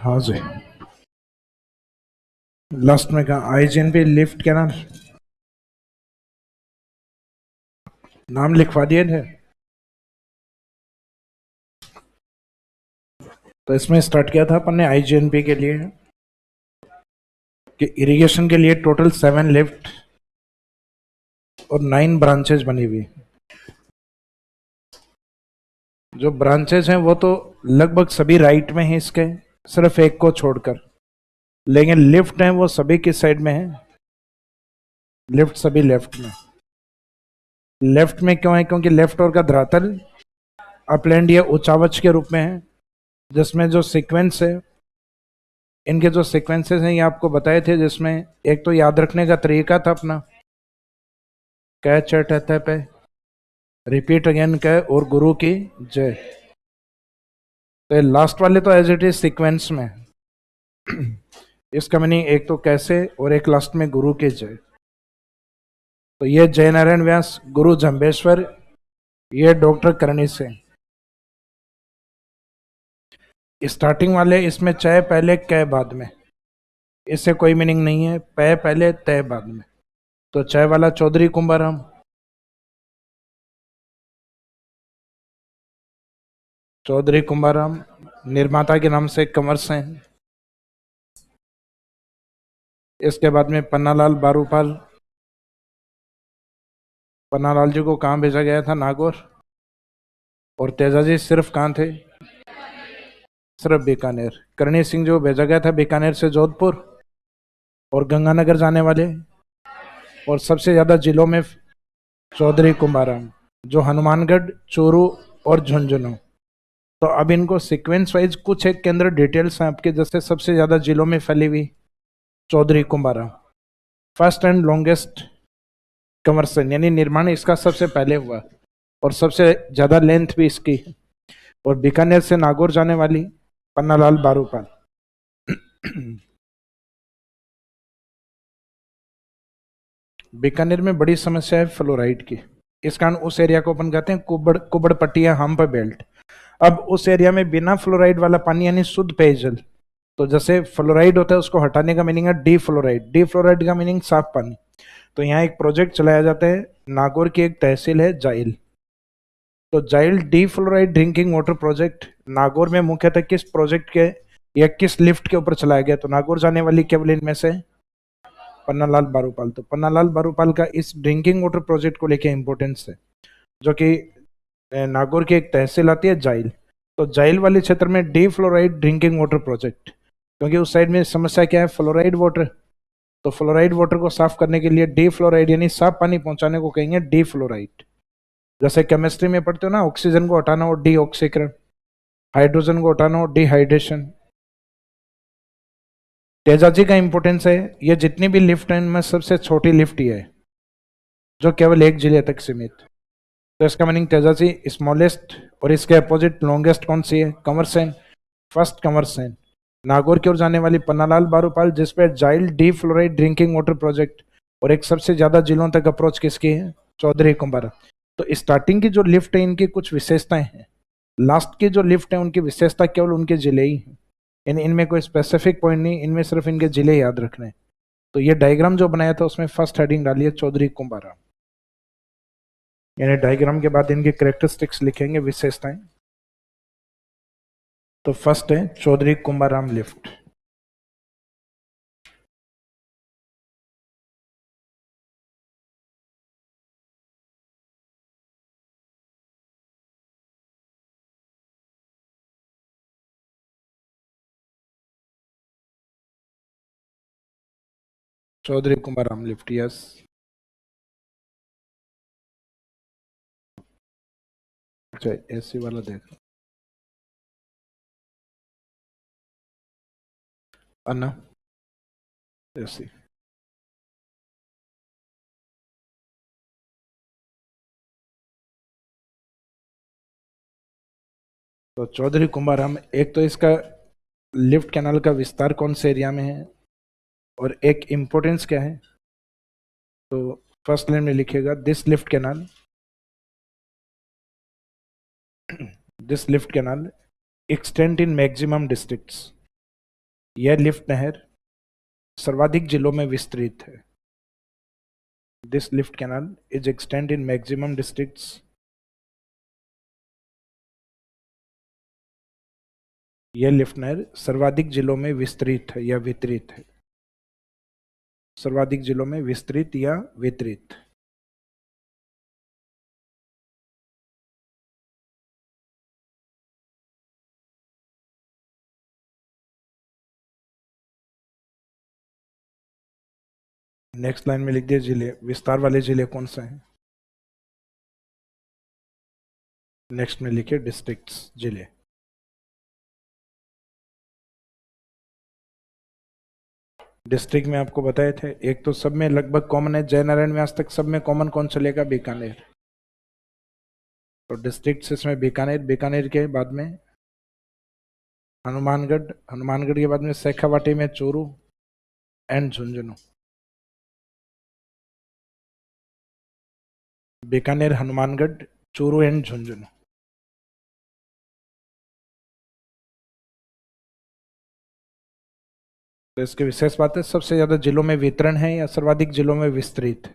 हाँ जी, लास्ट में कहा आईजीएनपी लिफ्ट क्या नाम लिखवा दिए थे। तो इसमें स्टार्ट किया था अपन ने आईजीएनपी के लिए कि इरिगेशन के लिए टोटल 7 लिफ्ट और 9 ब्रांचेज बनी हुई। जो ब्रांचेज हैं वो तो लगभग सभी राइट में हैं इसके, सिर्फ एक को छोड़कर, लेकिन लिफ्ट हैं वो सभी किस साइड में है? लिफ्ट सभी लेफ्ट में। लेफ्ट में क्यों है? क्योंकि लेफ्ट और का धरातल अपलैंड या उचावच के रूप में है, जिसमें जो सीक्वेंस है, इनके जो सीक्वेंसेस हैं ये आपको बताए थे, जिसमें एक तो याद रखने का तरीका था अपना कह चट पे रिपीट अगेन कह और गुरु की जय। तो लास्ट वाले तो एज इट इज सीक्वेंस में इसका मीनिंग एक तो कैसे और एक लास्ट में गुरु के जय। तो ये जय नारायण व्यास, गुरु जंबेश्वर, ये डॉक्टर करणी सिंह। स्टार्टिंग वाले इसमें चय पहले कै बाद में, इससे कोई मीनिंग नहीं है। पै पहले तय बाद में। तो चय वाला चौधरी कुंभाराम, चौधरी कुंभाराम निर्माता के नाम से कंवर सेन। इसके बाद में पन्नालाल बारूपाल, पन्नालाल जी को कहाँ भेजा गया था? नागौर। और तेजाजी सिर्फ कहाँ थे? सिर्फ बीकानेर। करणी सिंह जो भेजा गया था बीकानेर से जोधपुर और गंगानगर जाने वाले, और सबसे ज्यादा जिलों में चौधरी कुंभाराम जो हनुमानगढ़, चूरू और झुंझुनू। तो अब इनको सीक्वेंस वाइज कुछ एक के अंदर डिटेल्स हैं आपके, जैसे सबसे ज्यादा जिलों में फैली हुई Chaudhary Kumbharam, first and longest conversion, यानी निर्माण इसका सबसे पहले हुआ और सबसे ज्यादा लेंथ भी इसकी है। और बीकानेर से नागौर जाने वाली पन्नालाल बारूपाल। बीकानेर में बड़ी समस्या है फ्लोराइड की, इस कारण उस एरिया को अपन कहते हैं कुबड़ पट्टिया हम्प बेल्ट। अब उस एरिया में बिना फ्लोराइड वाला पानी यानी शुद्ध पेयजल, तो जैसे फ्लोराइड होता है उसको हटाने का मीनिंग है डी फ्लोराइड, डी फ्लोराइड का मीनिंग साफ पानी। तो यहाँ एक प्रोजेक्ट चलाया जाता है, नागौर की एक तहसील है जाइल। तो जाइल D fluoride drinking water project Nagaur में मुख्यतः किस प्रोजेक्ट के या किस लिफ्ट के ऊपर चलाया गया? तो नागौर जाने वाली केवल इनमें से पन्नालाल बारूपाल। तो पन्नालाल बारूपाल का इस ड्रिंकिंग वाटर प्रोजेक्ट को लेकर इंपॉर्टेंस है, जो कि नागौर की एक तहसील आती है जाइल। तो जाइल वाले क्षेत्र में D fluoride drinking water project, क्योंकि उस साइड में समस्या क्या है? Fluoride water. तो फ्लोराइड वाटर को साफ करने के लिए डी फ्लोराइड यानी साफ पानी पहुंचाने को कहेंगे डी फ्लोराइड। जैसे केमिस्ट्री में पढ़ते हो ना, ऑक्सीजन को हटाना हो डी ऑक्सीकरण, हाइड्रोजन को हटाना हो डिहाइड्रेशन। तेजाजी का इंपोर्टेंस है, ये जितनी भी लिफ्ट है इनमें सबसे छोटी लिफ्ट ये है, जो केवल एक जिले तक सीमित। तो इसका मीनिंग तेजाजी स्मॉलेस्ट, और इसके अपोजिट लॉन्गेस्ट कौन सी है? कंवर सेन, फर्स्ट कंवर सेन। नागौर की ओर जाने वाली पन्नालाल बारूपाल, जिसपे जाइल D fluoride drinking water project, और एक सबसे ज्यादा जिलों तक अप्रोच किसकी है? चौधरी कुंभारा। तो स्टार्टिंग की जो लिफ्ट है इनकी कुछ विशेषताएं हैं, लास्ट की जो लिफ्ट है उनकी विशेषता केवल उनके जिले ही हैं। इनमें कोई स्पेसिफिक पॉइंट नहीं, इनमें सिर्फ इनके जिले याद रखने। तो ये डायग्राम जो बनाया था उसमें फर्स्ट हेडिंग डाली है चौधरी कुंभारा, यानी डायग्राम के बाद इनके कैरेक्टरिस्टिक्स लिखेंगे, विशेषताएं। तो फर्स्ट है Chaudhary Kumbharam lift. Chaudhary Kumbharam lift, yes. अच्छा, एसी वाला देख अन्ना, एसी। तो चौधरी कुंभाराम, एक तो इसका लिफ्ट कैनाल का विस्तार कौन से एरिया में है और एक इंपॉर्टेंस क्या है? तो फर्स्ट लाइन में लिखेगा this lift canal, this lift canal extend in maximum districts. यह लिफ्ट नहर सर्वाधिक जिलों में विस्तृत है। This lift canal is extend in maximum districts. यह लिफ्ट नहर सर्वाधिक जिलों में विस्तृत है या वितरित है। सर्वाधिक जिलों में विस्तृत या वितरित। नेक्स्ट लाइन में लिख दिए जिले, विस्तार वाले जिले कौन से हैं। नेक्स्ट में लिखे डिस्ट्रिक्ट्स, जिले। डिस्ट्रिक्ट में आपको बताए थे, एक तो सब में लगभग कॉमन है, जयनारायण में आज तक सब में कॉमन कौन चलेगा, बीकानेर। तो डिस्ट्रिक्ट इसमें बीकानेर, बीकानेर के बाद में हनुमानगढ़, हनुमानगढ़ के बाद में शेखावाटी में चूरू एंड झुंझुनू। बीकानेर, हनुमानगढ़, चूरू एंड झुंझुनू। तो इसकी विशेष बात है, सबसे ज्यादा जिलों में वितरण है या सर्वाधिक जिलों में विस्तृत।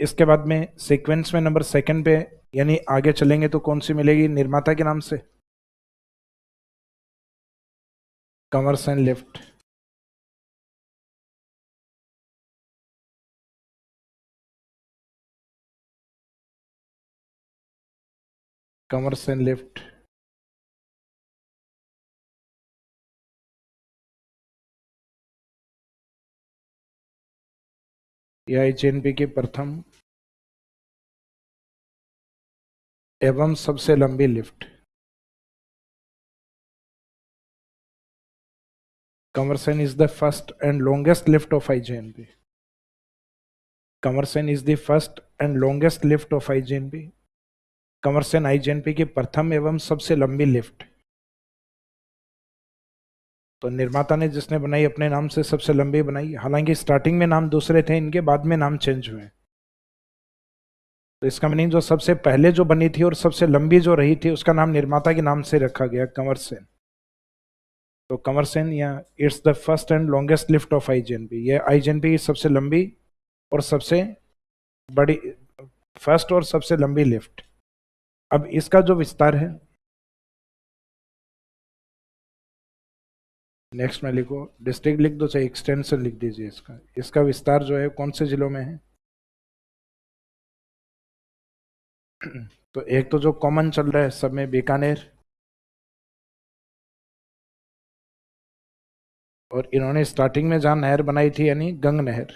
इसके बाद में सीक्वेंस में नंबर सेकंड पे यानी आगे चलेंगे तो कौन सी मिलेगी, निर्माता के नाम से कंवर लिफ्ट। कंवर लिफ्ट यह एचएनपी की प्रथम एवं सबसे लंबी lift. Kanwar is the first and longest lift off IGNP. Kanwar is the first and longest lift off IGNP. Kanwar IGNP की प्रथम एवं सबसे लंबी लिफ्ट। तो निर्माता ने जिसने बनाई अपने नाम से सबसे लंबी बनाई, हालांकि स्टार्टिंग में नाम दूसरे थे इनके, बाद में नाम चेंज हुए। तो इसका मीनिंग जो सबसे पहले जो बनी थी और सबसे लंबी जो रही थी उसका नाम निर्माता के नाम से रखा गया, कंवर। तो कंवर या it's the first and longest lift off IGNP, ये आईजीएनपी की सबसे लंबी और सबसे बड़ी, फर्स्ट और सबसे लंबी लिफ्ट। अब इसका जो विस्तार है, नेक्स्ट में लिखो, डिस्ट्रिक्ट लिख दो चाहे एक्सटेंशन लिख दीजिए। इसका विस्तार जो है कौन से जिलों में है। तो एक तो जो कॉमन चल रहा है सब में, बीकानेर, और इन्होंने स्टार्टिंग में जहां नहर बनाई थी यानी गंग नहर,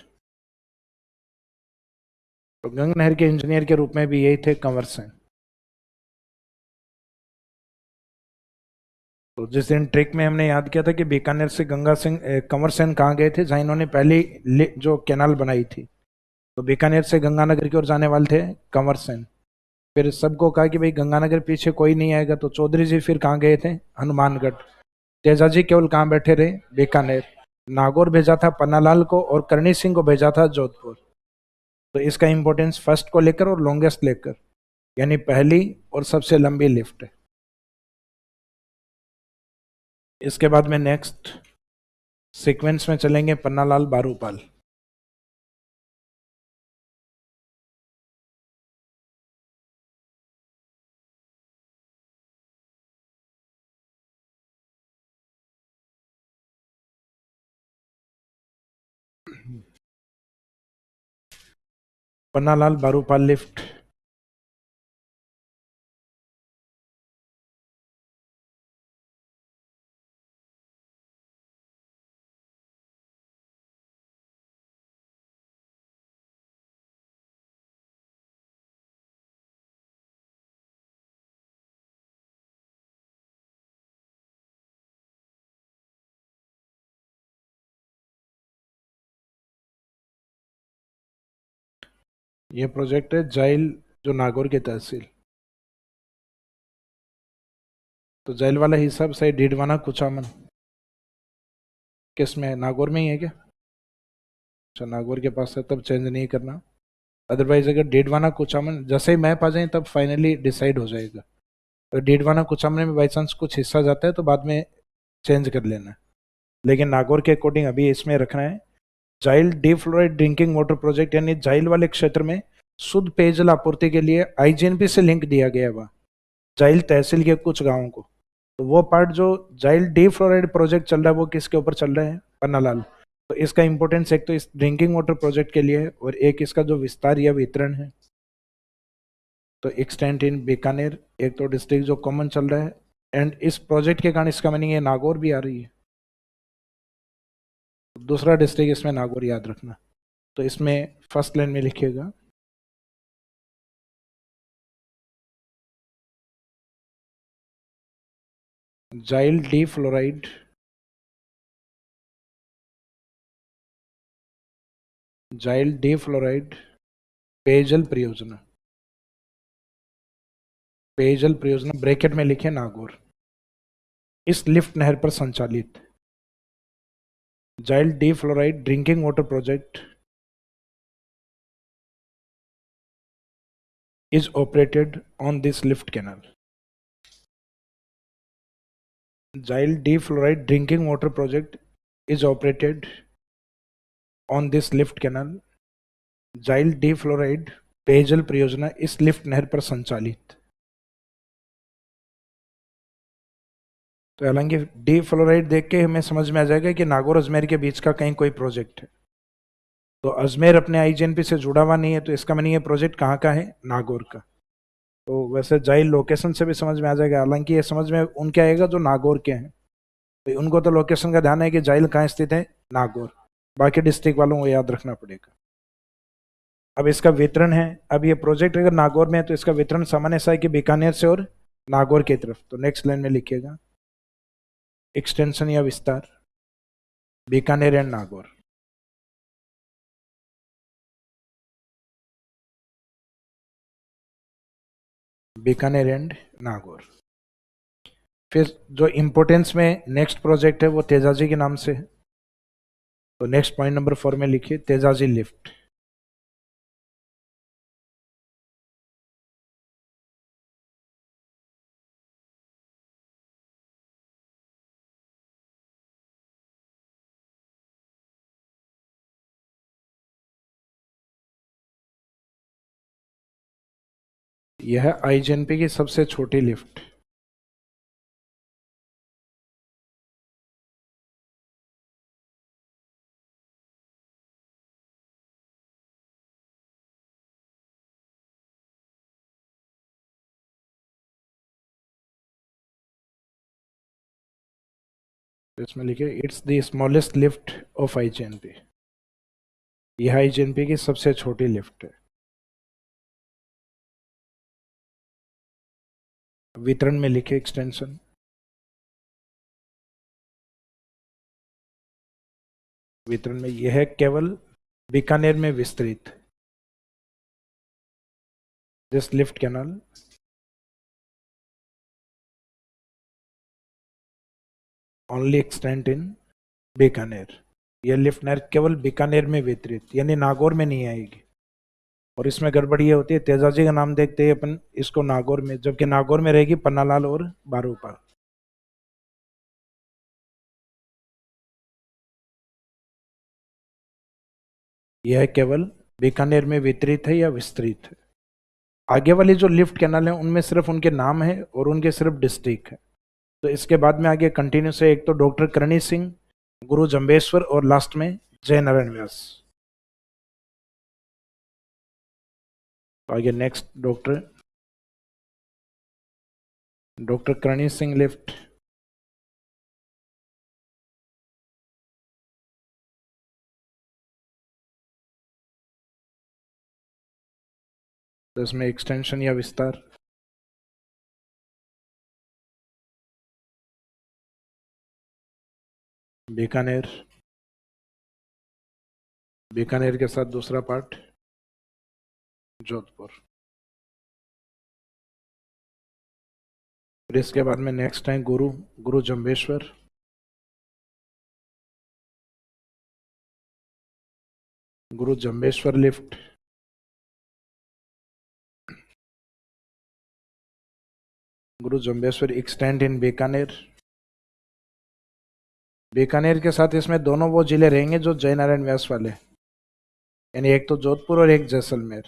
तो गंग नहर के इंजीनियर के रूप में भी यही थे कंवर सिंह। तो जिस दिन ट्रिक में हमने याद किया था कि बीकानेर से गंगा सिंह कंवर सेन कहाँ गए थे, जहां इन्होंने पहली जो कैनाल बनाई थी, तो बीकानेर से गंगानगर की ओर जाने वाले थे कंवर सेन। फिर सबको कहा कि भाई गंगानगर पीछे कोई नहीं आएगा, तो चौधरी जी फिर कहाँ गए थे, हनुमानगढ़। तेजा जी केवल कहाँ बैठे रहे, बीकानेर। नागौर भेजा था पन्नालाल को और करणी सिंह को भेजा था जोधपुर। तो इसका इंपॉर्टेंस फर्स्ट को लेकर और लॉन्गेस्ट लेकर, यानी पहली और सबसे लंबी लिफ्ट है। इसके बाद में नेक्स्ट सीक्वेंस में चलेंगे पन्नालाल बारूपाल। पन्नालाल बारूपाल लिफ्ट ये प्रोजेक्ट है जाइल, जो नागौर की तहसील। तो जाइल वाला हिसाब से डीडवाना कुचामन किस में है, नागौर में ही है क्या। अच्छा, नागौर के पास है तब चेंज नहीं करना, अदरवाइज अगर डीडवाना कुचामन जैसे ही मैप आ जाए तब फाइनली डिसाइड हो जाएगा। तो डीडवाना कुचामन में बाई चांस कुछ हिस्सा जाता है तो बाद में चेंज कर लेना है। लेकिन नागौर के अकॉर्डिंग अभी इसमें रखना है जाइल D fluoride drinking water project, यानी जाइल वाले क्षेत्र में शुद्ध पेयजल आपूर्ति के लिए आईजीएनपी से लिंक दिया गया है वहाँ जाइल तहसील के कुछ गांवों को। तो वो पार्ट जो जाइल डी फ्लोराइड प्रोजेक्ट चल रहा है वो किसके ऊपर चल रहा है, पन्नालाल। तो इसका इंपॉर्टेंस एक तो इस ड्रिंकिंग वाटर प्रोजेक्ट के लिए है और एक इसका जो विस्तार या वितरण है तो एक्सटेंट इन बीकानेर, एक तो डिस्ट्रिक्ट जो कॉमन चल रहा है। एंड इस प्रोजेक्ट के कारण इसका मीनिंग है नागौर भी आ रही है, दूसरा डिस्ट्रिक्ट इसमें नागौर याद रखना। तो इसमें फर्स्ट लाइन में लिखिएगा जाइल डी फ्लोराइड जाइल डी फ्लोराइड पेयजल परियोजना, पेयजल परियोजना ब्रैकेट में लिखे नागौर, इस लिफ्ट नहर पर संचालित जाइल D fluoride drinking water project is operated on this lift canal. Jail D-fluoride drinking water project is operated on this lift canal. जाइल डी फ्लोराइड पेयजल परियोजना इस लिफ्ट नहर पर संचालित। तो हालांकि डी फ्लोराइड देख के हमें समझ में आ जाएगा कि नागौर अजमेर के बीच का कहीं कोई प्रोजेक्ट है। तो अजमेर अपने आईजीएनपी से जुड़ा हुआ नहीं है, तो इसका मतलब ये प्रोजेक्ट कहाँ का है, नागौर का। तो वैसे जाइल लोकेशन से भी समझ में आ जाएगा, हालांकि ये समझ में उनके आएगा जो नागौर के हैं, तो उनको तो लोकेशन का ध्यान है कि जाइल कहाँ स्थित है, नागौर। बाकी डिस्ट्रिक्ट वालों को याद रखना पड़ेगा। अब इसका वितरण है, अब ये प्रोजेक्ट अगर नागौर में है तो इसका वितरण सामान्य सा है कि बीकानेर से और नागौर की तरफ। तो नेक्स्ट लाइन में लिखिएगा एक्सटेंशन या विस्तार बीकानेर एंड नागौर। बीकानेर एंड नागौर। फिर जो इंपोर्टेंस में नेक्स्ट प्रोजेक्ट है वो तेजाजी के नाम से है। तो नेक्स्ट पॉइंट नंबर 4 में लिखिए तेजाजी लिफ्ट। यह आईजीएनपी की सबसे छोटी लिफ्ट। इसमें लिखिए it's the smallest lift off IGNP. यह आईजीएनपी की सबसे छोटी लिफ्ट है। वितरण में लिखे एक्सटेंशन, वितरण में यह केवल बीकानेर में विस्तृत। This lift canal only extend in Bikaner. यह लिफ्ट नहर केवल बीकानेर में वितरित, यानी नागौर में नहीं आएगी। और इसमें गड़बड़ ये होती है तेजाजी का नाम देखते ही अपन इसको नागौर में, जबकि नागौर में रहेगी पन्नालाल और बारूपा। यह केवल बीकानेर में वितरित है या विस्तृत है। आगे वाली जो लिफ्ट कैनाल है उनमें सिर्फ उनके नाम है और उनके सिर्फ डिस्ट्रिक्ट है। तो इसके बाद में आगे कंटिन्यूस है, एक तो डॉक्टर करणी सिंह, गुरु जम्बेश्वर और लास्ट में जय नारायण व्यास। आगे next doctor Karni Singh lift. तो इसमें एक्सटेंशन या विस्तार बीकानेर, बीकानेर के साथ दूसरा पार्ट जोधपुर। फिर इसके बाद में नेक्स्ट है गुरु जम्बेश्वर, गुरु Jambheshwar lift. Guru Jambheshwar extend in Bikaner. Bikaner के साथ इसमें दोनों वो जिले रहेंगे जो जयनारायण व्यास वाले, यानी एक तो जोधपुर और एक जैसलमेर।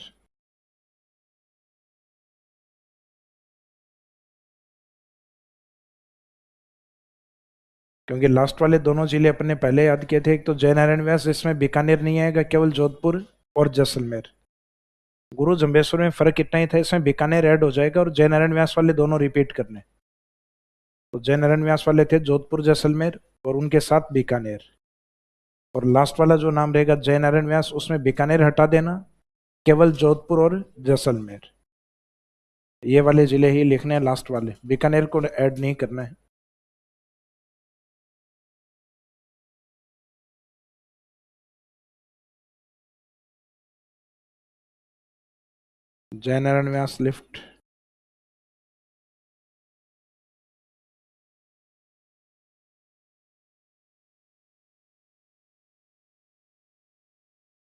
क्योंकि लास्ट वाले दोनों जिले अपने पहले याद किए थे, एक तो जयनारायण व्यास, इसमें बीकानेर नहीं आएगा, केवल जोधपुर और जैसलमेर। गुरु जंबेश्वर में फर्क इतना ही था, इसमें बीकानेर ऐड हो जाएगा और जयनारायण व्यास वाले दोनों रिपीट करने। तो जयनारायण व्यास वाले थे जोधपुर जैसलमेर और उनके साथ बीकानेर, और लास्ट वाला जो नाम रहेगा जयनारायण व्यास, उसमें बीकानेर हटा देना, केवल जोधपुर और जैसलमेर, ये वाले जिले ही लिखने हैं लास्ट वाले, बीकानेर को ऐड नहीं करना है। जयनारायण व्यास लिफ्ट,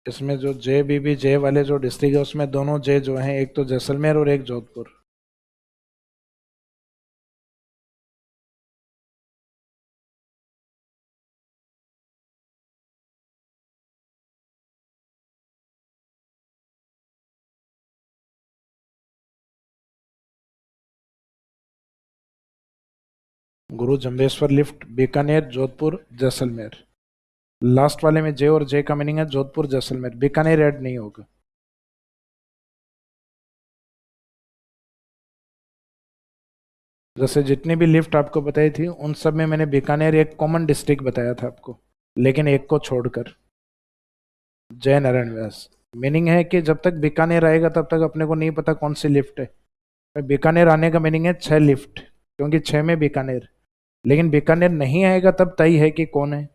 इसमें जो JBB जे वाले जो डिस्ट्रिक्ट है उसमें दोनों जे जो हैं, एक तो जैसलमेर और एक जोधपुर। गुरु जंबेश्वर लिफ्ट, बीकानेर, जोधपुर, जैसलमेर। लास्ट वाले में जे और जे का मीनिंग है जोधपुर जैसलमेर, बीकानेर ऐड नहीं होगा। जैसे जितनी भी लिफ्ट आपको बताई थी उन सब में मैंने बीकानेर एक कॉमन डिस्ट्रिक्ट बताया था आपको, लेकिन एक को छोड़कर, जयनारायण व्यास। मीनिंग है कि जब तक बीकानेर आएगा तब तक अपने को नहीं पता कौन सी लिफ्ट है। बीकानेर आने का मीनिंग है 6 लिफ्ट, क्योंकि 6 में बीकानेर, लेकिन बीकानेर नहीं आएगा तब तय है कि कौन है,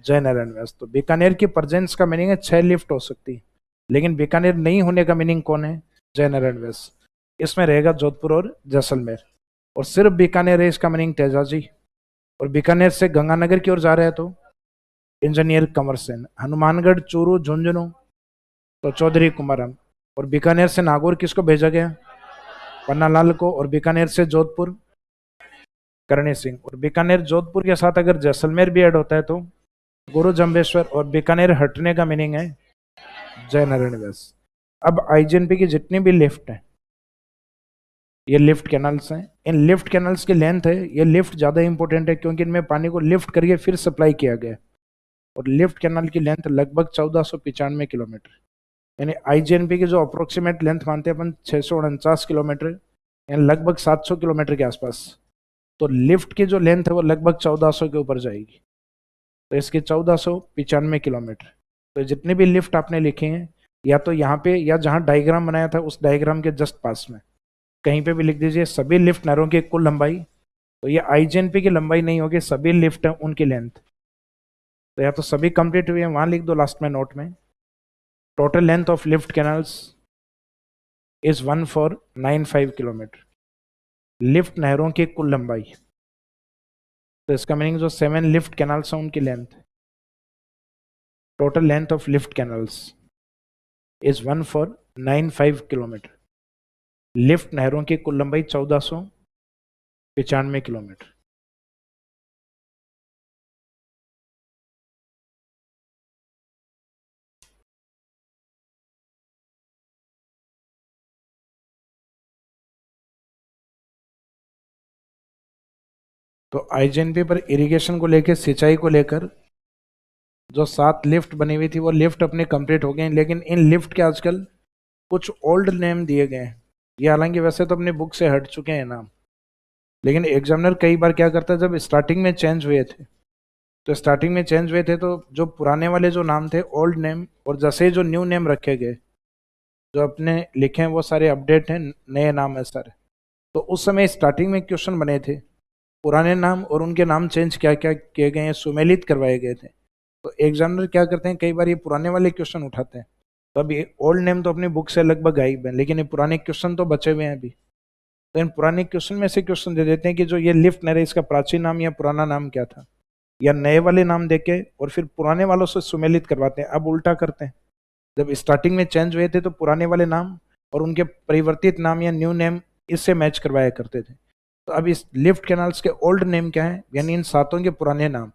जयनारायण व्यास। तो बीकानेर की प्रेजेंस का मीनिंग है 6 लिफ्ट हो सकती है, लेकिन बीकानेर नहीं होने का मीनिंग कौन है, जयनारायण व्यास। इसमें रहेगा जोधपुर और जैसलमेर, और सिर्फ बीकानेर है इसका मीनिंग तेजाजी। और बीकानेर से गंगानगर की ओर जा रहे हैं तो इंजीनियर कंवर सेन, हनुमानगढ़, चूरू, झुंझुनू तो चौधरी कुमारम, और बीकानेर से नागौर किसको भेजा गया, पन्नालाल को, और बीकानेर से जोधपुर करणी सिंह। और बीकानेर जोधपुर के साथ अगर जैसलमेर भी ऐड होता है तो गुरु जंबेश्वर, और बीकानेर हटने का मीनिंग है जयनारायण व्यास। अब IGNP की जितनी भी लिफ्ट है, ये लिफ्ट कैनल्स हैं, इन लिफ्ट कैनल्स की लेंथ है, ये लिफ्ट ज़्यादा इंपॉर्टेंट है क्योंकि इनमें पानी को लिफ्ट करके फिर सप्लाई किया गया, और लिफ्ट कैनल की लेंथ लगभग 1495 किलोमीटर, यानी IGNP की जो अप्रोक्सीमेट लेंथ मानते हैं अपन 649 किलोमीटर, यानी लगभग 700 किलोमीटर के आसपास। तो लिफ्ट की जो लेंथ है वो लगभग 1400 के ऊपर जाएगी, तो इसकी 1495 किलोमीटर। तो जितने भी लिफ्ट आपने लिखे हैं, या तो यहाँ पे या जहाँ डायग्राम बनाया था उस डायग्राम के जस्ट पास में कहीं पे भी लिख दीजिए सभी लिफ्ट नहरों की कुल लंबाई। तो ये IGNP की लंबाई नहीं होगी, सभी लिफ्ट है उनकी लेंथ। तो या तो सभी कंप्लीट हुई है, वहां लिख दो लास्ट में नोट में, total length of lift canals is 1495 kilometre, lift नहरों की कुल लंबाई। तो इसका मीनिंग जो 7 लिफ्ट कैनल्स हैं उनकी length, total length of lift canals is 1495 kilometre, lift नहरों की कुल लंबाई 1495 किलोमीटर। तो IGNP पर इरिगेशन को लेकर, सिंचाई को लेकर जो 7 लिफ्ट बनी हुई थी वो लिफ्ट अपने कंप्लीट हो गए, लेकिन इन लिफ्ट के आजकल कुछ ओल्ड नेम दिए गए हैं। ये हालांकि वैसे तो अपनी बुक से हट चुके हैं नाम, लेकिन एग्जामिनर कई बार क्या करता है, जब स्टार्टिंग में चेंज हुए थे तो जो पुराने वाले जो नाम थे ओल्ड नेम, और जैसे जो न्यू नेम रखे गए जो अपने लिखे हैं वो सारे अपडेट हैं, नए नाम है सारे। तो उस समय स्टार्टिंग में क्वेश्चन बने थे, पुराने नाम और उनके नाम चेंज क्या क्या किए गए हैं, सुमेलित करवाए गए थे। तो एग्जामिनर क्या करते हैं, कई बार ये पुराने वाले क्वेश्चन उठाते हैं। तो अभी ओल्ड नेम तो अपनी बुक से लगभग गायब है, लेकिन ये पुराने क्वेश्चन तो बचे हुए हैं अभी। तो इन पुराने क्वेश्चन में से क्वेश्चन दे देते हैं कि जो ये लिफ्ट नहर है इसका प्राचीन नाम या पुराना नाम क्या था, या नए वाले नाम देके और फिर पुराने वालों से सुमेलित करवाते हैं। अब उल्टा करते हैं, जब स्टार्टिंग में चेंज हुए थे तो पुराने वाले नाम और उनके परिवर्तित नाम या न्यू नेम इससे मैच करवाया करते थे। तो अब इस लिफ्ट कैनाल्स के ओल्ड नेम क्या है, यानी इन 7 के पुराने नाम,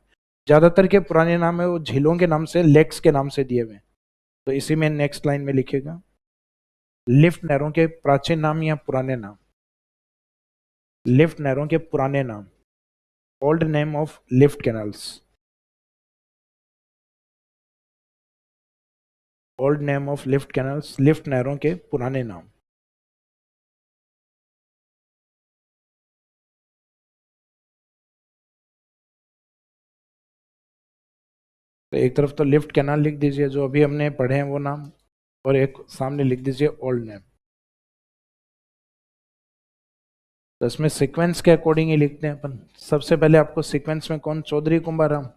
ज्यादातर के पुराने नाम है वो झीलों के नाम से, लेक्स के नाम से दिए हुए हैं। तो इसी में नेक्स्ट लाइन में लिखिएगा, लिफ्ट नहरों के प्राचीन नाम या पुराने नाम। लिफ्ट नहरों के पुराने नाम, old name of lift canals. Old name of lift canals, lift नहरों के पुराने नाम। तो एक तरफ तो लिफ्ट कैनाल लिख दीजिए जो अभी हमने पढ़े हैं वो नाम, और एक सामने लिख दीजिए ओल्ड नेम। तो इसमें सीक्वेंस के अकॉर्डिंग ही लिखते हैं अपन। सबसे पहले आपको सीक्वेंस में कौन, चौधरी कुंभाराम,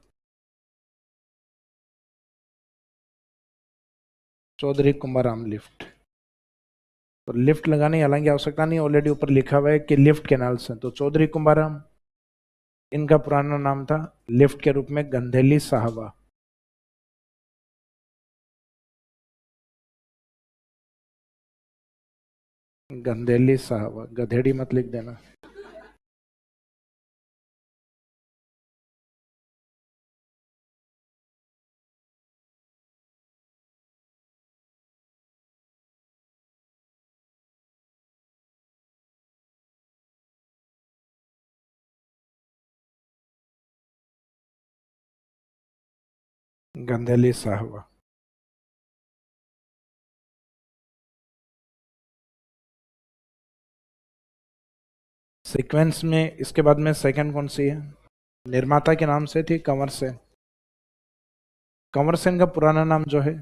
चौधरी कुंभाराम लिफ्ट। तो लिफ्ट लगाने की हालांकि आवश्यकता नहीं, ऑलरेडी ऊपर लिखा हुआ है कि लिफ्ट कैनाल्स हैं। तो चौधरी कुंभाराम, इनका पुराना नाम था लिफ्ट के रूप में गंधेली साहबा। गंधेली साहबा, गधेड़ी मत लिख देना। गंधेली साहबा। सीक्वेंस में इसके बाद में सेकंड कौन सी है, निर्माता के नाम से थी कंवर सेन। कंवर सेन का पुराना नाम जो है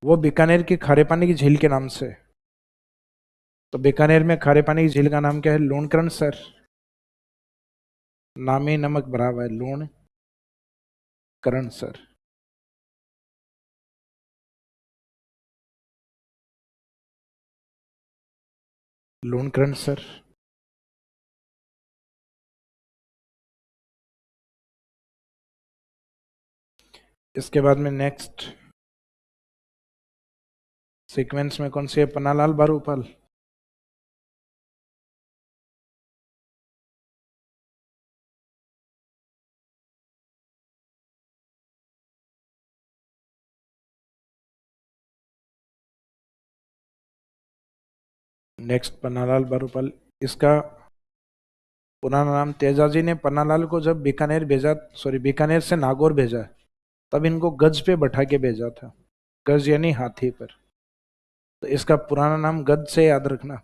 वो बीकानेर की खारे पानी की झील के नाम से। तो बीकानेर में खारे पानी की झील का नाम क्या है, लूणकरण सर। नाम ही नमक भरा हुआ है, लूण करण सर। लूणकरण सर। इसके बाद में नेक्स्ट सीक्वेंस में कौन सी है, पन्नालाल बारूपाल। नेक्स्ट पन्नालाल बारूपाल, इसका पुराना नाम, तेजाजी ने पन्नालाल को जब बीकानेर भेजा, सॉरी बीकानेर से नागौर भेजा, तब इनको गज पे बैठा के भेजा था। गज यानी हाथी पर। तो इसका पुराना नाम गज से याद रखना।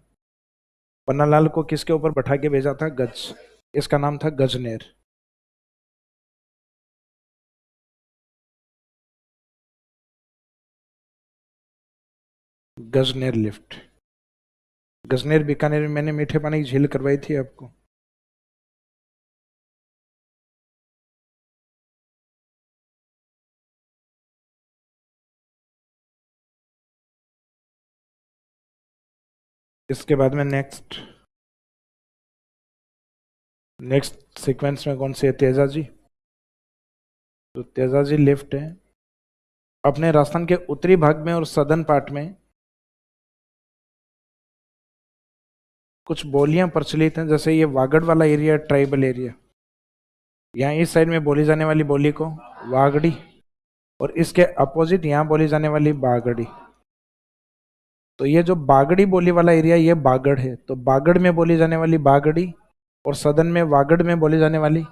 पन्नालाल को किसके ऊपर बैठा के भेजा था, गज। इसका नाम था गजनेर। गजनेर लिफ्ट। गजनेर बीकानेर में मैंने मीठे पानी की झील करवाई थी आपको। इसके बाद में नेक्स्ट सीक्वेंस में कौन सी है, तेजाजी। तो तेजाजी लिफ्ट है, अपने राजस्थान के उत्तरी भाग में और सदर्न पार्ट में कुछ बोलियां प्रचलित हैं। जैसे ये वागड़ वाला एरिया, ट्राइबल एरिया, यहाँ इस साइड में बोली जाने वाली बोली को वागड़ी, और इसके अपोजिट यहाँ बोली जाने वाली बागड़ी। तो ये जो बागड़ी बोली वाला एरिया, ये बागड़ है। तो बागड़ में बोली जाने वाली बागड़ी, और सदन में वागड़ में बोली जाने वाली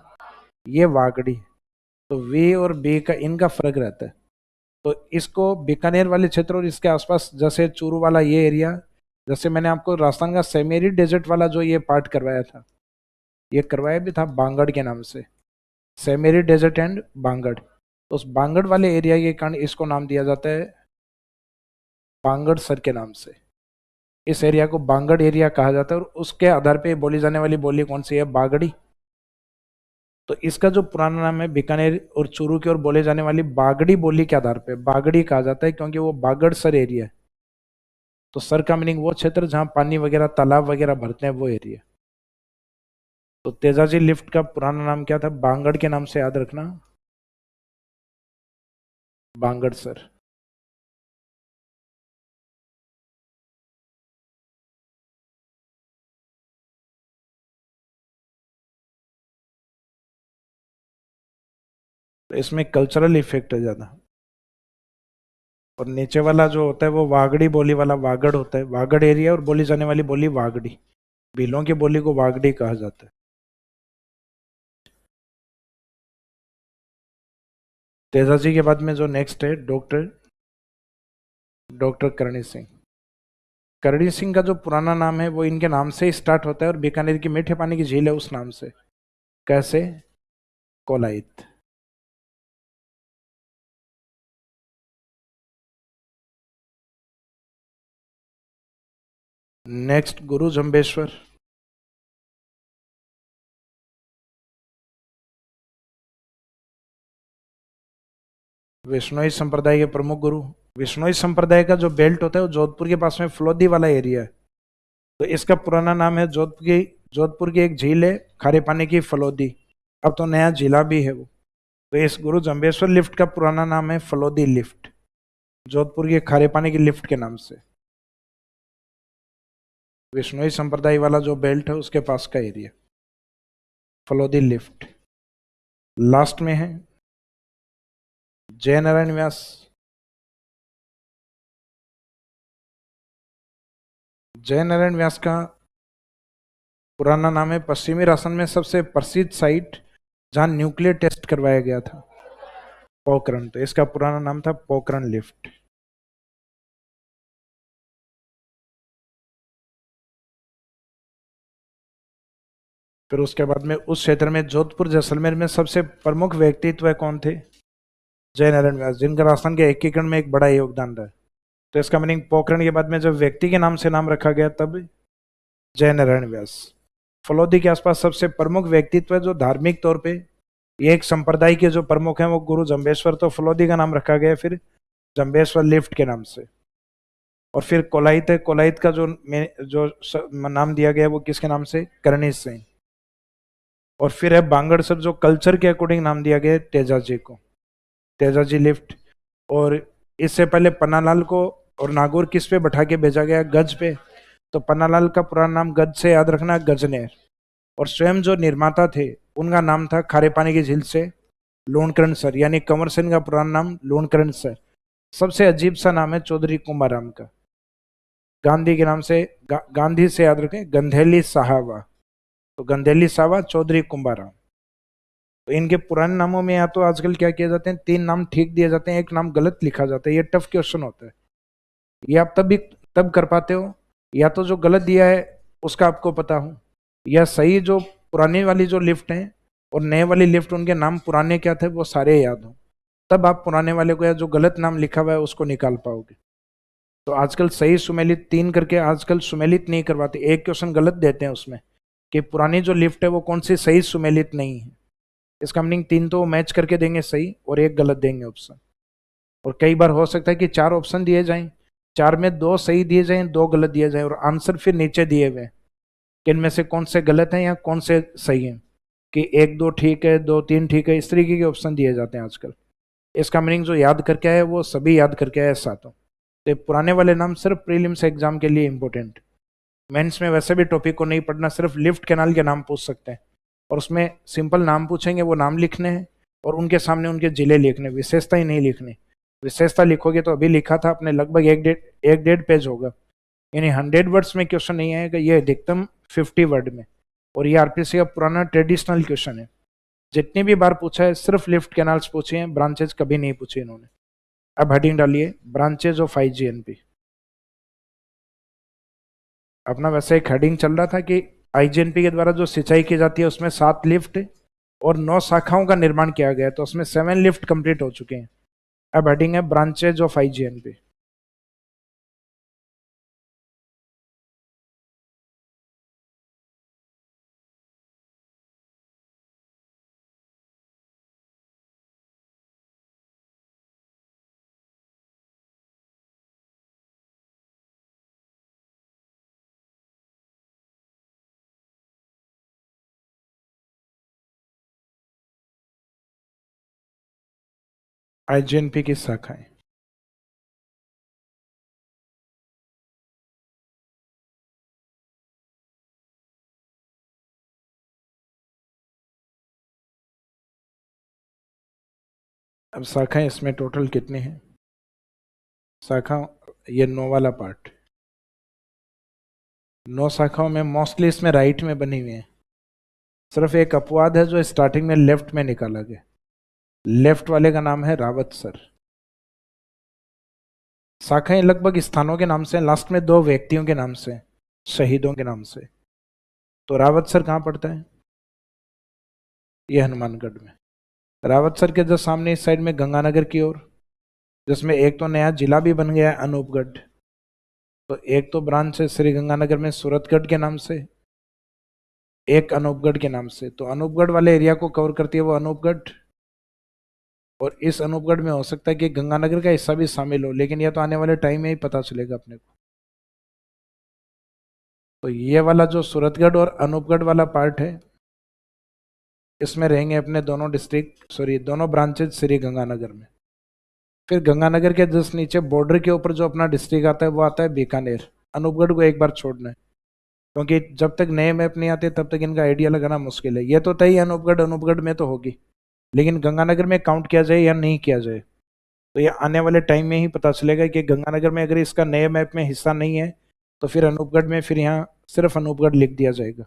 ये वागड़ी। तो वे और बे का इनका फर्क रहता है। तो इसको बीकानेर वाले क्षेत्र और इसके आसपास, जैसे चूरू वाला ये एरिया, जैसे मैंने आपको राजस्थान का सेमेरी डेजर्ट वाला जो ये पार्ट करवाया था, ये करवाया भी था बांगड़ के नाम से, सेमेरी डेजर्ट एंड बांगड़। तो उस बांगड़ वाले एरिया के कारण इसको नाम दिया जाता है बांगड़ सर के नाम से। इस एरिया को बांगड़ एरिया कहा जाता है, और उसके आधार पे बोली जाने वाली बोली कौन सी है, बागड़ी। तो इसका जो पुराना नाम है, बीकानेर और चूरू की ओर बोले जाने वाली बागड़ी बोली के आधार पे बागड़ी कहा जाता है, क्योंकि वो बागड़ सर एरिया है। तो सर का मीनिंग वो क्षेत्र जहां पानी वगैरह, तालाब वगैरह भरते हैं, वो एरिया। तो तेजाजी लिफ्ट का पुराना नाम क्या था, बांगड़ के नाम से याद रखना, बांगड़ सर। तो इसमें कल्चरल इफेक्ट है ज्यादा। और नीचे वाला जो होता है वो वागड़ी बोली वाला वागड़ होता है, वागड़ एरिया, और बोली जाने वाली बोली वागड़ी। भीलों की बोली को वागड़ी कहा जाता है। तेजाजी के बाद में जो नेक्स्ट है डॉक्टर डॉक्टर करणी सिंह। करणी सिंह का जो पुराना नाम है वो इनके नाम से ही स्टार्ट होता है, और बीकानेर की मीठे पानी की झील है उस नाम से। कैसे? कोलाइत। नेक्स्ट गुरु जम्बेश्वर। विश्नोई संप्रदाय के प्रमुख गुरु। विश्नोई संप्रदाय का जो बेल्ट होता है वो जोधपुर के पास में फलोदी वाला एरिया है। तो इसका पुराना नाम है जोधपुर की एक झील है खारे पानी की, फलोदी। अब तो नया जिला भी है वो। तो इस गुरु जम्बेश्वर लिफ्ट का पुराना नाम है फलोदी लिफ्ट, जोधपुर के खारे पानी की लिफ्ट के नाम से। विश्नोई संप्रदाय वाला जो बेल्ट है उसके पास का एरिया, फलोदी लिफ्ट। लास्ट में है जय नारायण व्यास। जय नारायण व्यास का पुराना नाम है पश्चिमी राजस्थान में सबसे प्रसिद्ध साइट जहां न्यूक्लियर टेस्ट करवाया गया था, पोखरण। तो इसका पुराना नाम था पोखरण लिफ्ट। फिर उसके बाद में उस क्षेत्र में जोधपुर जैसलमेर में सबसे प्रमुख व्यक्तित्व कौन थे? जय नारायण व्यास, जिनका राजस्थान के एकीकरण में एक बड़ा योगदान रहा। तो इसका मीनिंग पोखरण के बाद में जब व्यक्ति के नाम से नाम रखा गया तब जय नारायण व्यास। फलोदी के आसपास सबसे प्रमुख व्यक्तित्व है जो धार्मिक तौर पे ये एक संप्रदाय के जो प्रमुख हैं वो गुरु जम्बेश्वर, तो फलोदी का नाम रखा गया फिर जम्बेश्वर लिफ्ट के नाम से। और फिर कोलाइत है, कोलाइत का नाम दिया गया वो किसके नाम से? करणी सिंह। और फिर है बांगड़सर, जो कल्चर के अकॉर्डिंग नाम दिया गया है तेजाजी को, तेजाजी लिफ्ट। और इससे पहले पन्नालाल को और नागौर किस पे बैठा के भेजा गया? गज पे। तो पन्नालाल का पुराना नाम गज से याद रखना, गजनेर। और स्वयं जो निर्माता थे उनका नाम था खारे पानी की झील से लूणकरण सर, यानी कंवर सेन का पुराना नाम लूणकरण सर। सबसे अजीब सा नाम है चौधरी कुंभाराम का, गांधी के नाम से गांधी से याद रखें, गंधेली साहबा। तो गंधेली साहबा चौधरी कुंभाराम। तो इनके पुराने नामों में या तो आजकल क्या किया जाते हैं, 3 नाम ठीक दिए जाते हैं, एक नाम गलत लिखा जाता है। ये टफ क्वेश्चन होता है, ये आप तब कर पाते हो या तो जो गलत दिया है उसका आपको पता हो, या सही जो पुरानी वाली जो लिफ्ट है और नए वाली लिफ्ट उनके नाम पुराने क्या थे वो सारे याद हो, तब आप पुराने वाले को या जो गलत नाम लिखा हुआ है उसको निकाल पाओगे। तो आजकल सही सुमेलित 3 करके आजकल सुमेलित नहीं करवाते, एक क्वेश्चन गलत देते हैं उसमें कि पुरानी जो लिफ्ट है वो कौन सी सही सुमेलित नहीं है। इसका मीनिंग 3 तो मैच करके देंगे सही और एक गलत देंगे ऑप्शन। और कई बार हो सकता है कि 4 ऑप्शन दिए जाएं, 4 में 2 सही दिए जाएं, 2 गलत दिए जाएं, और आंसर फिर नीचे दिए हुए कि इनमें से कौन से गलत हैं या कौन से सही हैं, कि 1 2 ठीक है, 2 3 ठीक है, इस तरीके के ऑप्शन दिए जाते हैं आजकल। इसका मीनिंग जो याद करके आए वो सभी याद करके आए सातों। तो पुराने वाले नाम सिर्फ प्रीलिम्स एग्जाम के लिए इंपॉर्टेंट, मेंस में वैसे भी टॉपिक को नहीं पढ़ना, सिर्फ लिफ्ट कैनाल के नाम पूछ सकते हैं। और उसमें सिंपल नाम पूछेंगे, वो नाम लिखने हैं और उनके सामने उनके जिले लिखने, विशेषता ही नहीं लिखनी। विशेषता लिखोगे तो अभी लिखा था अपने लगभग एक डेढ़ पेज होगा, यानी 100 वर्ड्स में क्वेश्चन नहीं आएगा, ये अधिकतम 50 वर्ड में। और ये आरपीसी का पुराना ट्रेडिशनल क्वेश्चन है, जितनी भी बार पूछा है सिर्फ लिफ्ट कैनाल्स पूछे हैं, ब्रांचेज कभी नहीं पूछे इन्होंने। अब हेडिंग डालिए ब्रांचेज ऑफ आईजीएनपी। अपना वैसे एक हेडिंग चल रहा था कि आईजीएनपी के द्वारा जो सिंचाई की जाती है उसमें 7 लिफ्ट और 9 शाखाओं का निर्माण किया गया है, तो उसमें 7 लिफ्ट कंप्लीट हो चुके हैं। अब हेडिंग है ब्रांचेज ऑफ आईजीएनपी। आईजीएनपी की शाखाएं। अब शाखाएं इसमें टोटल कितनी है? शाखा ये 9 वाला पार्ट, 9 शाखाओं में मोस्टली इसमें राइट में बनी हुई है। सिर्फ एक अपवाद है जो स्टार्टिंग में लेफ्ट में निकाला गया। लेफ्ट वाले का नाम है रावत सर। शाखाएं लगभग स्थानों के नाम से, लास्ट में 2 व्यक्तियों के नाम से, शहीदों के नाम से। तो रावत सर कहाँ पड़ता है? ये हनुमानगढ़ में। रावत सर के जस्ट सामने इस साइड में गंगानगर की ओर, जिसमें एक तो नया जिला भी बन गया है अनूपगढ़। तो एक तो ब्रांच है श्री गंगानगर में सूरतगढ़ के नाम से, एक अनूपगढ़ के नाम से। तो अनूपगढ़ वाले एरिया को कवर करती है वो अनूपगढ़, और इस अनूपगढ़ में हो सकता है कि गंगानगर का हिस्सा भी शामिल हो, लेकिन यह तो आने वाले टाइम में ही पता चलेगा अपने को। तो ये वाला जो सूरतगढ़ और अनूपगढ़ वाला पार्ट है, इसमें रहेंगे अपने दोनों डिस्ट्रिक्ट, सॉरी दोनों ब्रांचेज श्री गंगानगर में। फिर गंगानगर के जस्ट नीचे बॉर्डर के ऊपर जो अपना डिस्ट्रिक्ट आता है वो आता है बीकानेर। अनूपगढ़ को एक बार छोड़ना है, क्योंकि जब तक नए मैप नहीं आते तब तक इनका आइडिया लगाना मुश्किल है। ये तो तय अनूपगढ़ अनूपगढ़ में तो होगी, लेकिन गंगानगर में काउंट किया जाए या नहीं किया जाए तो ये आने वाले टाइम में ही पता चलेगा कि गंगानगर में अगर इसका नए मैप में हिस्सा नहीं है तो फिर अनूपगढ़ में फिर यहाँ सिर्फ अनूपगढ़ लिख दिया जाएगा,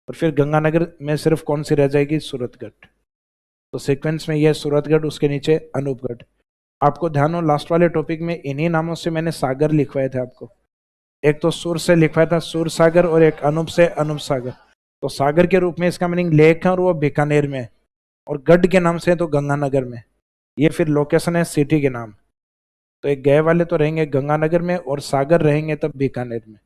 और फिर गंगानगर में सिर्फ कौन सी रह जाएगी? सूरतगढ़। तो सीक्वेंस में यह सूरतगढ़, उसके नीचे अनूपगढ़। आपको ध्यान हो लास्ट वाले टॉपिक में इन्हीं नामों से मैंने सागर लिखवाए थे आपको। एक तो सुर से लिखवाया था सुर सागर, और एक अनूप से अनूप सागर। तो सागर के रूप में इसका मीनिंग लेक है और वो बीकानेर में, और गढ़ के नाम से तो गंगानगर में। ये फिर लोकेशन है सिटी के नाम। तो एक गए वाले तो रहेंगे गंगानगर में और सागर रहेंगे तब बीकानेर में।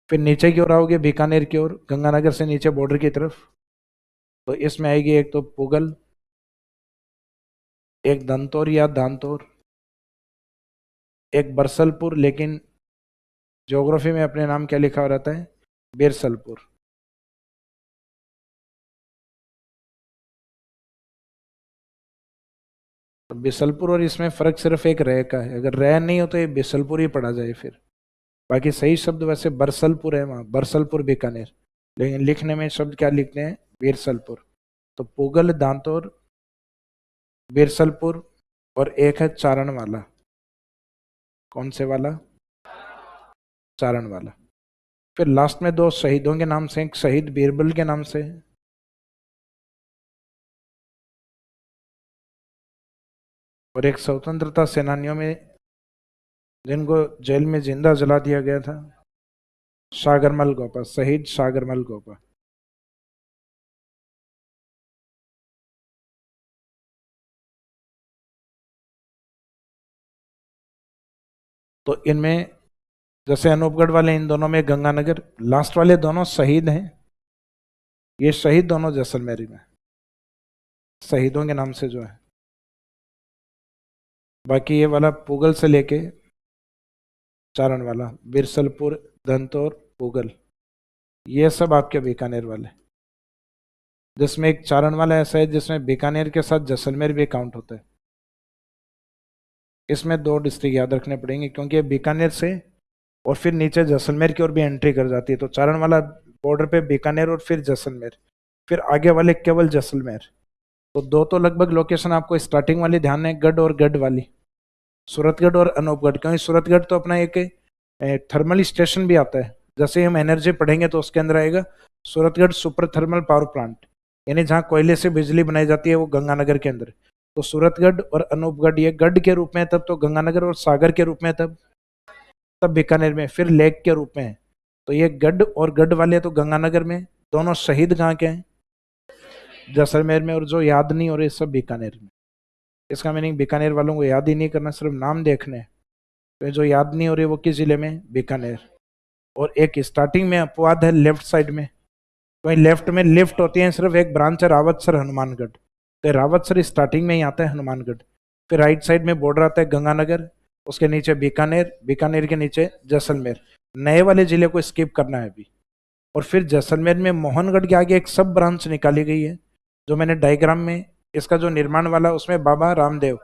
फिर नीचे की ओर आओगे बीकानेर की ओर, गंगानगर से नीचे बॉर्डर की तरफ, तो इसमें आएगी एक तो पुगल, एक दंतौर या दांतौर, एक बरसलपुर, लेकिन ज्योग्राफी में अपने नाम क्या लिखा रहता है? बिरसलपुर। तो बिसलपुर और इसमें फर्क सिर्फ एक रह का है, अगर रह नहीं हो तो ये बिसलपुर ही पढ़ा जाए फिर। बाकी सही शब्द वैसे बरसलपुर है, वहाँ बरसलपुर बीकानेर, लेकिन लिखने में शब्द क्या लिखते हैं? बिरसलपुर। तो पुगल, दांतौर, बिरसलपुर, और एक है चारण वाला। कौन से वाला? चारण वाला। फिर लास्ट में 2 शहीदों के नाम से, एक शहीद बीरबल के नाम से, और एक स्वतंत्रता सेनानियों में जिनको जेल में जिंदा जला दिया गया था, सागरमल गोपा, शहीद सागरमल गोपा। तो इनमें जैसे अनूपगढ़ वाले, इन दोनों में गंगानगर, लास्ट वाले दोनों शहीद हैं। ये शहीद दोनों जैसलमेर में, शहीदों के नाम से जो है। बाकी ये वाला पुगल से लेके चारण वाला, बिरसलपुर, धनतौर, पुगल, ये सब आपके बीकानेर वाले। जिसमें एक चारण वाला ऐसा है जिसमें बीकानेर के साथ जैसलमेर भी काउंट होता है। इसमें 2 डिस्ट्रिक्ट याद रखने पड़ेंगे, क्योंकि बीकानेर से और फिर नीचे जैसलमेर की ओर भी एंट्री कर जाती है। तो चारण वाला बॉर्डर पे बीकानेर और फिर जैसलमेर, फिर आगे वाले केवल जैसलमेर। तो 2 तो लगभग लोकेशन आपको स्टार्टिंग वाली ध्यान है, गढ़ और गढ़ वाली, सूरतगढ़ और अनूपगढ़। क्योंकि सूरतगढ़ तो अपना एक थर्मल स्टेशन भी आता है, जैसे ही हम एनर्जी पढ़ेंगे तो उसके अंदर आएगा Suratgarh super thermal power plant, यानी जहाँ कोयले से बिजली बनाई जाती है, वो गंगानगर के अंदर। तो सूरतगढ़ और अनूपगढ़ ये गढ़ के रूप में तब, तो गंगानगर और सागर के रूप में तब, तब बीकानेर में फिर लेक के रूप में है। तो ये गढ़ और गढ़ वाले तो गंगानगर में, दोनों शहीद कहाँ के हैं? जैसलमेर में, और जो याद नहीं हो रहे सब बीकानेर में। इसका मीनिंग बीकानेर वालों को याद ही नहीं करना, सिर्फ नाम देखने हैं। तो जो याद नहीं हो रही वो किस जिले में? बीकानेर। और एक स्टार्टिंग में अपवाद है लेफ्ट साइड में, वहीं लेफ्ट में लिफ्ट होती है, सिर्फ एक ब्रांच है रावतसर हनुमानगढ़। तो रावतसर स्टार्टिंग में ही आता है हनुमानगढ़। फिर राइट साइड में बॉर्डर आता है गंगानगर, उसके नीचे बीकानेर, बीकानेर के नीचे जैसलमेर। नए वाले जिले को स्किप करना है अभी। और फिर जैसलमेर में मोहनगढ़ के आगे एक सब ब्रांच निकाली गई है, जो मैंने डायग्राम में इसका जो निर्माण वाला, उसमें बाबा रामदेव,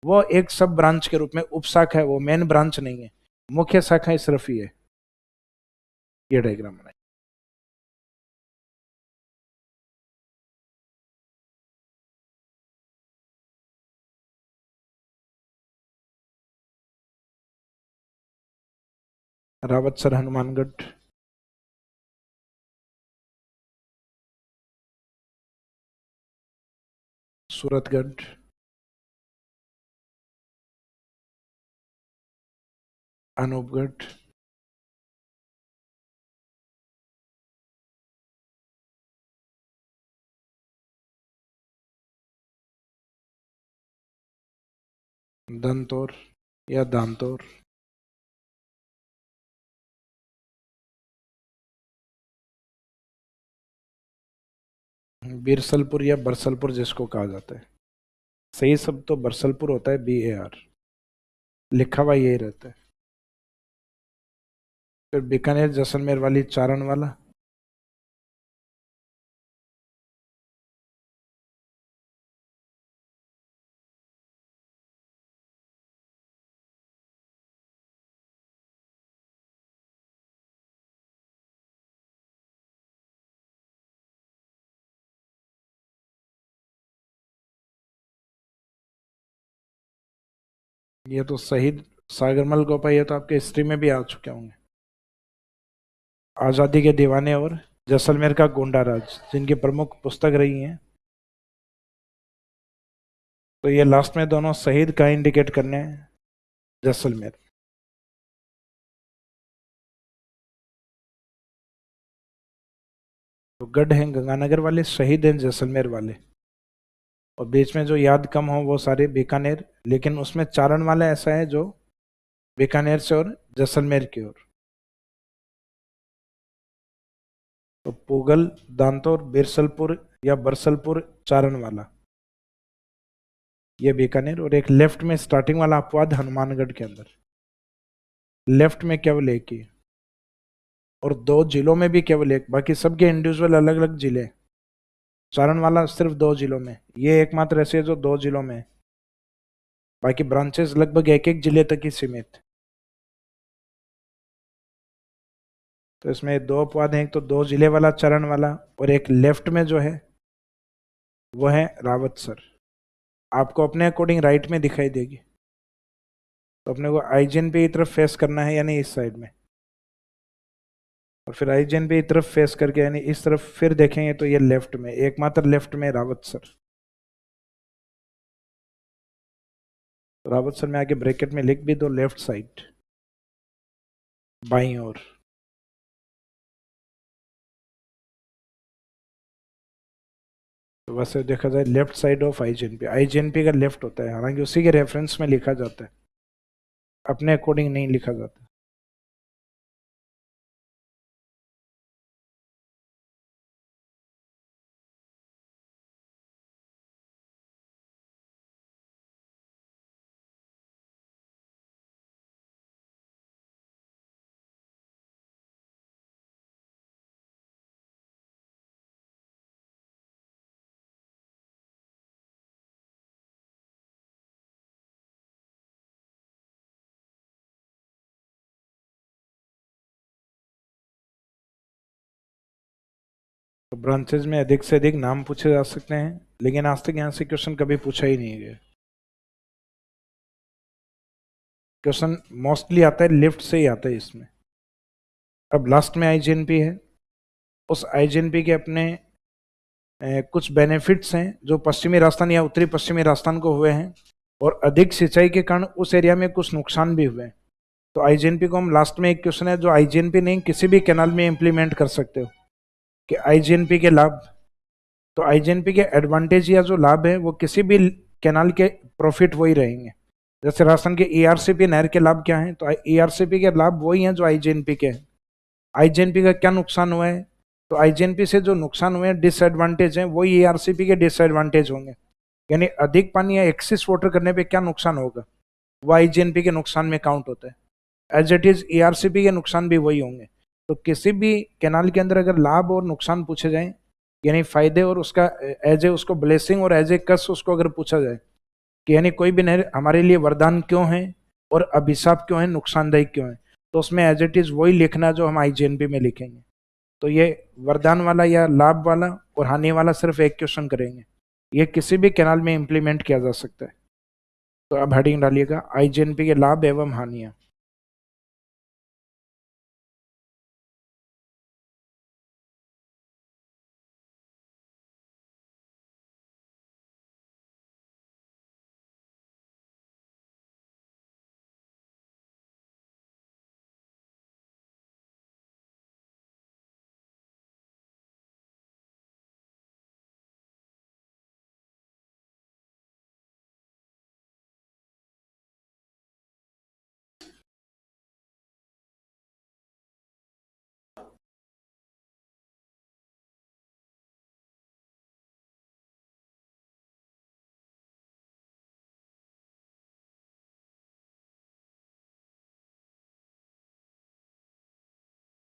वो एक सब ब्रांच के रूप में उपशाखा है, वो मेन ब्रांच नहीं है, मुख्य शाखा सिर्फ ही है। ये डायग्राम बनाए। रावतसर हनुमानगढ़, सूरतगढ़, अनूपगढ़, दंतौर या दांतौर, बीरसलपुर या बरसलपुर जिसको कहा जाता है। सही शब्द तो बरसलपुर होता है, BAR, लिखा हुआ यही रहता है। फिर बीकानेर जैसलमेर वाली चारण वाला, ये तो शहीद सागरमल गोपाई, ये तो आपके हिस्ट्री में भी आ चुके होंगे। आजादी के दीवाने और जैसलमेर का गोंडा राज, जिनकी प्रमुख पुस्तक रही है। तो ये लास्ट में दोनों शहीद का इंडिकेट करने हैं, जैसलमेर। तो गढ़ हैं गंगानगर वाले, शहीद हैं जैसलमेर वाले, और बीच में जो याद कम हो वो सारे बीकानेर, लेकिन उसमें चारण वाला ऐसा है जो बीकानेर से और जैसलमेर की ओर। तो पूगल, दांतौर, बिरसलपुर या बरसलपुर चारण वाला, ये बीकानेर। और एक लेफ्ट में स्टार्टिंग वाला अपवाद हनुमानगढ़ के अंदर, लेफ्ट में केवल एक ही, और 2 जिलों में भी केवल एक, बाकी सबके इंडिविजुअल अलग अलग जिले। चारण वाला सिर्फ 2 जिलों में, ये एकमात्र ऐसे है जो 2 जिलों में है, बाकी ब्रांचेस लगभग एक एक जिले तक ही सीमित। तो इसमें 2 अपवाद हैं, एक तो 2 जिले वाला चरण वाला, और एक लेफ्ट में जो है वो है रावतसर। आपको अपने अकॉर्डिंग राइट में दिखाई देगी, तो अपने को IJNP की तरफ फेस करना है, यानी इस साइड में, और फिर IJNP की तरफ फेस करके यानी इस तरफ फिर देखेंगे तो ये लेफ्ट में, एकमात्र लेफ्ट में रावतसर। रावतसर में आके ब्रैकेट में लिख भी दो, लेफ्ट साइड, बाईं ओर। तो वैसे देखा जाए लेफ्ट साइड ऑफ IJNP का लेफ्ट होता है, हालांकि उसी के रेफरेंस में लिखा जाता है, अपने अकॉर्डिंग नहीं लिखा जाता। तो ब्रांचेज में अधिक से अधिक नाम पूछे जा सकते हैं, लेकिन आज तक यहाँ से क्वेश्चन कभी पूछा ही नहीं गया। क्वेश्चन मोस्टली आता है लेफ्ट से ही आता है इसमें। अब लास्ट में IJNP है, उस IJNP के अपने कुछ बेनिफिट्स हैं जो पश्चिमी राजस्थान या उत्तरी पश्चिमी राजस्थान को हुए हैं, और अधिक सिंचाई के कारण उस एरिया में कुछ नुकसान भी हुए हैं। तो IJNP को हम लास्ट में, एक क्वेश्चन है जो IJNP नहीं किसी भी कैनाल में इंप्लीमेंट कर सकते हो, कि IJNP के लाभ। तो IJNP के एडवांटेज या जो लाभ है वो किसी भी कैनाल के प्रॉफिट वही रहेंगे। जैसे राजस्थान के ERCP नहर के लाभ क्या हैं, तो ERCP के लाभ वही हैं जो IJNP के हैं। IJNP का क्या नुकसान हुआ है, तो IJNP से जो नुकसान हुए हैं, डिसएडवांटेज हैं, वही ERCP के डिसएडवांटेज होंगे। यानी अधिक पानी या एक्सेस वाटर करने पे क्या नुकसान होगा, वो IJNP के नुकसान में काउंट होता है। एज इट इज ERCP के नुकसान भी वही होंगे। तो किसी भी कैनाल के अंदर अगर लाभ और नुकसान पूछे जाएं, यानी फायदे और उसका एज ए उसको ब्लेसिंग और एज ए कस उसको अगर पूछा जाए कि यानी कोई भी नहर हमारे लिए वरदान क्यों है और अभिशाप क्यों है, नुकसानदायक क्यों है, तो उसमें एज इट इज वही लिखना जो हम IJNP में लिखेंगे। तो ये वरदान वाला या लाभ वाला और हानि वाला सिर्फ एक क्वेश्चन करेंगे, ये किसी भी कैनाल में इंप्लीमेंट किया जा सकता है। तो अब हेडिंग डालिएगा IJNP के लाभ एवं हानियां।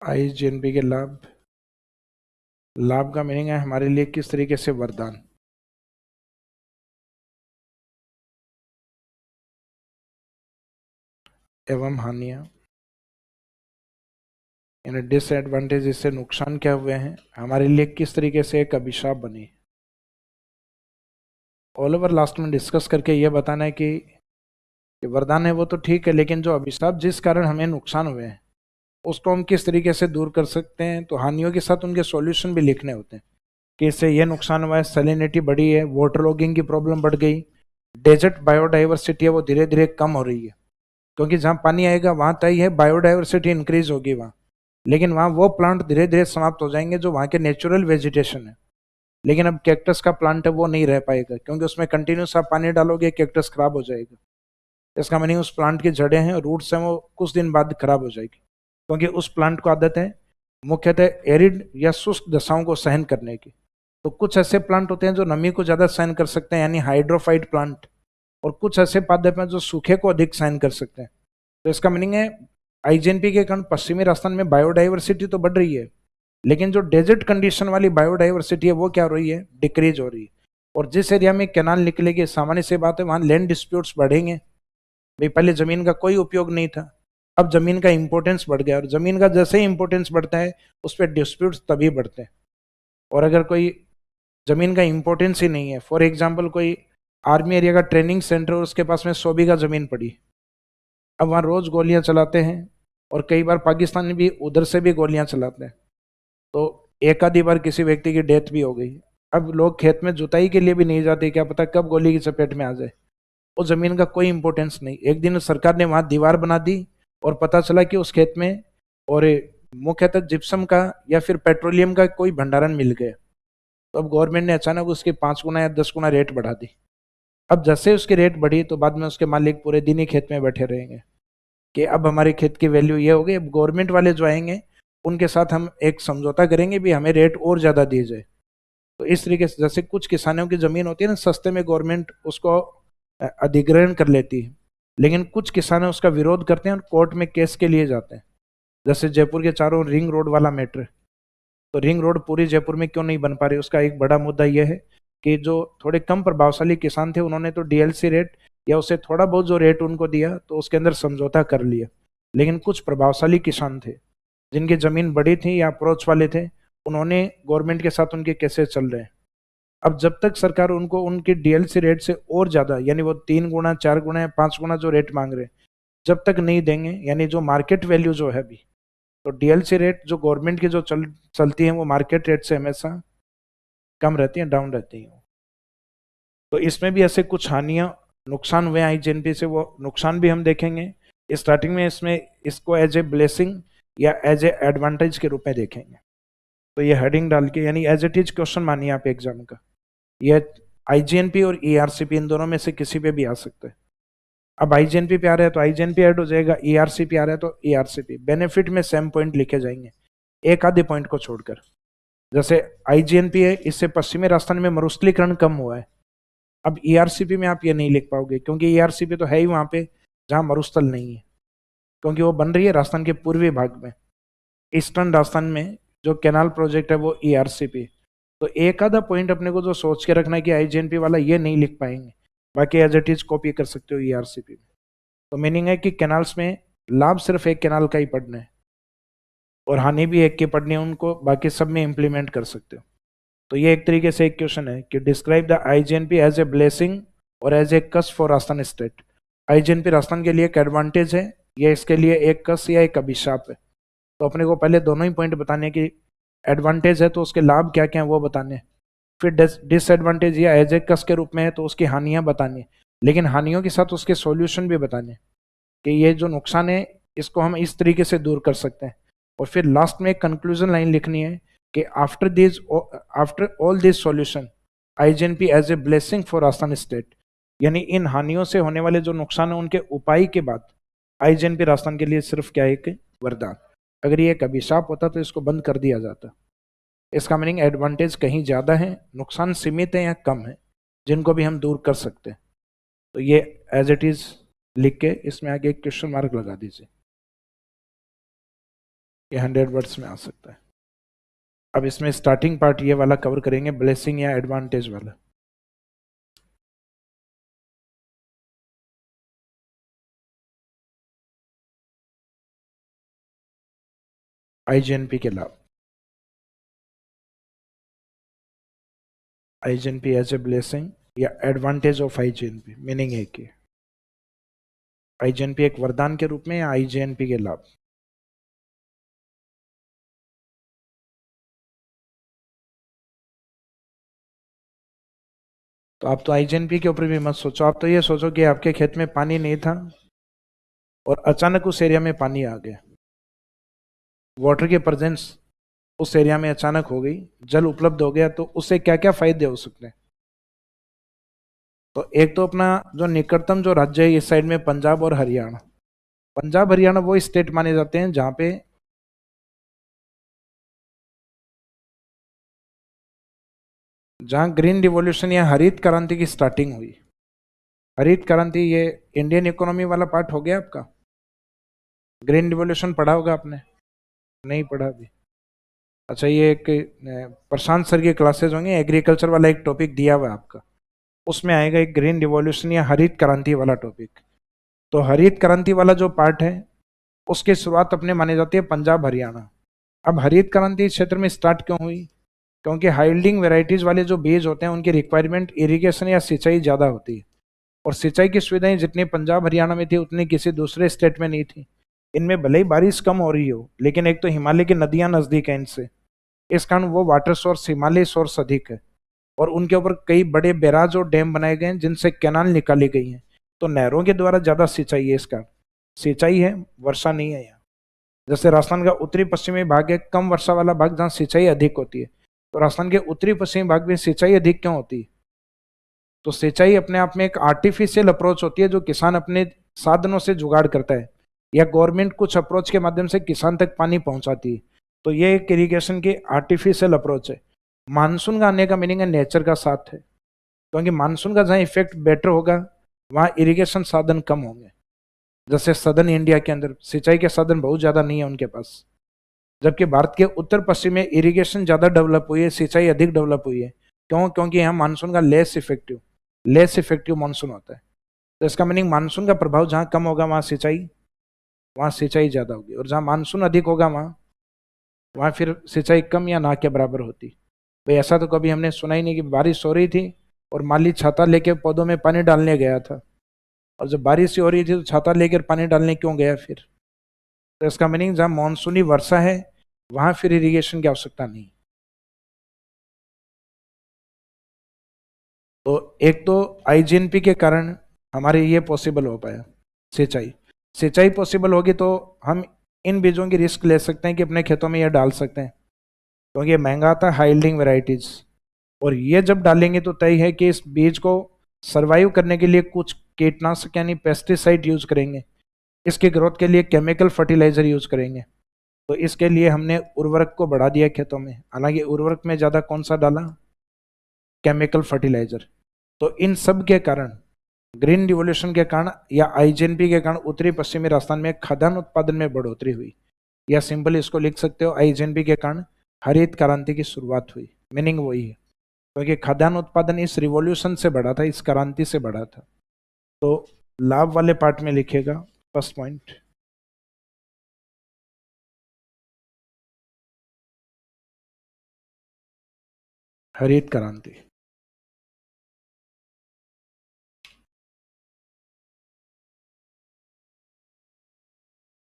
आईजीएनपी के लाभ, लाभ का मीनिंग है हमारे लिए किस तरीके से वरदान। एवं हानियां, यानी डिसएडवांटेज, इससे नुकसान क्या हुए हैं, हमारे लिए किस तरीके से एक अभिशाप बनी। ऑल ओवर लास्ट में डिस्कस करके ये बताना है कि वरदान है वो तो ठीक है, लेकिन जो अभिशाप जिस कारण हमें नुकसान हुए हैं उसको हम किस तरीके से दूर कर सकते हैं। तो हानियों के साथ उनके सॉल्यूशन भी लिखने होते हैं कि इससे ये नुकसान हुआ है, सैलिनिटी बढ़ी है, वाटर लॉगिंग की प्रॉब्लम बढ़ गई, डेजर्ट बायोडाइवर्सिटी है वो धीरे धीरे कम हो रही है, क्योंकि जहाँ पानी आएगा वहां तय है बायोडाइवर्सिटी इंक्रीज होगी वहाँ, लेकिन वहाँ वो प्लांट धीरे धीरे समाप्त हो जाएंगे जो वहाँ के नेचुरल वेजिटेशन है। लेकिन अब कैक्टस का प्लांट है वो नहीं रह पाएगा, क्योंकि उसमें कंटिन्यूस आप पानी डालोगे कैक्टस खराब हो जाएगा। इसका मीनिंग उस प्लांट की जड़ें हैं, रूट्स हैं, वो कुछ दिन बाद खराब हो जाएगी, क्योंकि उस प्लांट को आदत है मुख्यतः एरिड या शुष्क दशाओं को सहन करने की। तो कुछ ऐसे प्लांट होते हैं जो नमी को ज्यादा सहन कर सकते हैं, यानी हाइड्रोफाइट प्लांट, और कुछ ऐसे पादप हैं जो सूखे को अधिक सहन कर सकते हैं। तो इसका मीनिंग है आईजीएनपी के कारण पश्चिमी राजस्थान में बायोडाइवर्सिटी तो बढ़ रही है, लेकिन जो डेजर्ट कंडीशन वाली बायोडाइवर्सिटी है वो क्या हो रही है, डिक्रीज हो रही है। और जिस एरिया में कैनाल निकलेगी, सामान्य सी बात है वहां लैंड डिस्प्यूट्स बढ़ेंगे। भाई पहले जमीन का कोई उपयोग नहीं था, अब जमीन का इंपॉर्टेंस बढ़ गया, और जमीन का जैसे ही इंपॉर्टेंस बढ़ता है उस पर डिस्प्यूट्स तभी बढ़ते हैं। और अगर कोई जमीन का इंपॉर्टेंस ही नहीं है, फॉर एग्जाम्पल कोई आर्मी एरिया का ट्रेनिंग सेंटर और उसके पास में 100 बीघा जमीन पड़ी, अब वहाँ रोज गोलियां चलाते हैं, और कई बार पाकिस्तान भी उधर से भी गोलियां चलाते हैं, तो एक आधी बार किसी व्यक्ति की डेथ भी हो गई। अब लोग खेत में जुताई के लिए भी नहीं जाते, क्या पता कब गोली की चपेट में आ जाए। उस जमीन का कोई इंपॉर्टेंस नहीं। एक दिन सरकार ने वहां दीवार बना दी और पता चला कि उस खेत में और मुख्यतः जिप्सम का या फिर पेट्रोलियम का कोई भंडारण मिल गया, तो अब गवर्नमेंट ने अचानक उसकी 5 गुना या 10 गुना रेट बढ़ा दी। अब जैसे उसकी रेट बढ़ी तो बाद में उसके मालिक पूरे दिन ही खेत में बैठे रहेंगे कि अब हमारे खेत की वैल्यू ये हो गई। अब गवर्नमेंट वाले जो आएंगे उनके साथ हम एक समझौता करेंगे भी हमें रेट और ज्यादा दिए जाए। तो इस तरीके से जैसे कुछ किसानों की जमीन होती है ना सस्ते में, गवर्नमेंट उसको अधिग्रहण कर लेती है, लेकिन कुछ किसान उसका विरोध करते हैं और कोर्ट में केस के लिए जाते हैं। जैसे जयपुर के चारों रिंग रोड वाला मैटर, तो रिंग रोड पूरी जयपुर में क्यों नहीं बन पा रही, उसका एक बड़ा मुद्दा यह है कि जो थोड़े कम प्रभावशाली किसान थे उन्होंने तो डीएलसी रेट या उससे थोड़ा बहुत जो रेट उनको दिया तो उसके अंदर समझौता कर लिया, लेकिन कुछ प्रभावशाली किसान थे जिनकी जमीन बड़ी थी या अप्रोच वाले थे, उन्होंने गवर्नमेंट के साथ उनके केसेस चल रहे हैं। अब जब तक सरकार उनको उनकी डीएलसी रेट से और ज्यादा, यानी वो 3 गुना 4 गुना या 5 गुना जो रेट मांग रहे हैं, जब तक नहीं देंगे, यानी जो मार्केट वैल्यू जो है अभी, तो डीएलसी रेट जो गवर्नमेंट की जो चलती है वो मार्केट रेट से हमेशा कम रहती है, डाउन रहती है। तो इसमें भी ऐसे कुछ हानियां नुकसान हुए आईजीएनपी से, वो नुकसान भी हम देखेंगे। स्टार्टिंग में इसमें इसको एज ए ब्लेसिंग या एज ए एडवांटेज के रूप में देखेंगे। तो ये हेडिंग डाल के, यानी एज इट इज क्वेश्चन मानिए आप एग्जाम का, ये आईजीएनपी और ईआरसीपी इन दोनों में से किसी पे भी आ सकता है। अब आईजीएनपी पे आ रहा है तो आईजीएनपी ऐड हो जाएगा, ईआरसीपी आ रहा है तो ईआरसीपी। बेनिफिट में सेम पॉइंट लिखे जाएंगे एक आधे पॉइंट को छोड़कर। जैसे आईजीएनपी है, इससे पश्चिमी राजस्थान में मरुस्थलीकरण कम हुआ है। अब ईआरसीपी में आप ये नहीं लिख पाओगे, क्योंकि ईआरसीपी तो है ही वहां पे जहां मरुस्थल नहीं है, क्योंकि वो बन रही है राजस्थान के पूर्वी भाग में, ईस्टर्न राजस्थान में जो कैनाल प्रोजेक्ट है वो ईआरसीपी। तो एक आधा पॉइंट अपने को जो सोच के रखना है कि आईजीएनपी वाला ये नहीं लिख पाएंगे, बाकी एज इट इज कॉपी कर सकते हो ईआरसीपी में। तो मीनिंग है कि कैनाल्स में लाभ सिर्फ एक कैनाल का ही पढ़ना है और हानि भी एक की पढ़नी है, उनको बाकी सब में इंप्लीमेंट कर सकते हो। तो ये एक तरीके से एक क्वेश्चन है कि describe the IGNP as a blessing or as a curse for Rajasthan state. IGNP Rajasthan के लिए एक एडवांटेज है या इसके लिए एक कस या एक अभिशाप है। तो अपने को पहले दोनों ही पॉइंट बताने की, एडवांटेज है तो उसके लाभ क्या क्या है वो बताने, फिर डिसएडवांटेज या एज ए कस के रूप में है तो उसकी हानियां बतानी, लेकिन हानियों के साथ उसके सॉल्यूशन भी बताने कि ये जो नुकसान है इसको हम इस तरीके से दूर कर सकते हैं। और फिर लास्ट में एक कंक्लूजन लाइन लिखनी है कि after all this solution IGNP as a blessing for Rajasthan state, यानी इन हानियों से होने वाले जो नुकसान है उनके उपाय के बाद आईजीएनपी राजस्थान के लिए सिर्फ क्या है, एक वरदान। अगर ये एक अभिशाप होता तो इसको बंद कर दिया जाता। इसका मीनिंग एडवांटेज कहीं ज्यादा है, नुकसान सीमित है या कम है, जिनको भी हम दूर कर सकते हैं। तो ये एज इट इज लिख के इसमें आगे एक क्वेश्चन मार्क लगा दीजिए। ये 100 वर्ड्स में आ सकता है। अब इसमें स्टार्टिंग पार्ट ये वाला कवर करेंगे, ब्लेसिंग या एडवांटेज वाला। आईजीएनपी के लाभ। आईजीएनपी एज ए ब्लेसिंग या एडवांटेज ऑफ आईजीएनपी, मीनिंग है कि आईजीएनपी एक वरदान के रूप में या आईजीएनपी के लाभ। तो आप तो आईजीएनपी के ऊपर भी मत सोचो, आप तो ये सोचो कि आपके खेत में पानी नहीं था और अचानक उस एरिया में पानी आ गया, वाटर की प्रेजेंस उस एरिया में अचानक हो गई, जल उपलब्ध हो गया, तो उससे क्या क्या फायदे हो सकते हैं। तो एक तो अपना जो निकटतम जो राज्य है इस साइड में पंजाब और हरियाणा, पंजाब हरियाणा वो स्टेट माने जाते हैं जहां पे जहां ग्रीन रिवॉल्यूशन या हरित क्रांति की स्टार्टिंग हुई। हरित क्रांति ये इंडियन इकोनॉमी वाला पार्ट हो गया आपका। ग्रीन रिवॉल्यूशन पढ़ा होगा आपने, नहीं पढ़ा अभी? अच्छा, ये एक प्रशांत सर की क्लासेस होंगी, एग्रीकल्चर वाला एक टॉपिक दिया हुआ है आपका, उसमें आएगा एक ग्रीन रिवॉल्यूशन या हरित क्रांति वाला टॉपिक। तो हरित क्रांति वाला जो पार्ट है उसकी शुरुआत अपने मानी जाती है पंजाब हरियाणा। अब हरित क्रांति इस क्षेत्र में स्टार्ट क्यों हुई? क्योंकि हाइल्डिंग वेराइटीज वाले जो बीज होते हैं उनकी रिक्वायरमेंट इरिगेशन या सिंचाई ज़्यादा होती है, और सिंचाई की सुविधाएं जितनी पंजाब हरियाणा में थी उतनी किसी दूसरे स्टेट में नहीं थी। इनमें भले ही बारिश कम हो रही हो, लेकिन एक तो हिमालय की नदियां नजदीक हैं इनसे, इस कारण वो वाटर सोर्स हिमालय सोर्स अधिक है, और उनके ऊपर कई बड़े बैराज और डैम बनाए गए हैं जिनसे कैनाल निकाली गई हैं। तो नहरों के द्वारा ज्यादा सिंचाई है, इस कारण सिंचाई है, वर्षा नहीं है यहाँ। जैसे राजस्थान का उत्तरी पश्चिमी भाग है कम वर्षा वाला भाग जहाँ सिंचाई अधिक होती है, तो राजस्थान के उत्तरी पश्चिमी भाग में सिंचाई अधिक क्यों होती है? तो सिंचाई अपने आप में एक आर्टिफिशियल अप्रोच होती है जो किसान अपने साधनों से जुगाड़ करता है, या गवर्नमेंट कुछ अप्रोच के माध्यम से किसान तक पानी पहुंचाती है। तो ये एक इरिगेशन की आर्टिफिशियल अप्रोच है। मानसून का आने का मीनिंग है नेचर का साथ है, क्योंकि मानसून का जहाँ इफेक्ट बेटर होगा वहाँ इरिगेशन साधन कम होंगे। जैसे सदर्न इंडिया के अंदर सिंचाई के साधन बहुत ज़्यादा नहीं है उनके पास, जबकि भारत के उत्तर पश्चिम में इरिगेशन ज़्यादा डेवलप हुई है, सिंचाई अधिक डेवलप हुई है। क्यों? क्योंकि यहाँ मानसून का लेस इफेक्टिव मानसून होता है। तो इसका मीनिंग मानसून का प्रभाव जहाँ कम होगा वहाँ सिंचाई ज़्यादा होगी, और जहाँ मानसून अधिक होगा वहाँ फिर सिंचाई कम या ना के बराबर होती। भाई ऐसा तो कभी हमने सुना ही नहीं कि बारिश हो रही थी और माली छाता लेके पौधों में पानी डालने गया था, और जब बारिश ही हो रही थी तो छाता लेकर पानी डालने क्यों गया फिर? तो इसका मीनिंग जहाँ मानसूनी वर्षा है वहां फिर इरिगेशन की आवश्यकता नहीं। तो एक तो आईजीएनपी के कारण हमारे ये पॉसिबल हो पाया, सिंचाई सिंचाई पॉसिबल होगी तो हम इन बीजों की रिस्क ले सकते हैं कि अपने खेतों में ये डाल सकते हैं, क्योंकि ये महंगा आता है हाइल्डिंग वेराइटीज, और ये जब डालेंगे तो तय है कि इस बीज को सरवाइव करने के लिए कुछ कीटनाशक यानी पेस्टिसाइड यूज करेंगे, इसकी ग्रोथ के लिए केमिकल फर्टिलाइजर यूज करेंगे। तो इसके लिए हमने उर्वरक को बढ़ा दिया खेतों में, हालांकि उर्वरक में ज्यादा कौन सा डाला? Chemical fertilizer. तो इन सब के कारण, ग्रीन रिवोल्यूशन के कारण या आईजीएनपी के कारण उत्तरी पश्चिमी राजस्थान में खाद्यान्न उत्पादन में बढ़ोतरी हुई, या सिंपल इसको लिख सकते हो आईजीएनपी के कारण हरित क्रांति की शुरुआत हुई। मीनिंग वही है, क्योंकि खाद्यान्न उत्पादन इस रिवॉल्यूशन से बढ़ा था, इस क्रांति से बढ़ा था। तो लाभ वाले पार्ट में लिखेगा फर्स्ट पॉइंट, हरित क्रांति।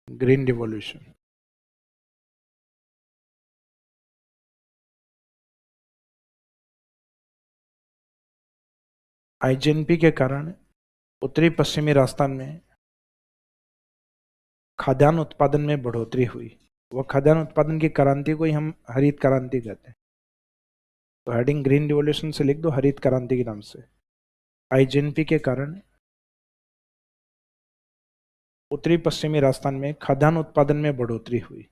ग्रीन रिवॉल्यूशन, आईजीएनपी के कारण उत्तरी पश्चिमी राजस्थान में खाद्यान्न उत्पादन में बढ़ोतरी हुई। वो खाद्यान्न उत्पादन की क्रांति को ही हम हरित क्रांति कहते हैं। तो हेडिंग ग्रीन रिवॉल्यूशन से लिख दो हरित क्रांति के नाम से। आईजीएनपी के कारण उत्तरी पश्चिमी राजस्थान में खाद्यान्न उत्पादन में बढ़ोतरी हुई।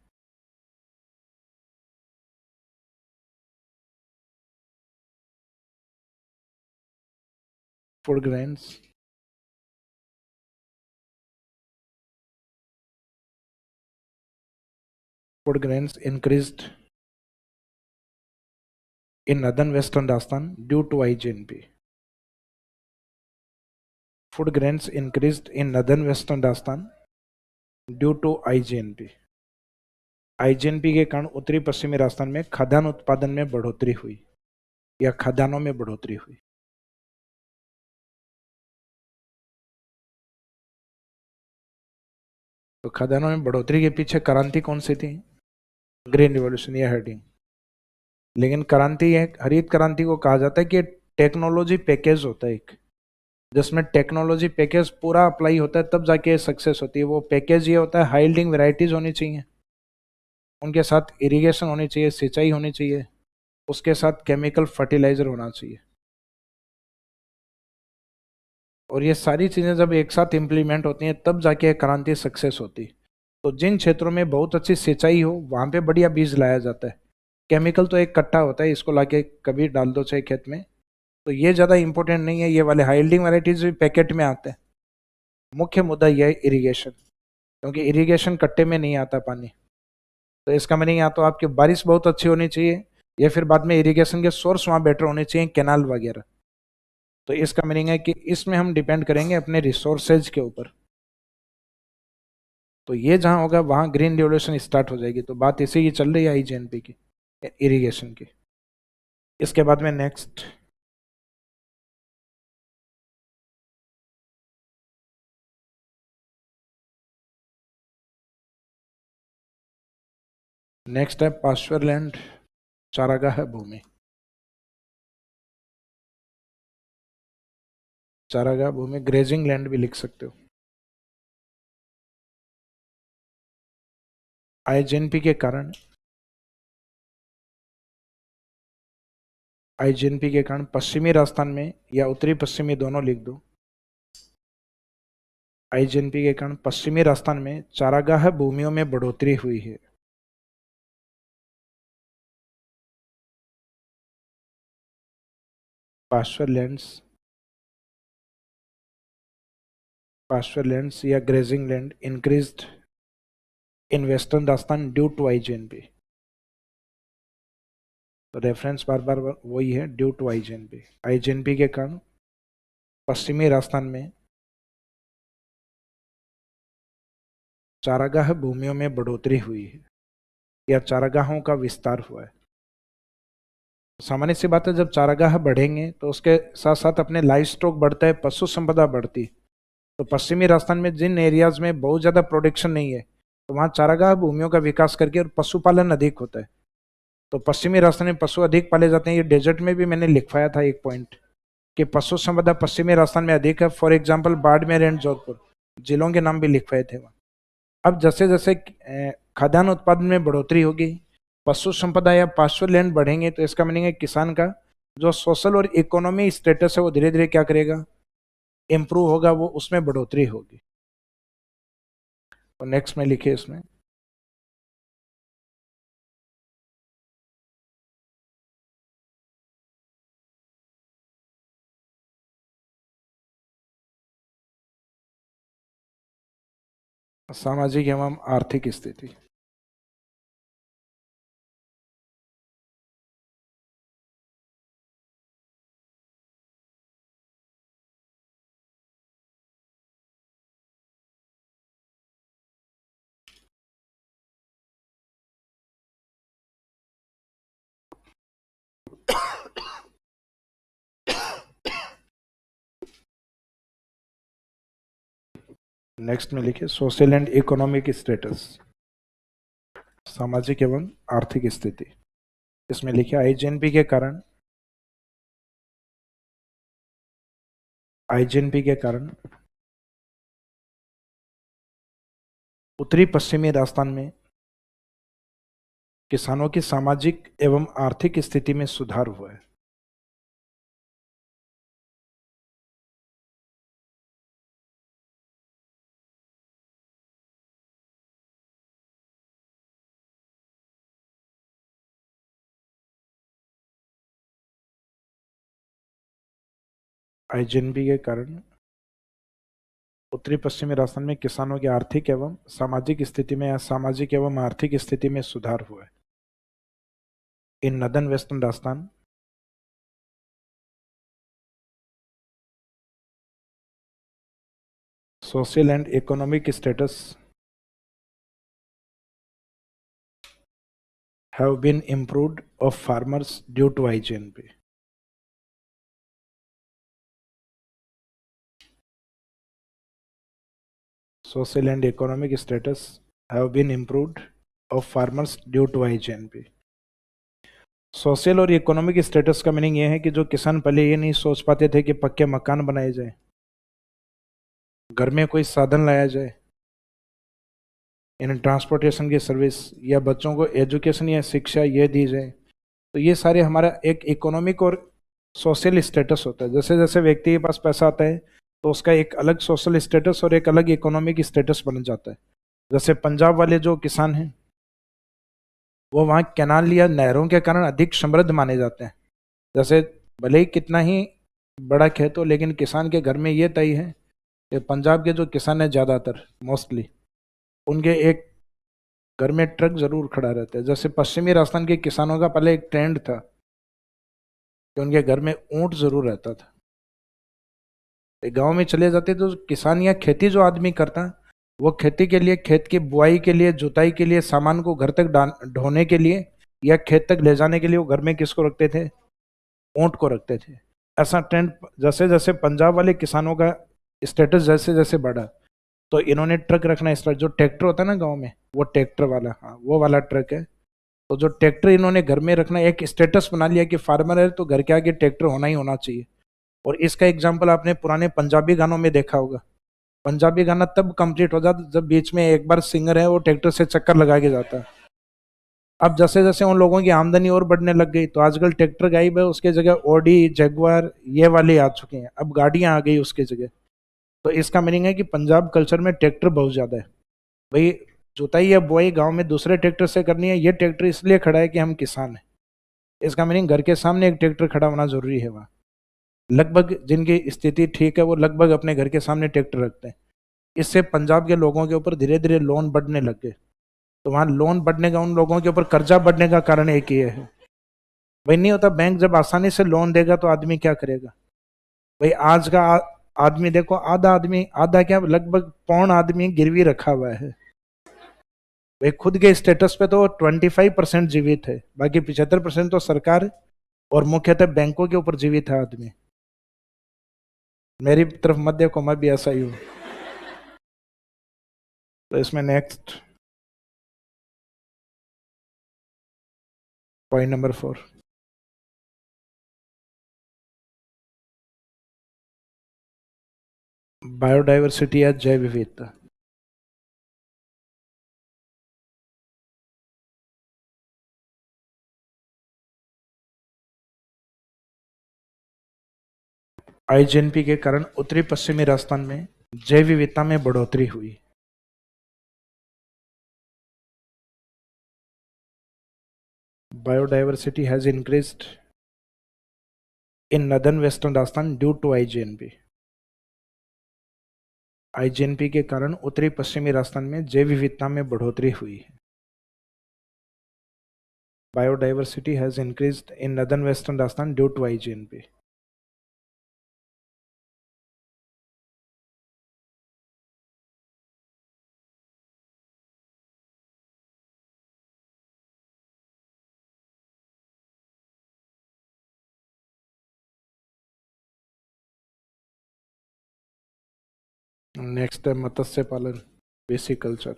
Food grains, food grains increased in northern western Rajasthan due to IGNP. Food grains increased in northern western Rajasthan due to IGNP. IGNP के कारण उत्तरी पश्चिमी राजस्थान में खाद्यान्न उत्पादन में बढ़ोतरी हुई या खाद्यान्नों में बढ़ोतरी हुई। तो खाद्यान्नों में बढ़ोतरी के पीछे क्रांति कौन सी थी? ग्रीन रिवॉल्यूशन या हेडिंग। लेकिन क्रांति है, हरित क्रांति को कहा जाता है कि टेक्नोलॉजी पैकेज होता है एक, जिसमें टेक्नोलॉजी पैकेज पूरा अप्लाई होता है तब जाके सक्सेस होती है। वो पैकेज ये होता है हाई यील्डिंग वेराइटीज होनी चाहिए, उनके साथ इरिगेशन होनी चाहिए, सिंचाई होनी चाहिए, उसके साथ केमिकल फर्टिलाइजर होना चाहिए। और ये सारी चीजें जब एक साथ इंप्लीमेंट होती हैं तब जाके क्रांति सक्सेस होती। तो जिन क्षेत्रों में बहुत अच्छी सिंचाई हो वहां पे बढ़िया बीज लाया जाता है। केमिकल तो एक कट्टा होता है, इसको लाके कभी डाल दो चाहे खेत में, तो ये ज्यादा इंपॉर्टेंट नहीं है। ये वाले हाई यील्डिंग वैरायटीज भी पैकेट में आते हैं। मुख्य मुद्दा यह है इरिगेशन, क्योंकि इरिगेशन कट्टे में नहीं आता पानी। तो इसका मीनिंग या तो आपकी बारिश बहुत अच्छी होनी चाहिए या फिर बाद में इरिगेशन के सोर्स वहां बेटर होने चाहिए, कैनाल वगैरह। तो इसका मीनिंग है कि इसमें हम डिपेंड करेंगे अपने रिसोर्सेज के ऊपर। तो ये जहां होगा वहां ग्रीन रिवोल्यूशन स्टार्ट हो जाएगी। तो बात इसी की चल रही है आईजीएनपी की, इरिगेशन की। इसके बाद में नेक्स्ट है पाश्चर लैंड, चारागाह भूमि। चारागाह भूमि, ग्रेजिंग लैंड भी लिख सकते हो। आईजीएनपी के कारण, आईजीएनपी के कारण पश्चिमी राजस्थान में या उत्तरी पश्चिमी दोनों लिख दो। आईजीएनपी के कारण पश्चिमी राजस्थान में चारागाह भूमियों में बढ़ोतरी हुई है। पाश्चर लैंड्स या grazing land increased in western Rajasthan due to IGNP. तो रेफरेंस बार बार वही है, ड्यू टू आईजीएनपी। आईजीएनपी के कारण पश्चिमी राजस्थान में चारागाह भूमियों में बढ़ोतरी हुई है या चारागाहों का विस्तार हुआ है। सामान्य सी बात है, जब चारागाह बढ़ेंगे तो उसके साथ साथ अपने लाइफ स्टॉक बढ़ता है, पशु संपदा बढ़ती। तो पश्चिमी राजस्थान में जिन एरियाज में बहुत ज्यादा प्रोडक्शन नहीं है तो वहां चारागाह भूमियों का विकास करके और पशुपालन अधिक होता है। तो पश्चिमी राजस्थान में पशु अधिक पाले जाते हैं। ये डेजर्ट में भी मैंने लिखवाया था एक पॉइंट कि पशु संपदा पश्चिमी राजस्थान में अधिक है। For example Barmer and Jodhpur जिलों के नाम भी लिखवाए थे वहां। अब जैसे जैसे खाद्यान्न उत्पादन में बढ़ोतरी होगी, पशु संपदा या पाश्चर लैंड बढ़ेंगे, तो इसका मीनिंग है किसान का जो सोशल और इकोनॉमी स्टेटस है वो धीरे धीरे क्या करेगा, इंप्रूव होगा, वो उसमें बढ़ोतरी होगी। तो नेक्स्ट में लिखे इसमें सामाजिक एवं आर्थिक स्थिति। नेक्स्ट में लिखे सोशल एंड इकोनॉमिक स्टेटस, सामाजिक एवं आर्थिक स्थिति। इसमें लिखे आईजीएनपी के कारण, आईजीएनपी के कारण उत्तरी पश्चिमी राजस्थान में किसानों की सामाजिक एवं आर्थिक स्थिति में सुधार हुआ है। आईजीएनपी के कारण उत्तरी पश्चिमी राजस्थान में किसानों की आर्थिक एवं सामाजिक स्थिति में या सामाजिक एवं आर्थिक स्थिति में सुधार हुआ है। In northern western Rajasthan social and economic status have been improved of farmers due to IGNP. Social and economic status have been improved of farmers due to IGNP. Social और इकोनॉमिक स्टेटस का मीनिंग ये है कि जो किसान पहले ये नहीं सोच पाते थे कि पक्के मकान बनाए जाए, घर में कोई साधन लाया जाए, इन ट्रांसपोर्टेशन की सर्विस या बच्चों को एजुकेशन या शिक्षा ये दी जाए, तो ये सारे हमारा एक इकोनॉमिक और सोशल स्टेटस होता है। जैसे जैसे व्यक्ति के पास पैसा आता है तो उसका एक अलग सोशल स्टेटस और एक अलग इकोनॉमिक स्टेटस बन जाता है। जैसे पंजाब वाले जो किसान हैं वो वहाँ कैनाल या नहरों के कारण अधिक समृद्ध माने जाते हैं। जैसे भले ही कितना ही बड़ा खेत हो, लेकिन किसान के घर में ये तय है कि पंजाब के जो किसान हैं ज़्यादातर मोस्टली उनके एक घर में ट्रक जरूर खड़ा रहता है। जैसे पश्चिमी राजस्थान के किसानों का पहले एक ट्रेंड था कि उनके घर में ऊंट जरूर रहता था। गांव में चले जाते तो किसान या खेती जो आदमी करता वो खेती के लिए, खेत की बुआई के लिए, जुताई के लिए, सामान को घर तक ढोने के लिए या खेत तक ले जाने के लिए वो घर में किसको रखते थे? ऊंट को रखते थे। ऐसा ट्रेंड जैसे जैसे पंजाब वाले किसानों का स्टेटस जैसे जैसे बढ़ा तो इन्होंने ट्रक रखना स्टार्ट। जो ट्रैक्टर होता है ना गांव में, वो ट्रैक्टर वाला, हाँ वो वाला ट्रक है। तो जो ट्रैक्टर इन्होंने घर में रखना एक स्टेटस बना लिया कि फार्मर है तो घर के आगे ट्रैक्टर होना ही होना चाहिए। और इसका एग्जाम्पल आपने पुराने पंजाबी गानों में देखा होगा। पंजाबी गाना तब कंप्लीट हो जाता जब बीच में एक बार सिंगर है वो ट्रैक्टर से चक्कर लगा के जाता है। अब जैसे जैसे उन लोगों की आमदनी और बढ़ने लग गई तो आजकल ट्रैक्टर गायब है, उसके जगह ऑडी, जगुआर ये वाले आ चुके हैं। अब गाड़ियां आ गई उसके जगह। तो इसका मीनिंग है कि पंजाब कल्चर में ट्रैक्टर बहुत ज्यादा है। भाई जुताई या बुआई गांव में दूसरे ट्रैक्टर से करनी है, ये ट्रैक्टर इसलिए खड़ा है कि हम किसान हैं। इसका मीनिंग घर के सामने एक ट्रैक्टर खड़ा होना जरूरी है। वहाँ लगभग जिनकी स्थिति ठीक है वो लगभग अपने घर के सामने ट्रैक्टर रखते हैं। इससे पंजाब के लोगों के ऊपर धीरे धीरे लोन बढ़ने लग गए। तो वहाँ लोन बढ़ने का, उन लोगों के ऊपर कर्जा बढ़ने का कारण एक ही है। भाई नहीं होता, बैंक जब आसानी से लोन देगा तो आदमी क्या करेगा? भाई आज का आदमी देखो, आधा क्या लगभग पौन आदमी गिरवी रखा हुआ है। भाई खुद के स्टेटस पे तो 25% जीवित है, बाकी 75% तो सरकार और मुख्यतः बैंकों के ऊपर जीवित है आदमी। मेरी तरफ मत देखो, मैं भी ऐसा ही हूं। तो इसमें नेक्स्ट पॉइंट नंबर 4, बायोडाइवर्सिटी या जैव विविधता। आईजीएनपी के कारण उत्तरी पश्चिमी राजस्थान में जैव विविधता में बढ़ोतरी हुई। Biodiversity has increased in northern western Rajasthan due to IGNP. IGNP के कारण उत्तरी पश्चिमी राजस्थान में जैव विविधता में बढ़ोतरी हुई है। Biodiversity has increased in northern western Rajasthan due to IGNP. Next है मत्स्य पालन, बेसिक कल्चर।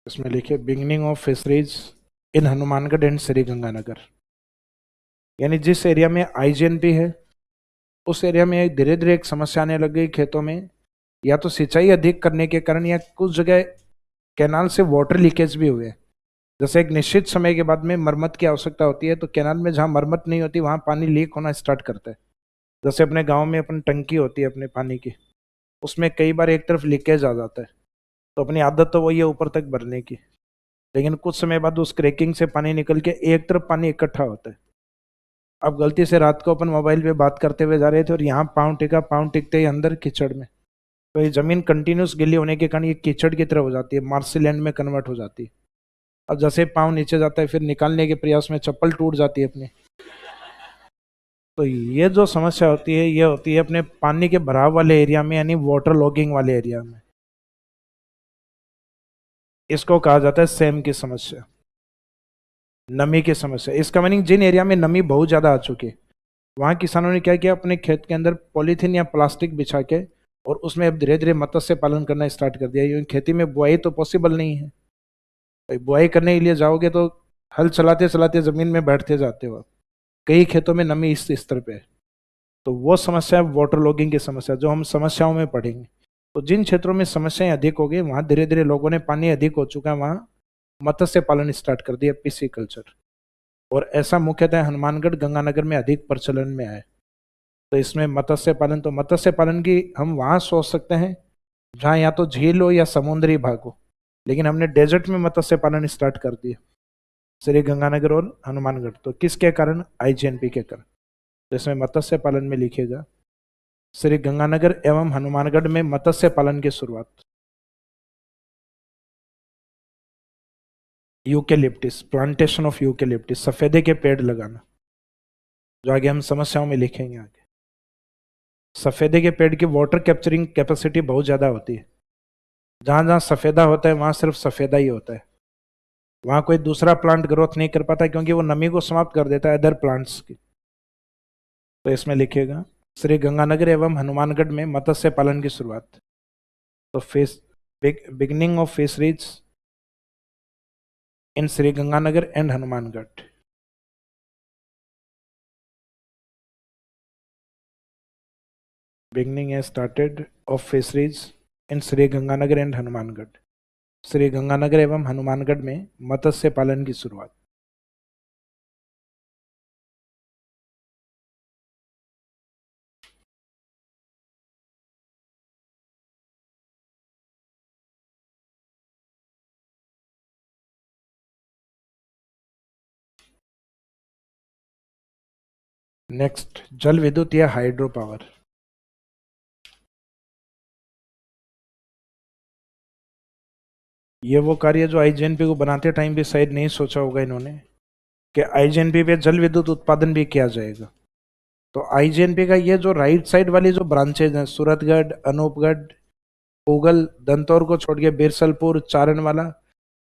इसमें लिखे beginning of fisheries in Hanumangarh and Sriganganagar. यानी जिस एरिया में आईजीएनपी है उस एरिया में धीरे धीरे एक समस्या आने लग गई खेतों में, या तो सिंचाई अधिक करने के कारण या कुछ जगह कैनाल से वाटर लीकेज भी हुए। जैसे एक निश्चित समय के बाद में मरम्मत की आवश्यकता होती है, तो कैनाल में जहाँ मरम्मत नहीं होती वहाँ पानी लीक होना स्टार्ट करता है। जैसे अपने गांव में अपन टंकी होती है अपने पानी की, उसमें कई बार एक तरफ लीकेज आ जाता है, तो अपनी आदत तो वही है ऊपर तक भरने की, लेकिन कुछ समय बाद उस क्रैकिंग से पानी निकल के एक तरफ पानी इकट्ठा होता है। अब गलती से रात को अपन मोबाइल पे बात करते हुए जा रहे थे और यहाँ पाँव टिका, पाँव टिकते ही अंदर कीचड़ में, तो ये जमीन कंटिन्यूस गिली होने के कारण ये कीचड़ की तरह हो जाती है, मार्सी लैंड में कन्वर्ट हो जाती है। अब जैसे पाँव नीचे जाता है फिर निकालने के प्रयास में चप्पल टूट जाती है अपनी। तो ये जो समस्या होती है ये होती है अपने पानी के भराव वाले एरिया में, यानी वाटर लॉगिंग वाले एरिया में। इसको कहा जाता है सेम की समस्या, नमी की समस्या। इसका मीनिंग जिन एरिया में नमी बहुत ज्यादा आ चुकी है वहां किसानों ने क्या किया, अपने खेत के अंदर पॉलीथीन या प्लास्टिक बिछा के और उसमें अब धीरे धीरे मत्स्य पालन करना स्टार्ट कर दिया, क्योंकि खेती में बुआई तो पॉसिबल नहीं है। भाई बुआई करने के लिए जाओगे तो हल चलाते चलाते जमीन में बैठते जाते हो। कई खेतों में नमी इस स्तर पे है। तो वो समस्या है वाटर लॉगिंग की समस्या, जो हम समस्याओं में पढ़ेंगे। तो जिन क्षेत्रों में समस्याएं अधिक हो गई वहां धीरे धीरे लोगों ने, पानी अधिक हो चुका है वहां मत्स्य पालन स्टार्ट कर दिया, पीसी कल्चर। और ऐसा मुख्यतः हनुमानगढ़ गंगानगर में अधिक प्रचलन में आए। तो इसमें मत्स्य पालन, तो मत्स्य पालन की हम वहां सोच सकते हैं जहाँ या तो झील हो या समुद्री भाग हो, लेकिन हमने डेजर्ट में मत्स्य पालन स्टार्ट कर दिया, श्री गंगानगर और हनुमानगढ़। तो किसके कारण? आईजीएनपी के कारण। तो इसमें मत्स्य पालन में लिखेगा श्री गंगानगर एवं हनुमानगढ़ में मत्स्य पालन की शुरुआत। यूकेलिप्टिस, प्लांटेशन ऑफ यूकेलिप्टिस, सफेदे के पेड़ लगाना, जो आगे हम समस्याओं में लिखेंगे आगे। सफेदे के पेड़ की वाटर कैप्चरिंग कैपेसिटी बहुत ज्यादा होती है। जहां जहां सफेदा होता है वहां सिर्फ सफेदा ही होता है, वहां कोई दूसरा प्लांट ग्रोथ नहीं कर पाता, क्योंकि वो नमी को समाप्त कर देता है अदर प्लांट्स की। तो इसमें लिखेगा श्री गंगानगर एवं हनुमानगढ़ में मत्स्य पालन की शुरुआत। तो fish, beginning of fisheries in Shri Ganganagar and Hanumangarh. Beginning है started of fisheries in Shri Ganganagar and Hanumangarh. Shri Ganganagar एवं हनुमानगढ़ में मत्स्य पालन की शुरुआत। नेक्स्ट, जल विद्युत या हाइड्रो पावर। ये वो कार्य जो आईजीएनपी को बनाते टाइम भी शायद नहीं सोचा होगा इन्होंने कि आईजीएनपी पे जल विद्युत उत्पादन भी किया जाएगा। तो आईजीएनपी का ये जो राइट साइड वाली जो ब्रांचेज हैं, सूरतगढ़, अनूपगढ़, पूगल, दंतौर को छोड़ के बिरसलपुर, चारण वाला,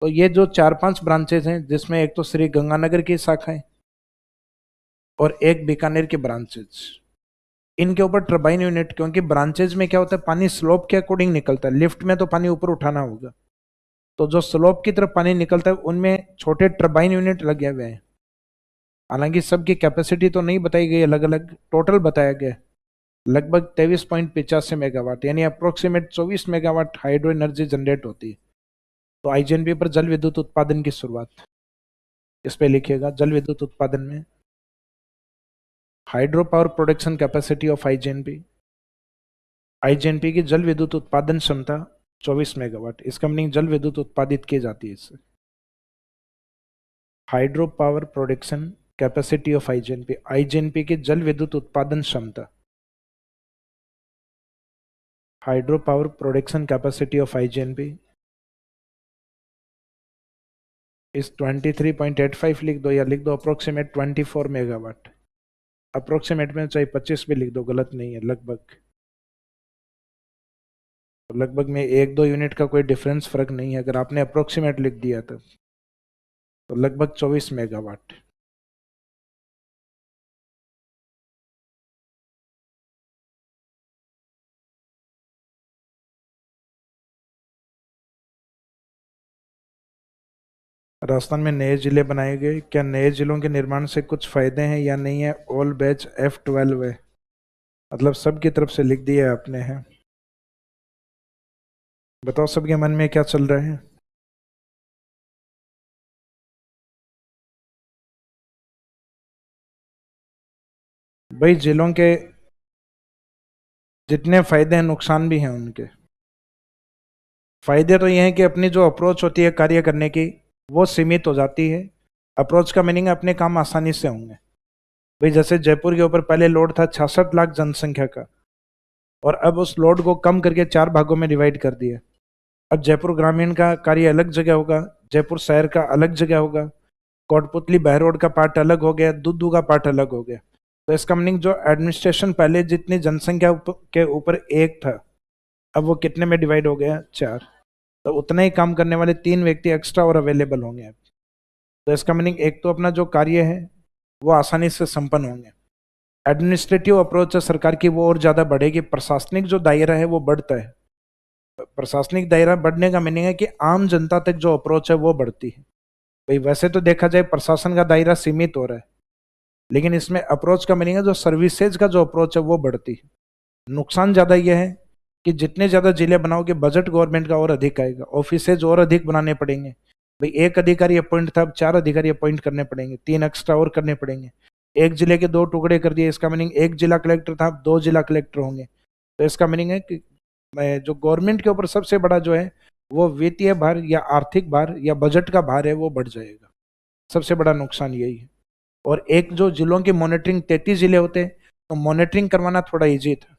तो ये जो 4-5 ब्रांचेज हैं, जिसमें एक तो श्री गंगानगर की शाखाएं और एक बीकानेर की ब्रांचेज, इनके ऊपर टर्बाइन यूनिट, क्योंकि ब्रांचेज में क्या होता है पानी स्लोप के अकॉर्डिंग निकलता है, लिफ्ट में तो पानी ऊपर उठाना होगा, तो जो स्लोप की तरफ पानी निकलता है उनमें छोटे टर्बाइन यूनिट लगे हुए हैं। हालांकि सबकी कैपेसिटी तो नहीं बताई गई, अलग अलग टोटल बताया गया लगभग 23.85 मेगावाट, यानी approximate 24 megawatt hydro energy generate होती है। तो आईजीएनपी पर जल विद्युत उत्पादन की शुरुआत, इस पे लिखिएगा जल विद्युत उत्पादन में hydro power production capacity of IGNP. IGNP की जल विद्युत उत्पादन क्षमता 24 मेगावाट। इसका मीनिंग जल विद्युत उत्पादित की जाती है इससे। Hydro power production capacity of IGNP, IGNP की जल विद्युत उत्पादन क्षमता, hydro power production capacity of IGNP इस 23.85 लिख दो, या लिख दो अप्रोक्सीमेट 24 मेगावाट। अप्रोक्सीमेट में चाहे 25 भी लिख दो, गलत नहीं है, लगभग। तो लगभग में 1-2 यूनिट का कोई डिफरेंस फर्क नहीं है, अगर आपने अप्रोक्सीमेट लिख दिया तो लगभग 24 मेगावाट। राजस्थान में नए जिले बनाए गए, क्या नए जिलों के निर्माण से कुछ फायदे हैं या नहीं है? ऑल बैच F12 है, मतलब सबकी तरफ से लिख दिया आपने है। बताओ सबके मन में क्या चल रहा है? भाई जिलों के जितने फायदे हैं नुकसान भी हैं उनके। फायदे तो ये हैं कि अपनी जो अप्रोच होती है कार्य करने की वो सीमित हो जाती है। अप्रोच का मीनिंग है अपने काम आसानी से होंगे। भाई जैसे जयपुर के ऊपर पहले लोड था 66 लाख जनसंख्या का, और अब उस लोड को कम करके 4 भागों में डिवाइड कर दिया। अब जयपुर ग्रामीण का कार्य अलग जगह होगा, जयपुर शहर का अलग जगह होगा, कोटपुतली बहरोड का पार्ट अलग हो गया, दुद्दू का पार्ट अलग हो गया। तो इसका मीनिंग जो एडमिनिस्ट्रेशन पहले जितनी जनसंख्या के ऊपर एक था, अब वो कितने में डिवाइड हो गया, 4। तो उतना ही काम करने वाले 3 व्यक्ति एक्स्ट्रा और अवेलेबल होंगे। तो इसका मीनिंग एक तो अपना जो कार्य है वो आसानी से संपन्न होंगे। एडमिनिस्ट्रेटिव अप्रोच है सरकार की वो और ज़्यादा बढ़ेगी। प्रशासनिक जो दायरा है वो बढ़ता है। प्रशासनिक दायरा बढ़ने का मीनिंग है कि आम जनता तक जो अप्रोच है वो बढ़ती है। भाई वैसे तो देखा जाए प्रशासन का दायरा सीमित हो रहा है, लेकिन इसमें अप्रोच का मीनिंग है जो सर्विसेज का जो अप्रोच है वो बढ़ती है। नुकसान ज़्यादा यह है कि जितने ज़्यादा जिले बनाओगे बजट गवर्नमेंट का और अधिक आएगा, ऑफिसेज और अधिक बनाने पड़ेंगे। भाई एक अधिकारी अपॉइंट था, अब 4 अधिकारी अपॉइंट करने पड़ेंगे, 3 एक्स्ट्रा और करने पड़ेंगे। एक जिले के 2 टुकड़े कर दिए, इसका मीनिंग एक जिला कलेक्टर था, अब 2 जिला कलेक्टर होंगे। तो इसका मीनिंग है कि जो गवर्नमेंट के ऊपर सबसे बड़ा जो है वो वित्तीय भार या आर्थिक भार या बजट का भार है वो बढ़ जाएगा। सबसे बड़ा नुकसान यही है। और एक जो जिलों की मॉनिटरिंग 33 जिले होते हैं तो मॉनिटरिंग करवाना थोड़ा इजी था।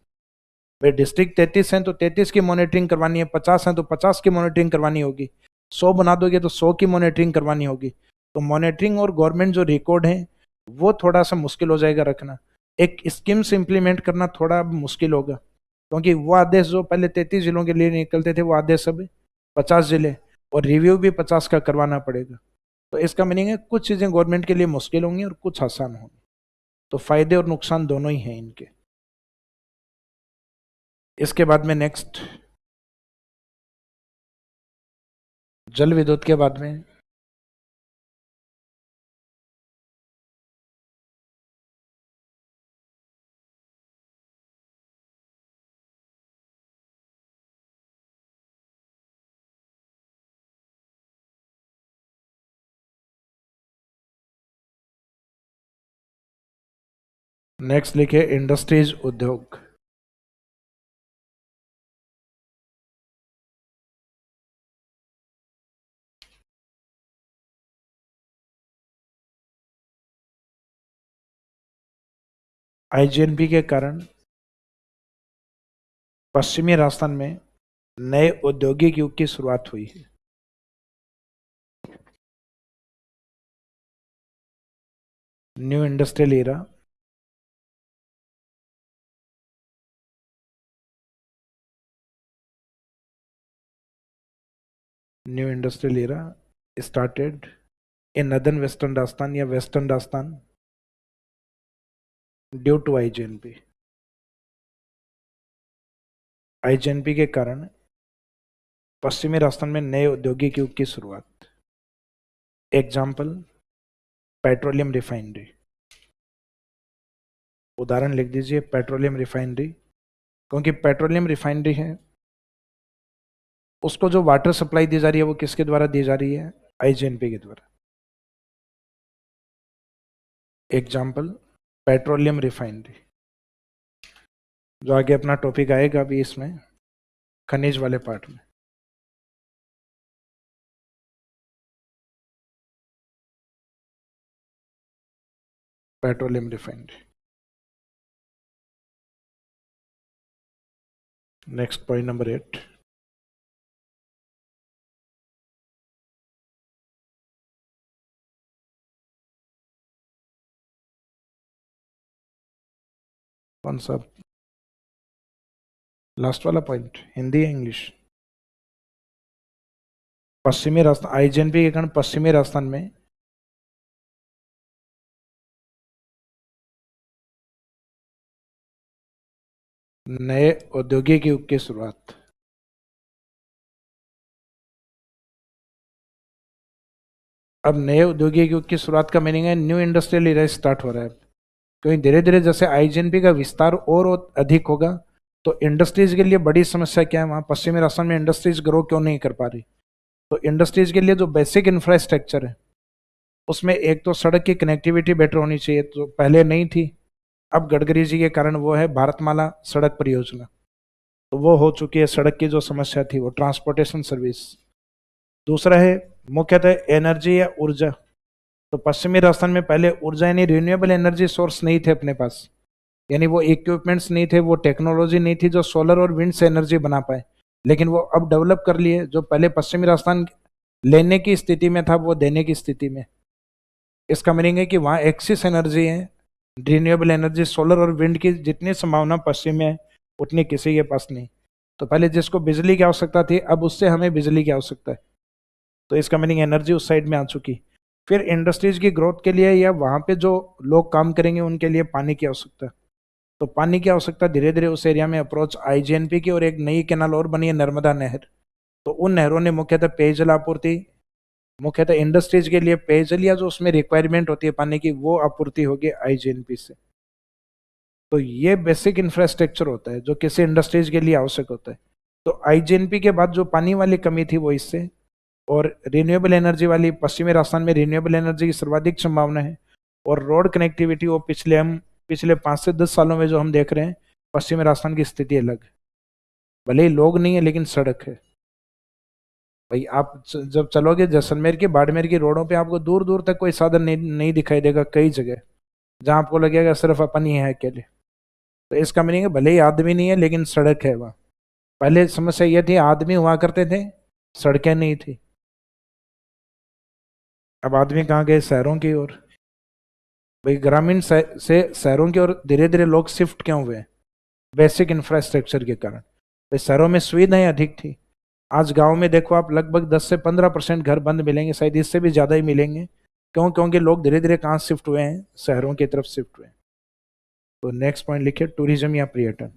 भाई डिस्ट्रिक्ट 33 हैं तो 33 की मॉनिटरिंग करवानी है, 50 हैं तो 50 की मॉनिटरिंग करवानी होगी, 100 बना दोगे तो 100 की मॉनिटरिंग करवानी होगी। तो मॉनिटरिंग और गवर्नमेंट जो रिकॉर्ड है वो थोड़ा सा मुश्किल हो जाएगा रखना। एक स्कीम से इम्प्लीमेंट करना थोड़ा मुश्किल होगा, क्योंकि वो आदेश जो पहले 33 जिलों के लिए निकलते थे वो आदेश अब 50 जिले, और रिव्यू भी 50 का करवाना पड़ेगा। तो इसका मीनिंग है कुछ चीज़ें गवर्नमेंट के लिए मुश्किल होंगी और कुछ आसान होंगी। तो फायदे और नुकसान दोनों ही हैं इनके। इसके बाद में नेक्स्ट जल विद्युत के बाद में नेक्स्ट लिखे इंडस्ट्रीज उद्योग। आईजीएनपी के कारण पश्चिमी राजस्थान में नए औद्योगिक युग की शुरुआत हुई है। New industrial era, new industrial era started in northern western Rajasthan या western Rajasthan due to IGNP. IGNP के कारण पश्चिमी राजस्थान में नए औद्योगिक युग की शुरुआत। एग्जाम्पल पेट्रोलियम रिफाइनरी, उदाहरण लिख दीजिए पेट्रोलियम रिफाइनरी, क्योंकि पेट्रोलियम रिफाइनरी है उसको जो वाटर सप्लाई दी जा रही है वो किसके द्वारा दी जा रही है, आईजीएनपी के द्वारा। एग्जाम्पल पेट्रोलियम रिफाइनरी, जो आगे अपना टॉपिक आएगा अभी इसमें खनिज वाले पार्ट में। Petroleum refinery. Next point number 8, कौन सा लास्ट वाला पॉइंट, हिंदी या इंग्लिश? पश्चिमी राजस्थान, आईजीएनपी के कारण पश्चिमी राजस्थान में नए औद्योगिक युग की शुरुआत। अब नए औद्योगिक युग की शुरुआत का मीनिंग है न्यू इंडस्ट्रियल एरा स्टार्ट हो रहा है। क्योंकि धीरे धीरे जैसे आईजीएनपी का विस्तार और अधिक होगा तो इंडस्ट्रीज के लिए बड़ी समस्या क्या है, वहाँ पश्चिमी राजस्थान में इंडस्ट्रीज ग्रो क्यों नहीं कर पा रही। तो इंडस्ट्रीज के लिए जो बेसिक इंफ्रास्ट्रक्चर है उसमें एक तो सड़क की कनेक्टिविटी बेटर होनी चाहिए, तो पहले नहीं थी। अब गडकरी जी के कारण वो है भारतमाला सड़क परियोजना, तो वो हो चुकी है, सड़क की जो समस्या थी वो, ट्रांसपोर्टेशन सर्विस। दूसरा है मुख्यतः एनर्जी या ऊर्जा। तो पश्चिमी राजस्थान में पहले ऊर्जा यानी रिन्यूएबल एनर्जी सोर्स नहीं थे अपने पास, यानी वो इक्विपमेंट्स नहीं थे, वो टेक्नोलॉजी नहीं थी जो सोलर और विंड से एनर्जी बना पाए, लेकिन वो अब डेवलप कर लिए। जो पहले पश्चिमी राजस्थान लेने की स्थिति में था वो देने की स्थिति में। इसका मीनिंग है कि वहाँ एक्सिस एनर्जी है, रिन्यूएबल एनर्जी सोलर और विंड की जितनी संभावना पश्चिम में है उतनी किसी के पास नहीं। तो पहले जिसको बिजली की आवश्यकता थी अब उससे हमें बिजली की आवश्यकता है, तो इसका मीनिंग एनर्जी उस साइड में आ चुकी। फिर इंडस्ट्रीज की ग्रोथ के लिए या वहाँ पे जो लोग काम करेंगे उनके लिए पानी की आवश्यकता है। तो पानी की आवश्यकता धीरे धीरे उस एरिया में अप्रोच आईजीएनपी की, और एक नई कैनाल और बनी है नर्मदा नहर। तो उन नहरों ने मुख्यतः पेयजल आपूर्ति, मुख्यतः इंडस्ट्रीज के लिए पेयजल या जो उसमें रिक्वायरमेंट होती है पानी की वो आपूर्ति होगी आईजीएनपी से। तो ये बेसिक इंफ्रास्ट्रक्चर होता है जो किसी इंडस्ट्रीज के लिए आवश्यक होता है। तो आईजीएनपी के बाद जो पानी वाली कमी थी वो इससे, और रिन्यूएबल एनर्जी वाली पश्चिमी राजस्थान में रिन्यूएबल एनर्जी की सर्वाधिक संभावना है। और रोड कनेक्टिविटी वो पिछले 5 से 10 सालों में जो हम देख रहे हैं, पश्चिमी राजस्थान की स्थिति अलग है। भले ही लोग नहीं है लेकिन सड़क है। भाई आप जब चलोगे जैसलमेर की बाड़मेर की रोडों पे आपको दूर दूर तक कोई साधन नहीं दिखाई देगा, कई जगह जहां आपको लगेगा सिर्फ अपन ही है अकेले। तो इसका मीनिंग है भले ही आदमी नहीं है लेकिन सड़क है वहाँ। पहले समस्या यह थी आदमी हुआ करते थे, सड़कें नहीं थी। अब आदमी कहाँ गए? शहरों की ओर। भाई ग्रामीण से शहरों की ओर धीरे धीरे लोग शिफ्ट क्यों हुए? बेसिक इंफ्रास्ट्रक्चर के कारण। भाई शहरों में सुविधाएं अधिक थी। आज गांव में देखो आप, लगभग 10 से 15% घर बंद मिलेंगे, शायद इससे भी ज्यादा ही मिलेंगे। क्यों? क्योंकि लोग धीरे धीरे कहाँ शिफ्ट हुए हैं? शहरों की तरफ शिफ्ट हुए हैं। तो नेक्स्ट पॉइंट लिखिए, टूरिज्म या पर्यटन।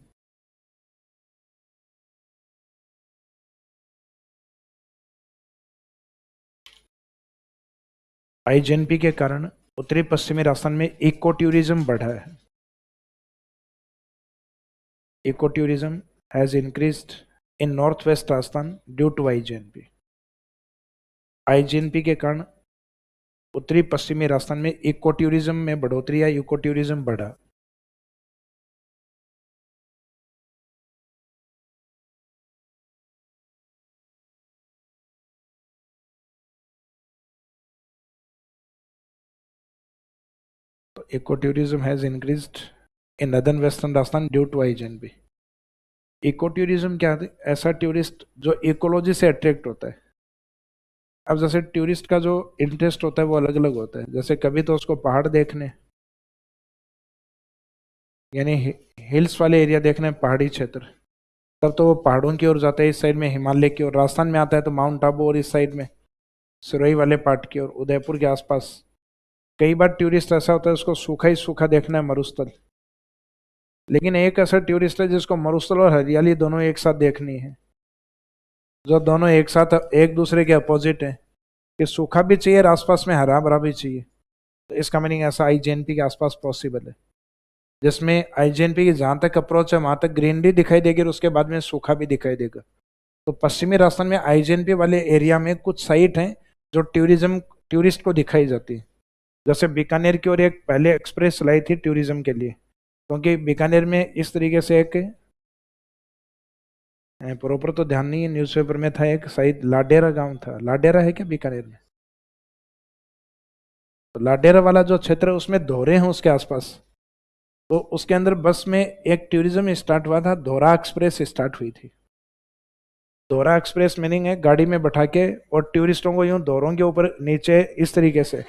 आईजीएनपी के कारण उत्तरी पश्चिमी राजस्थान में इको टूरिज्म बढ़ा है। Eco tourism has increased in north west Rajasthan due to IGNP. IGNP के कारण उत्तरी पश्चिमी राजस्थान में इको टूरिज्म में बढ़ोतरी या इको टूरिज्म बढ़ा। तो eco tourism has increased in northern western Rajasthan due to IGNP. Eco tourism क्या है? ऐसा टूरिस्ट जो इकोलॉजी से अट्रैक्ट होता है। अब जैसे टूरिस्ट का जो इंटरेस्ट होता है वो अलग अलग होता है। जैसे कभी तो उसको पहाड़ देखने, यानी हिल्स वाले एरिया देखने, पहाड़ी क्षेत्र, तब तो वो पहाड़ों की ओर जाता है, इस साइड में हिमालय की ओर। राजस्थान में आता है तो माउंट आबू, और इस साइड में सिरोही वाले पार्ट की ओर, उदयपुर के आसपास। कई बार टूरिस्ट ऐसा होता है उसको सूखा ही सूखा देखना है, मरुस्थल। लेकिन एक ऐसा टूरिस्ट है जिसको मरुस्थल और हरियाली दोनों एक साथ देखनी है, जो दोनों एक साथ एक दूसरे के अपोजिट है, कि सूखा भी चाहिए और आसपास में हरा भरा भी चाहिए। तो इसका मीनिंग ऐसा आईजीएनपी के आसपास पॉसिबल है, जिसमें आईजीएनपी की जहां तक अप्रोच है वहां तक ग्रीनरी दिखाई देगी और उसके बाद में सूखा भी दिखाई देगा। तो पश्चिमी राजस्थान में आईजीएनपी वाले एरिया में कुछ साइट हैं जो टूरिस्ट को दिखाई जाती है। जैसे बीकानेर की ओर एक पहले एक्सप्रेस चलाई थी टूरिज्म के लिए, क्योंकि बीकानेर में इस तरीके से एक प्रॉपर तो ध्यान नहीं है, न्यूज़पेपर में था एक, शायद लाडेरा गांव था। लाडेरा है क्या बीकानेर में? तो लाडेरा वाला जो क्षेत्र है उसमें धोरे हैं उसके आसपास। तो उसके अंदर बस में एक टूरिज्म स्टार्ट हुआ था, धोरा एक्सप्रेस स्टार्ट हुई थी। धोरा एक्सप्रेस मीनिंग है गाड़ी में बैठा के और टूरिस्टों को यूं धोरों के ऊपर नीचे इस तरीके से।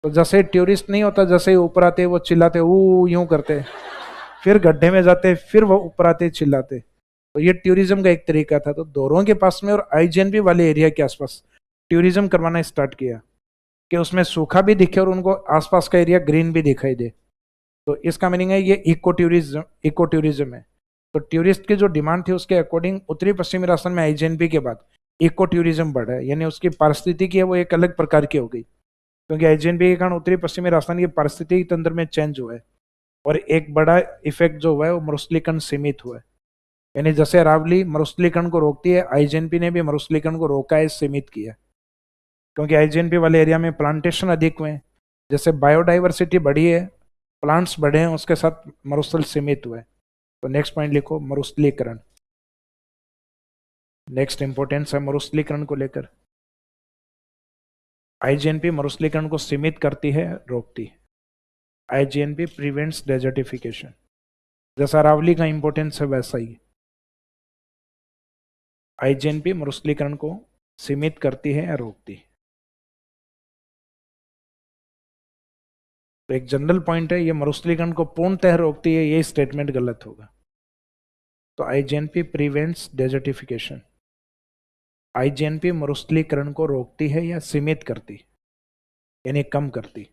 तो जैसे टूरिस्ट नहीं होता, जैसे ही ऊपर आते वो चिल्लाते, वो यूं करते, फिर गड्ढे में जाते, फिर वो ऊपर आते चिल्लाते। तो ये टूरिज्म का एक तरीका था। तो दोरों के पास में और आईजीएनपी वाले एरिया के आसपास टूरिज्म करवाना स्टार्ट किया, कि उसमें सूखा भी दिखे और उनको आसपास का एरिया ग्रीन भी दिखाई दे। तो इसका मीनिंग है ये इको टूरिज्म है। तो टूरिस्ट की जो डिमांड थी उसके अकॉर्डिंग उत्तरी पश्चिमी राजस्थान में आईजीएनपी के बाद इको टूरिज्म बढ़ा है, यानी उसकी पारिस्थितिकी है वो एक अलग प्रकार की हो गई, क्योंकि आईजीएनपी के कारण उत्तरी पश्चिमी राजस्थान की पारिस्थितिकी तंत्र में चेंज हुआ है। और एक बड़ा इफेक्ट जो हुआ है वो मरुस्थलीकरण सीमित हुआ है। यानी जैसे अरावली मरुस्थलीकरण को रोकती है, आईजीएनपी ने भी मरुस्थलीकरण को रोका है, सीमित किया, क्योंकि आईजीएनपी वाले एरिया में प्लांटेशन अधिक हुए हैं। जैसे बायोडाइवर्सिटी बढ़ी है प्लांट्स बढ़े हैं उसके साथ मरुस्थल सीमित हुआ है। तो नेक्स्ट पॉइंट लिखो मरुस्थलीकरण। नेक्स्ट इंपॉर्टेंस है मरुस्थलीकरण को लेकर। आईजीएनपी मरुस्थलीकरण को सीमित करती है, रोकती है। IGNP prevents desertification. जैसा अरावली का इंपॉर्टेंस है वैसा ही आईजीएनपी मरुस्थलीकरण को सीमित करती है या रोकती है। तो एक जनरल पॉइंट है, ये मरुस्थलीकरण को पूर्णतः रोकती है, ये स्टेटमेंट गलत होगा। तो आईजीएनपी प्रिवेंट्स डेजर्टिफिकेशन। आईजीएनपी मरुस्थलीकरण को रोकती है या सीमित करती, यानी कम करती।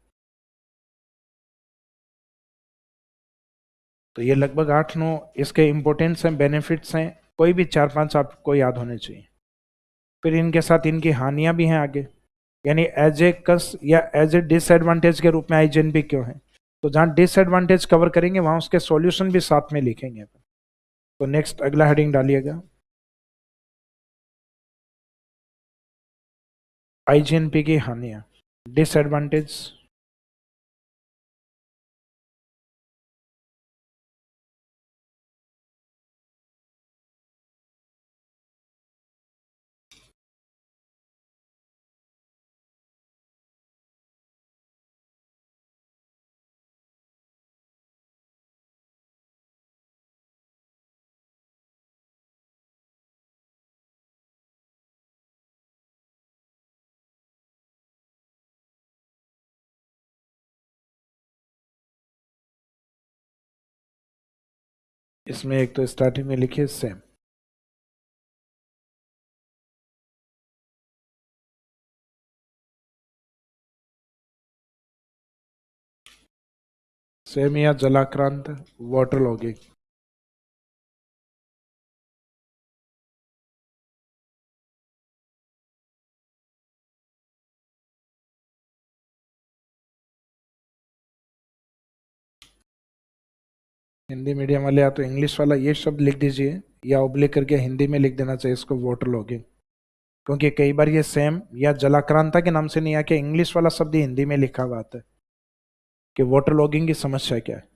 तो ये लगभग 8-9 इसके इंपॉर्टेंस हैं, बेनिफिट्स हैं, कोई भी 4-5 आपको याद होने चाहिए। फिर इनके साथ इनकी हानियां भी हैं आगे, यानी एज ए कस या एज ए डिसएडवांटेज के रूप में आईजीएनपी क्यों है। तो जहां डिसएडवांटेज कवर करेंगे वहां उसके सॉल्यूशन भी साथ में लिखेंगे। तो नेक्स्ट अगला हेडिंग डालिएगा, आईजीएनपी की हानियां, डिसएडवांटेज। इसमें एक तो स्टार्टिंग में लिखिए सेम। सेम या जलाक्रांत, वाटर लॉगिंग। हिंदी मीडियम वाले या तो इंग्लिश वाला ये शब्द लिख दीजिए या ओब्लिक करके हिंदी में लिख देना चाहिए इसको, वाटर लॉगिंग। क्योंकि कई बार ये सेम या जलाक्रांता के नाम से नहीं आके इंग्लिश वाला शब्द ही हिंदी में लिखा हुआ आता है कि वाटर लॉगिंग की समस्या क्या है।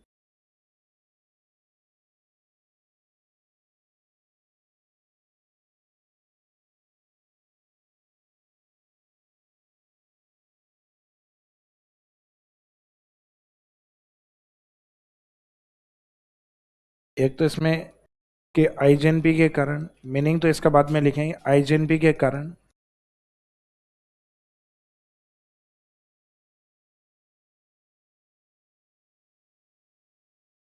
एक तो इसमें कि आईजीएनपी के कारण, मीनिंग तो इसका बाद में लिखेंगे, आईजीएनपी के कारण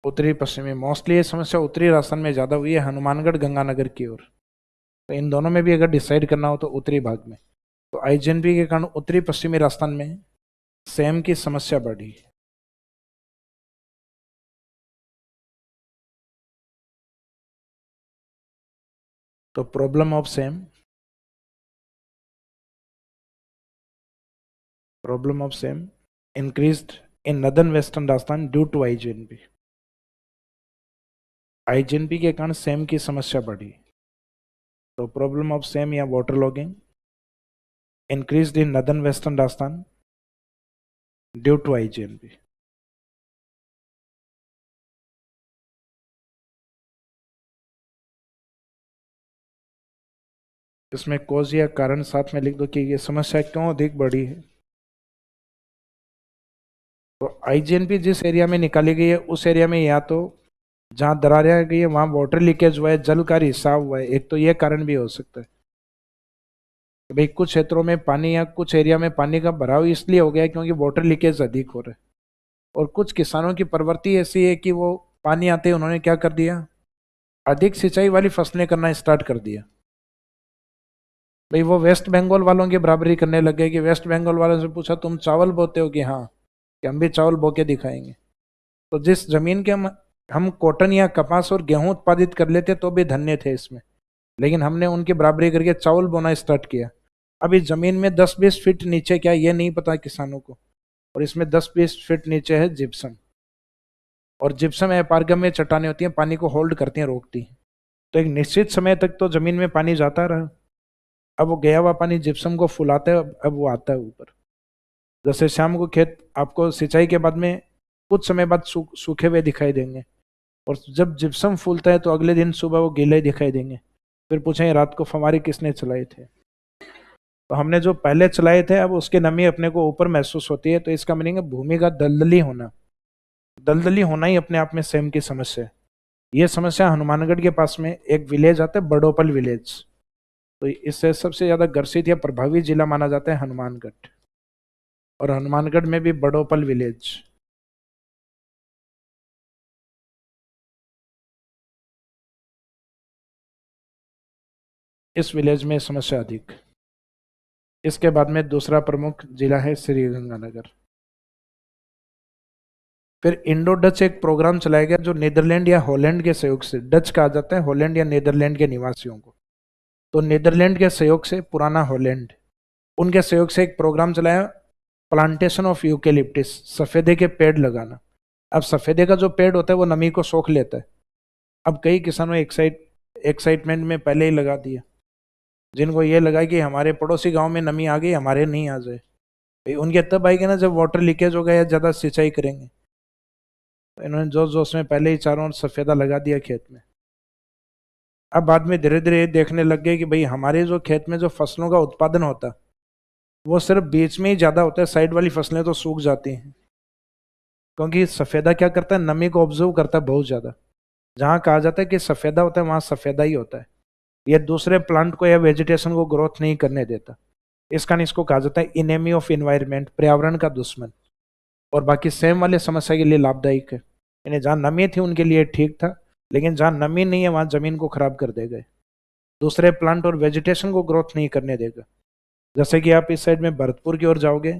उत्तरी पश्चिमी, मोस्टली ये समस्या उत्तरी राजस्थान में ज्यादा हुई है, हनुमानगढ़ गंगानगर की ओर। तो इन दोनों में भी अगर डिसाइड करना हो तो उत्तरी भाग में। तो आईजीएनपी के कारण उत्तरी पश्चिमी राजस्थान में सेम की समस्या बढ़ी। तो problem of sem, problem of sem increased in northern western Rajasthan due to IGNP. IGNP के कारण सेम की समस्या बढ़ी। तो प्रॉब्लम ऑफ सेम या water logging increased in northern western Rajasthan due to IGNP. इसमें कॉज या कारण साथ में लिख दो कि ये समस्या क्यों अधिक बढ़ी है। तो आईजीएनपी जिस एरिया में निकाली गई है उस एरिया में या तो जहां दरारें आ गई है वहां वाटर लीकेज हुआ है, जल का रिसाव हुआ है, एक तो ये कारण भी हो सकता है। भाई कुछ क्षेत्रों में पानी या कुछ एरिया में पानी का भराव इसलिए हो गया है क्योंकि वाटर लीकेज अधिक हो रहा है। और कुछ किसानों की प्रवृत्ति ऐसी है कि वो पानी आते उन्होंने क्या कर दिया, अधिक सिंचाई वाली फसलें करना स्टार्ट कर दिया। भाई वो वेस्ट बंगाल वालों की बराबरी करने लग गए कि वेस्ट बंगाल वालों से पूछा तुम चावल बोते हो कि हाँ, कि हम भी चावल बो के दिखाएंगे। तो जिस जमीन के हम कॉटन या कपास और गेहूं उत्पादित कर लेते तो भी धन्य थे इसमें, लेकिन हमने उनकी बराबरी करके चावल बोना स्टार्ट किया। अभी जमीन में 10-20 फीट नीचे क्या ये नहीं पता किसानों को, और इसमें 10-20 फीट नीचे है जिप्सम। और जिप्सम अपारगम्य चट्टानें होती हैं, पानी को होल्ड करती हैं, रोकती हैं। तो एक निश्चित समय तक तो जमीन में पानी जाता रहा, अब वो गया हुआ पानी जिप्सम को फुलाता है, अब वो आता है ऊपर। जैसे शाम को खेत आपको सिंचाई के बाद में कुछ समय बाद सूखे हुए दिखाई देंगे, और जब जिप्सम फूलता है तो अगले दिन सुबह वो गीले दिखाई देंगे। फिर पूछेंगे रात को फव्वारे किसने चलाए थे? तो हमने जो पहले चलाए थे, अब उसकी नमी अपने को ऊपर महसूस होती है, तो इसका मीनिंग है भूमि का दलदली होना। दलदली होना ही अपने आप में सेम की समस्या है। ये समस्या हनुमानगढ़ के पास में एक विलेज आता है, बड़ोपल विलेज। तो इससे सबसे ज्यादा ग्रसित या प्रभावी जिला माना जाता है हनुमानगढ़, और हनुमानगढ़ में भी बड़ोपल विलेज। इस विलेज में समस्या अधिक। इसके बाद में दूसरा प्रमुख जिला है श्रीगंगानगर। फिर इंडो डच एक प्रोग्राम चलाया गया जो नीदरलैंड या हॉलैंड के सहयोग से, डच कहा जाता है हॉलैंड या नीदरलैंड के निवासियों को, तो नीदरलैंड के सहयोग से पुराना हॉलैंड, उनके सहयोग से एक प्रोग्राम चलाया, प्लांटेशन ऑफ यूकेलिप्टिस, सफेदे के पेड़ लगाना। अब सफेदे का जो पेड़ होता है वो नमी को सोख लेता है। अब कई किसानों एक्साइटमेंट में पहले ही लगा दिया, जिनको ये लगा कि हमारे पड़ोसी गांव में नमी आ गई, हमारे नहीं आ जाए। भाई उनके तब आएगी ना जब वाटर लीकेज होगा या ज़्यादा सिंचाई करेंगे। तो इन्होंने जोश जोश में पहले ही चारों ओर सफेदा लगा दिया खेत में। अब बाद में धीरे धीरे देखने लग गए कि भाई हमारे जो खेत में जो फसलों का उत्पादन होता वो सिर्फ बीच में ही ज़्यादा होता है, साइड वाली फसलें तो सूख जाती हैं। क्योंकि सफेदा क्या करता है, नमी को ऑब्जर्व करता है बहुत ज़्यादा। जहाँ कहा जाता है कि सफेदा होता है वहाँ सफेदा ही होता है। ये दूसरे प्लांट को या वेजिटेशन को ग्रोथ नहीं करने देता। इस कारण इसको कहा जाता है इनेमी ऑफ इन्वायरमेंट, पर्यावरण का दुश्मन। और बाकी सेम वाले समस्या के लिए लाभदायक है, यानी जहाँ नमी थी उनके लिए ठीक था, लेकिन जहाँ नमी नहीं है वहाँ जमीन को खराब कर देगा, दूसरे प्लांट और वेजिटेशन को ग्रोथ नहीं करने देगा। जैसे कि आप इस साइड में भरतपुर की ओर जाओगे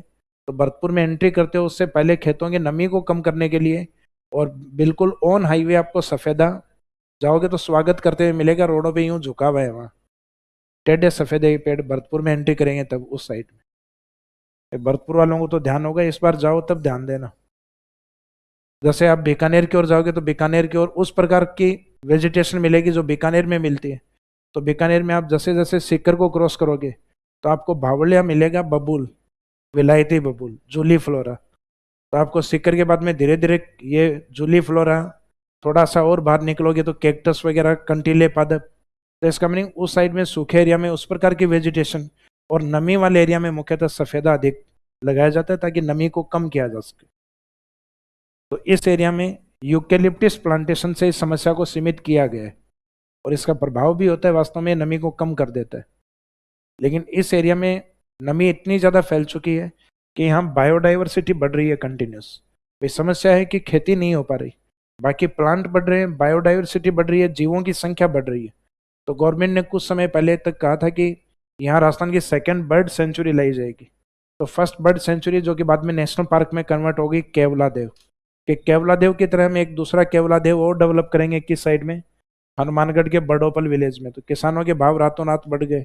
तो भरतपुर में एंट्री करते हो उससे पहले खेतों की नमी को कम करने के लिए, और बिल्कुल ऑन हाईवे आपको सफेदा, जाओगे तो स्वागत करते हुए मिलेगा, रोडों पे यूं झुका हुआ है वहाँ टेढ़े सफेदे के पेड़। भरतपुर में एंट्री करेंगे तब उस साइड में, भरतपुर वालों को तो ध्यान होगा, इस बार जाओ तब ध्यान देना। जैसे आप बीकानेर की ओर जाओगे तो बीकानेर की ओर उस प्रकार की वेजिटेशन मिलेगी जो बीकानेर में मिलती है। तो बीकानेर में आप जैसे जैसे सीकर को क्रॉस करोगे तो आपको भावड़िया मिलेगा, बबूल, विलायती बबूल, जूली फ्लोरा। तो आपको सीकर के बाद में धीरे धीरे ये जूली फ्लोरा, थोड़ा सा और बाहर निकलोगे तो कैक्टस वगैरह, कंटीले पादप। तो इसका मीनिंग उस साइड में सूखे एरिया में उस प्रकार की वेजिटेशन, और नमी वाले एरिया में मुख्यतः सफेदा अधिक लगाया जाता है ताकि नमी को कम किया जा सके। तो इस एरिया में यूकेलिप्टिस प्लांटेशन से इस समस्या को सीमित किया गया है, और इसका प्रभाव भी होता है, वास्तव में नमी को कम कर देता है। लेकिन इस एरिया में नमी इतनी ज़्यादा फैल चुकी है कि यहाँ बायोडाइवर्सिटी बढ़ रही है कंटिन्यूस। भाई समस्या है कि खेती नहीं हो पा रही, बाकी प्लांट बढ़ रहे हैं, बायोडाइवर्सिटी बढ़ रही है, जीवों की संख्या बढ़ रही है। तो गवर्नमेंट ने कुछ समय पहले तक कहा था कि यहाँ राजस्थान की सेकेंड बर्ड सेंचुरी लाई जाएगी। तो फर्स्ट बर्ड सेंचुरी जो कि बाद में नेशनल पार्क में कन्वर्ट होगी, केवला देव, कि केवला देव की तरह हम एक दूसरा केवला देव और डेवलप करेंगे किस साइड में, हनुमानगढ़ के बड़ोपल विलेज में। तो किसानों के भाव रातों रात बढ़ गए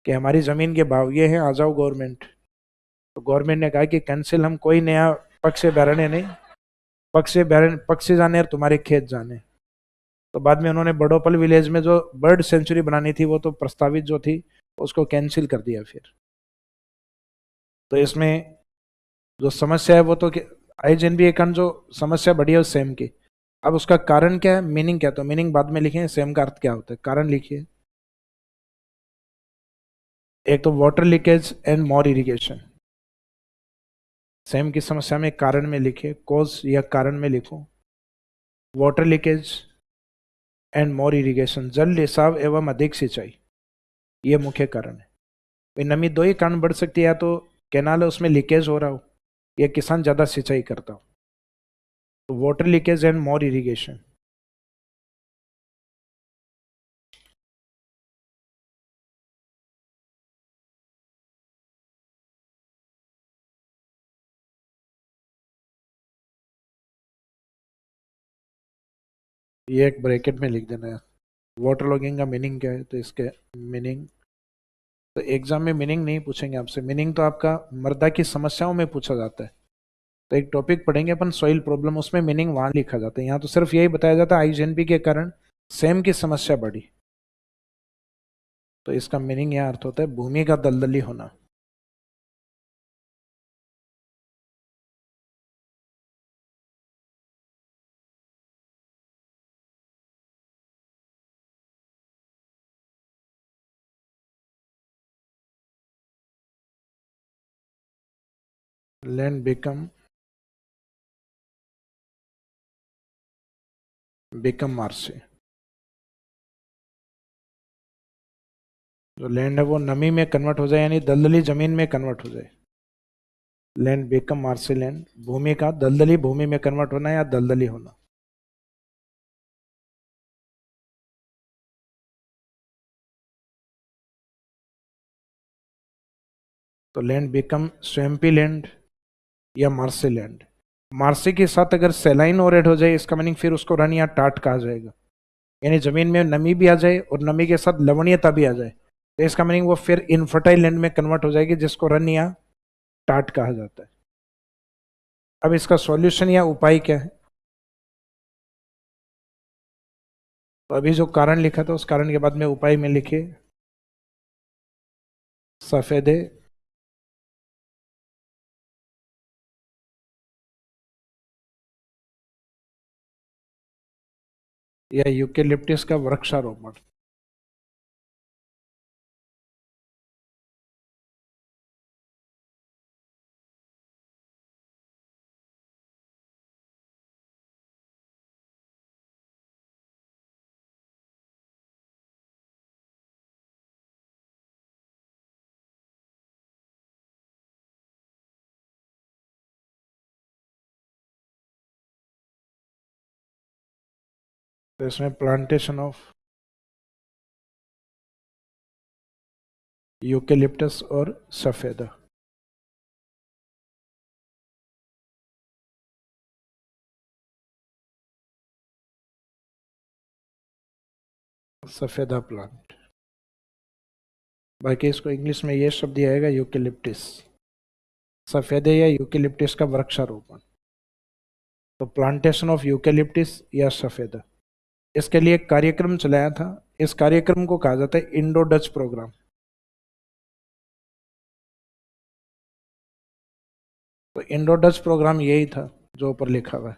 कि हमारी जमीन के भाव ये हैं, आ जाओ गवर्नमेंट। तो गवर्नमेंट ने कहा कि कैंसिल, हम कोई नया पक्ष से बैरने नहीं, पक्ष से जाने और तुम्हारे खेत जाने। तो बाद में उन्होंने बड़ोपल विलेज में जो बर्ड सेंचुरी बनानी थी वो तो प्रस्तावित जो थी उसको कैंसिल कर दिया फिर। तो इसमें जो समस्या है वो तो आईजीएनबी कारण जो समस्या बढ़ी है उस सेम की। अब उसका कारण क्या है, मीनिंग क्या, तो मीनिंग बाद में लिखे, सेम का अर्थ क्या होता है, कारण लिखिए। एक तो water leakage and more irrigation, same की समस्या में कारण में लिखिए, कॉज या कारण में लिखो, water leakage and more irrigation, जल रिसाव एवं अधिक सिंचाई, ये मुख्य कारण है। नमी दो ही कारण बढ़ सकती है, या तो कैनाल है उसमें लीकेज हो रहा हो, या किसान ज़्यादा सिंचाई करता हो। तो water leakage and more irrigation. ये एक ब्रैकेट में लिख देना है। वाटर लॉगिंग का मीनिंग क्या है, तो इसके मीनिंग, तो एग्जाम में मीनिंग नहीं पूछेंगे आपसे, मीनिंग तो आपका मृदा की समस्याओं में पूछा जाता है। तो एक टॉपिक पढ़ेंगे अपन सॉइल प्रॉब्लम, उसमें मीनिंग वहां लिखा जाता है। यहाँ तो सिर्फ यही बताया जाता है आईजीएनपी के कारण सेम की समस्या बढ़ी। तो इसका मीनिंग यह अर्थ होता है भूमि का दलदली होना। Land become मार्से। जो लैंड है वो नमी में कन्वर्ट हो जाए, यानी दलदली जमीन में कन्वर्ट हो जाए। लैंड बिकम मार्से लैंड, भूमि का दलदली भूमि में कन्वर्ट होना या दलदली होना। तो लैंड बिकम स्वैम्पी लैंड या मार्से लैंड। मार्से के साथ अगर सेलाइन और ऐड हो जाए, इसका मीनिंग फिर उसको रन या टाट कहा जाएगा, यानी जमीन में नमी भी आ जाए और नमी के साथ लवणीयता भी आ जाए, तो इसका मीनिंग वो फिर इनफर्टाइल लैंड में कन्वर्ट हो जाएगी, जिसको रन या टाट कहा जाता है। अब इसका सॉल्यूशन या उपाय क्या है? तो अभी जो कारण लिखा था उस कारण के बाद में उपाय में लिखे सफेदे या यूकेलिप्टिस का वृक्षारोपण। तो इसमें प्लांटेशन ऑफ यूकेलिप्टस और सफेदा। सफेदा प्लांट, बाकी इसको इंग्लिश में ये शब्द दिया आएगा यूकेलिप्टिस, सफेदे या यूकेलिप्टिस का वृक्षारोपण। तो प्लांटेशन ऑफ यूकेलिप्टिस या सफेदा, इसके लिए एक कार्यक्रम चलाया था। इस कार्यक्रम को कहा जाता है इंडो डच प्रोग्राम। तो इंडो डच प्रोग्राम यही था जो ऊपर लिखा हुआ है।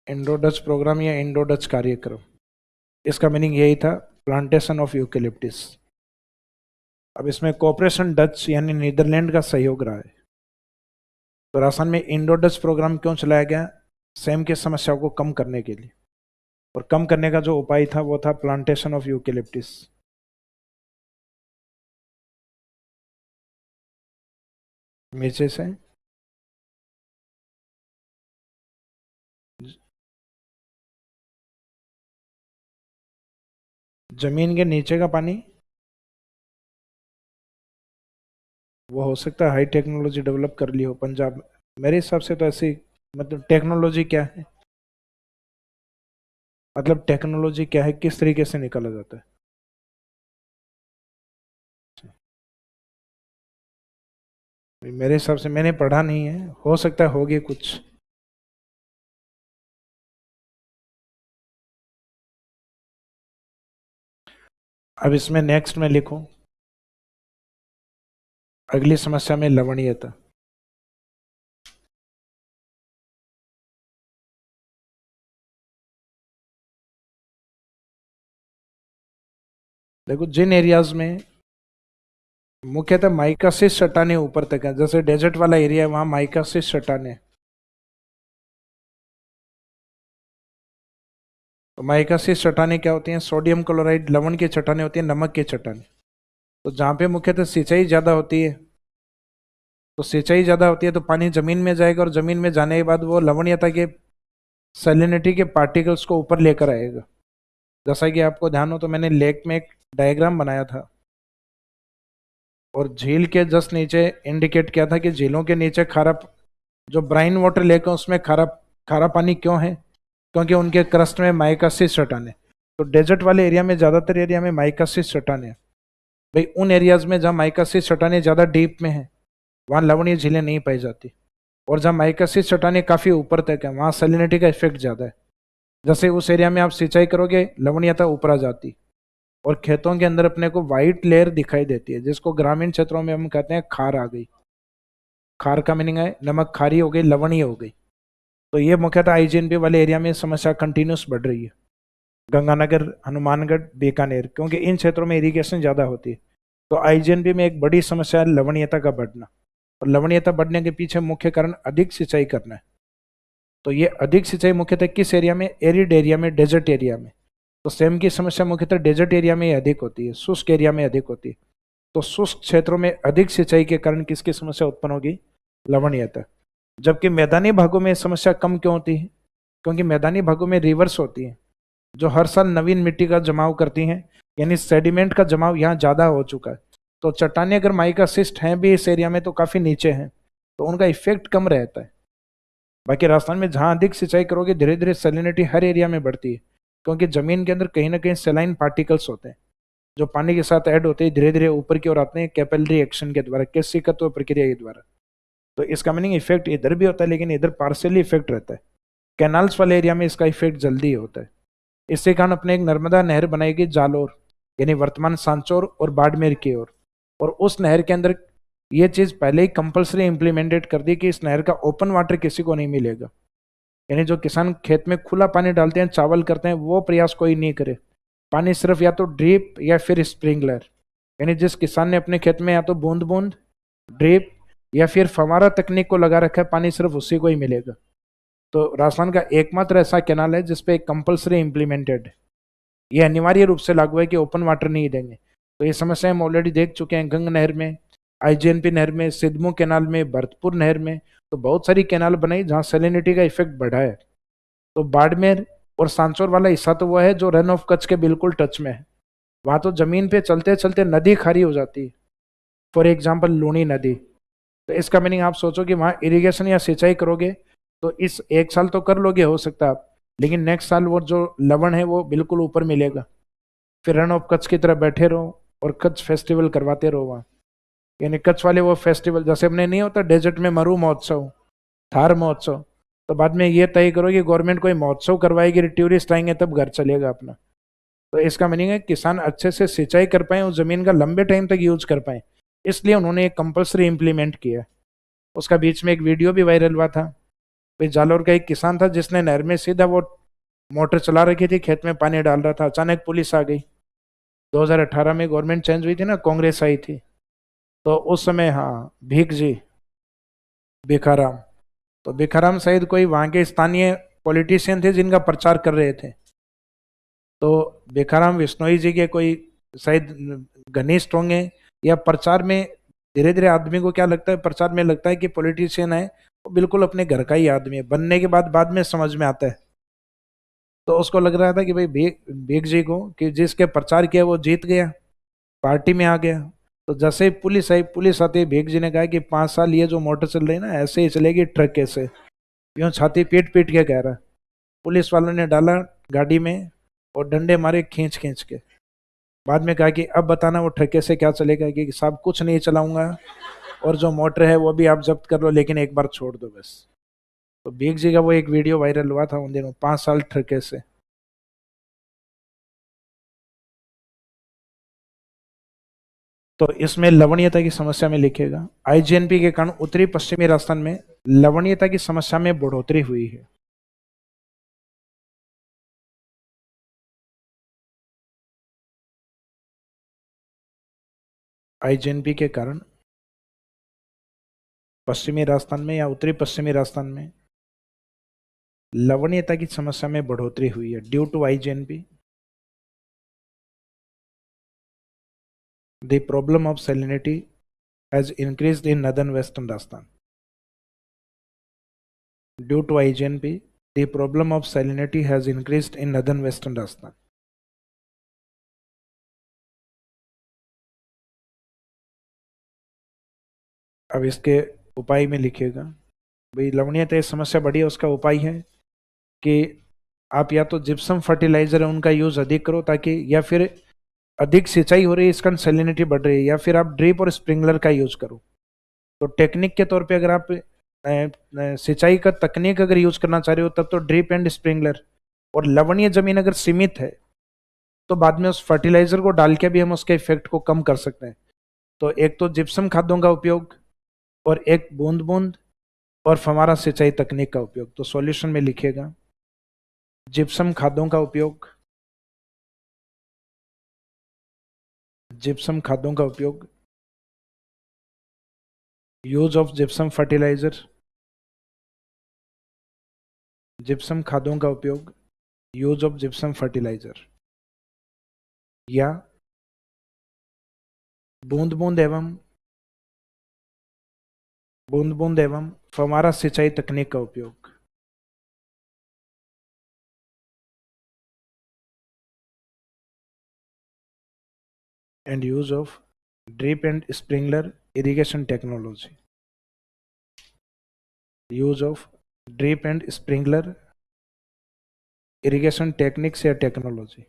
इंडो डच प्रोग्राम या इंडो डच कार्यक्रम, इसका मीनिंग यही था, प्लांटेशन ऑफ यूकेलिप्टिस। अब इसमें कोऑपरेशन डच यानी नीदरलैंड का सहयोग रहा है। तो राजस्थान में इंडो डच प्रोग्राम क्यों चलाया गया? सेम की समस्या को कम करने के लिए, और कम करने का जो उपाय था वो था प्लांटेशन ऑफ यूकेलिप्टिस। नीचे से जमीन के नीचे का पानी, वो हो सकता है हाई टेक्नोलॉजी डेवलप कर ली हो पंजाब में। मेरे हिसाब से तो ऐसी, मतलब टेक्नोलॉजी क्या है, मतलब टेक्नोलॉजी क्या है, किस तरीके से निकाला जाता है। मेरे हिसाब से, मैंने पढ़ा नहीं है, हो सकता है होगी कुछ। अब इसमें नेक्स्ट में लिखो, अगली समस्या में लवणीयता। देखो, जिन एरियाज में मुख्यतः माइकासिस चट्टाने ऊपर तक है, जैसे डेजर्ट वाला एरिया है वहां माइकासिस चट्टाने, तो माइकासिस चट्टाने क्या होती हैं? सोडियम क्लोराइड लवण की चट्टाने होती हैं, नमक की चट्टाने। तो जहाँ पे मुख्यतः सिंचाई ज़्यादा होती है, तो सिंचाई ज़्यादा होती है तो पानी जमीन में जाएगा, और जमीन में जाने के बाद वो लवणीयता के, सैलिनिटी के पार्टिकल्स को ऊपर लेकर आएगा। जैसा कि आपको ध्यान हो तो मैंने लेक में एक डायग्राम बनाया था, और झील के जस्ट नीचे इंडिकेट किया था कि झीलों के नीचे खारा, जो ब्राइन वाटर लेक है उसमें खारा खारा पानी क्यों है? क्योंकि उनके क्रस्ट में माइकासिस चट्टाने। तो डेजर्ट वाले एरिया में, ज़्यादातर एरिया में माइकासिस चट्टाने, भाई उन एरियाज में जहाँ माइकासिस चट्टाने ज़्यादा डीप में है वहाँ लवणीय झीलें नहीं पाई जाती, और जहाँ माइकासिस चट्टाने काफ़ी ऊपर तक है वहाँ सैलिनिटी का इफेक्ट ज़्यादा है। जैसे उस एरिया में आप सिंचाई करोगे लवणीयता ऊपर आ जाती, और खेतों के अंदर अपने को वाइट लेयर दिखाई देती है, जिसको ग्रामीण क्षेत्रों में हम कहते हैं खार आ गई। खार का मीनिंग है नमक खारी हो गई, लवणीय हो गई। तो ये मुख्यतः आईजीएनपी वाले एरिया में समस्या कंटिन्यूस बढ़ रही है। गंगानगर, हनुमानगढ़, बीकानेर, क्योंकि इन क्षेत्रों में इरिगेशन ज़्यादा होती है। तो आईजीएनबी में एक बड़ी समस्या है लवणीयता का बढ़ना, और लवणीयता बढ़ने के पीछे मुख्य कारण अधिक सिंचाई करना है। तो ये अधिक सिंचाई मुख्यतः किस एरिया में? एरिड एरिया में, डेजर्ट एरिया में। तो सेम की समस्या मुख्यतः डेजर्ट एरिया में ही अधिक होती है, शुष्क एरिया में अधिक होती है। तो शुष्क क्षेत्रों में अधिक सिंचाई के कारण किसकी समस्या उत्पन्न होगी? लवणीयता। जबकि मैदानी भागों में समस्या कम क्यों होती है? क्योंकि मैदानी भागों में रिवर्स होती है, जो हर साल नवीन मिट्टी का जमाव करती हैं, यानी सेडिमेंट का जमाव यहाँ ज़्यादा हो चुका है। तो चट्टानें अगर माइका सिस्ट हैं भी इस एरिया में तो काफ़ी नीचे हैं, तो उनका इफेक्ट कम रहता है। बाकी राजस्थान में जहाँ अधिक सिंचाई करोगे धीरे धीरे सैलिनिटी हर एरिया में बढ़ती है, क्योंकि जमीन के अंदर कहीं ना कहीं सेलाइन पार्टिकल्स होते हैं जो पानी के साथ ऐड होते हैं, धीरे धीरे ऊपर की ओर आते हैं कैपिलरी एक्शन के द्वारा, केशिकत्व प्रक्रिया के द्वारा। तो इसका मीनिंग इफेक्ट इधर भी होता है, लेकिन इधर पार्शियली इफेक्ट रहता है। कैनाल्स वाले एरिया में इसका इफेक्ट जल्दी होता है। इसके कारण अपने एक नर्मदा नहर बनाएगी जालोर, यानी वर्तमान सांचौर और बाड़मेर की ओर, और उस नहर के अंदर ये चीज पहले ही कंपलसरी इंप्लीमेंटेड कर दी कि इस नहर का ओपन वाटर किसी को नहीं मिलेगा। यानी जो किसान खेत में खुला पानी डालते हैं, चावल करते हैं, वो प्रयास कोई नहीं करे। पानी सिर्फ या तो ड्रिप या फिर स्प्रिंकलर, यानी जिस किसान ने अपने खेत में या तो बूंद बूंद, ड्रिप या फिर फवारा तकनीक को लगा रखा है, पानी सिर्फ उसी को ही मिलेगा। तो राजस्थान का एकमात्र ऐसा कैनाल है जिसपे कंपलसरी इंप्लीमेंटेड है, ये अनिवार्य रूप से लागू है कि ओपन वाटर नहीं देंगे। तो ये समस्या हम ऑलरेडी देख चुके हैं, गंग नहर में, आईजीएनपी नहर में, सिद्धमू कैनाल में, भरतपुर नहर में। तो बहुत सारी कैनाल बनाई जहाँ सैलिनिटी का इफेक्ट बढ़ा है। तो बाड़मेर और सांचौर वाला हिस्सा तो वो है जो रन ऑफ कच्छ के बिल्कुल टच में है। वहां तो जमीन पे चलते चलते नदी खारी हो जाती है, फॉर एग्जाम्पल लूनी नदी। तो इसका मीनिंग आप सोचो कि वहां इरिगेशन या सिंचाई करोगे तो इस एक साल तो कर लोगे हो सकता है आप, लेकिन नेक्स्ट साल वो जो लवण है वो बिल्कुल ऊपर मिलेगा। फिर रन ऑफ कच्छ की तरह बैठे रहो और कच्छ फेस्टिवल करवाते रहो वहाँ। यानी कच्छ वाले वो फेस्टिवल जैसे अपने नहीं होता डेजर्ट में मरु महोत्सव, थार महोत्सव, तो बाद में ये तय करो कि गवर्नमेंट कोई महोत्सव करवाएगी, टूरिस्ट आएंगे तब घर चलेगा अपना। तो इसका मीनिंग है किसान अच्छे से सिंचाई कर पाए, उस जमीन का लंबे टाइम तक यूज कर पाए, इसलिए उन्होंने एक कंपलसरी इंप्लीमेंट किया। उसका बीच में एक वीडियो भी वायरल हुआ था, भाई जालौर का एक किसान था जिसने नहर में सीधा वो मोटर चला रखी थी, खेत में पानी डाल रहा था, अचानक पुलिस आ गई। 2018 में गवर्नमेंट चेंज हुई थी ना, कांग्रेस आई थी, तो उस समय हाँ भीख जी, भिखाराम, तो भिखाराम शायद कोई वहां के स्थानीय पॉलिटिशियन थे जिनका प्रचार कर रहे थे। तो भिखाराम विश्नोई जी के कोई शायद घनिष्ठ होंगे, या प्रचार में धीरे धीरे आदमी को क्या लगता है, प्रचार में लगता है कि पॉलिटिशियन है वो बिल्कुल अपने घर का ही आदमी है, बनने के बाद में समझ में आता है। तो उसको लग रहा था कि भाई भीख जी को कि जिसके प्रचार किया वो जीत गया, पार्टी में आ गया। तो जैसे ही पुलिस आई, पुलिस आती है, भीख जी ने कहा कि 5 साल ये जो मोटर चल रही है ना ऐसे ही चलेगी ट्रक कैसे, यूं छाती पीट पीट के कह रहा। पुलिस वालों ने डाला गाड़ी में और डंडे मारे खींच खींच के। बाद में कहा कि अब बताना वो ठेके से क्या चलेगा, कि साहब कुछ नहीं चलाऊंगा और जो मोटर है वो भी आप जब्त कर लो, लेकिन एक बार छोड़ दो बस। तो भीख जी का वो एक वीडियो वायरल हुआ था उन दिनों, 5 साल ठेके से। तो इसमें लवणीयता की समस्या में लिखेगा आईजीएनपी के कारण उत्तरी पश्चिमी राजस्थान में लवणीयता की समस्या में बढ़ोतरी हुई है। आईजीएनपी के कारण पश्चिमी राजस्थान में या उत्तरी पश्चिमी राजस्थान में लवणीयता की समस्या में बढ़ोतरी हुई है due to IGNP. The problem of salinity has increased in northern western Rajasthan. Due to IGNP the problem of salinity has increased in northern western Rajasthan. अब इसके उपाय में लिखिएगा, भाई लवणीयता समस्या बढ़ी है, उसका उपाय है कि आप या तो जिप्सम फर्टिलाइजर है उनका यूज अधिक करो, ताकि या फिर अधिक सिंचाई हो रही है इस कारण सैलिनिटी बढ़ रही है, या फिर आप ड्रिप और स्प्रिंकलर का यूज करो। तो टेक्निक के तौर पे अगर आप सिंचाई का तकनीक अगर यूज करना चाह रहे हो तब तो ड्रिप एंड स्प्रिंकलर, और लवणीय जमीन अगर सीमित है तो बाद में उस फर्टिलाइजर को डाल के भी हम उसके इफेक्ट को कम कर सकते हैं। तो एक तो जिप्सम खादों का उपयोग, और एक बूंद बूंद और फव्वारा सिंचाई तकनीक का उपयोग। तो सॉल्यूशन में लिखिएगा जिप्सम खादों का उपयोग, जिप्सम खादों का उपयोग, use of gypsum fertilizer, gypsum खादों का उपयोग, यूज ऑफ जिप्सम फर्टिलाइजर, या बूंद बूंद एवं फव्वारा सिंचाई तकनीक का उपयोग, and use of drip and sprinkler irrigation technology, use of drip and sprinkler irrigation techniques या टेक्नोलॉजी।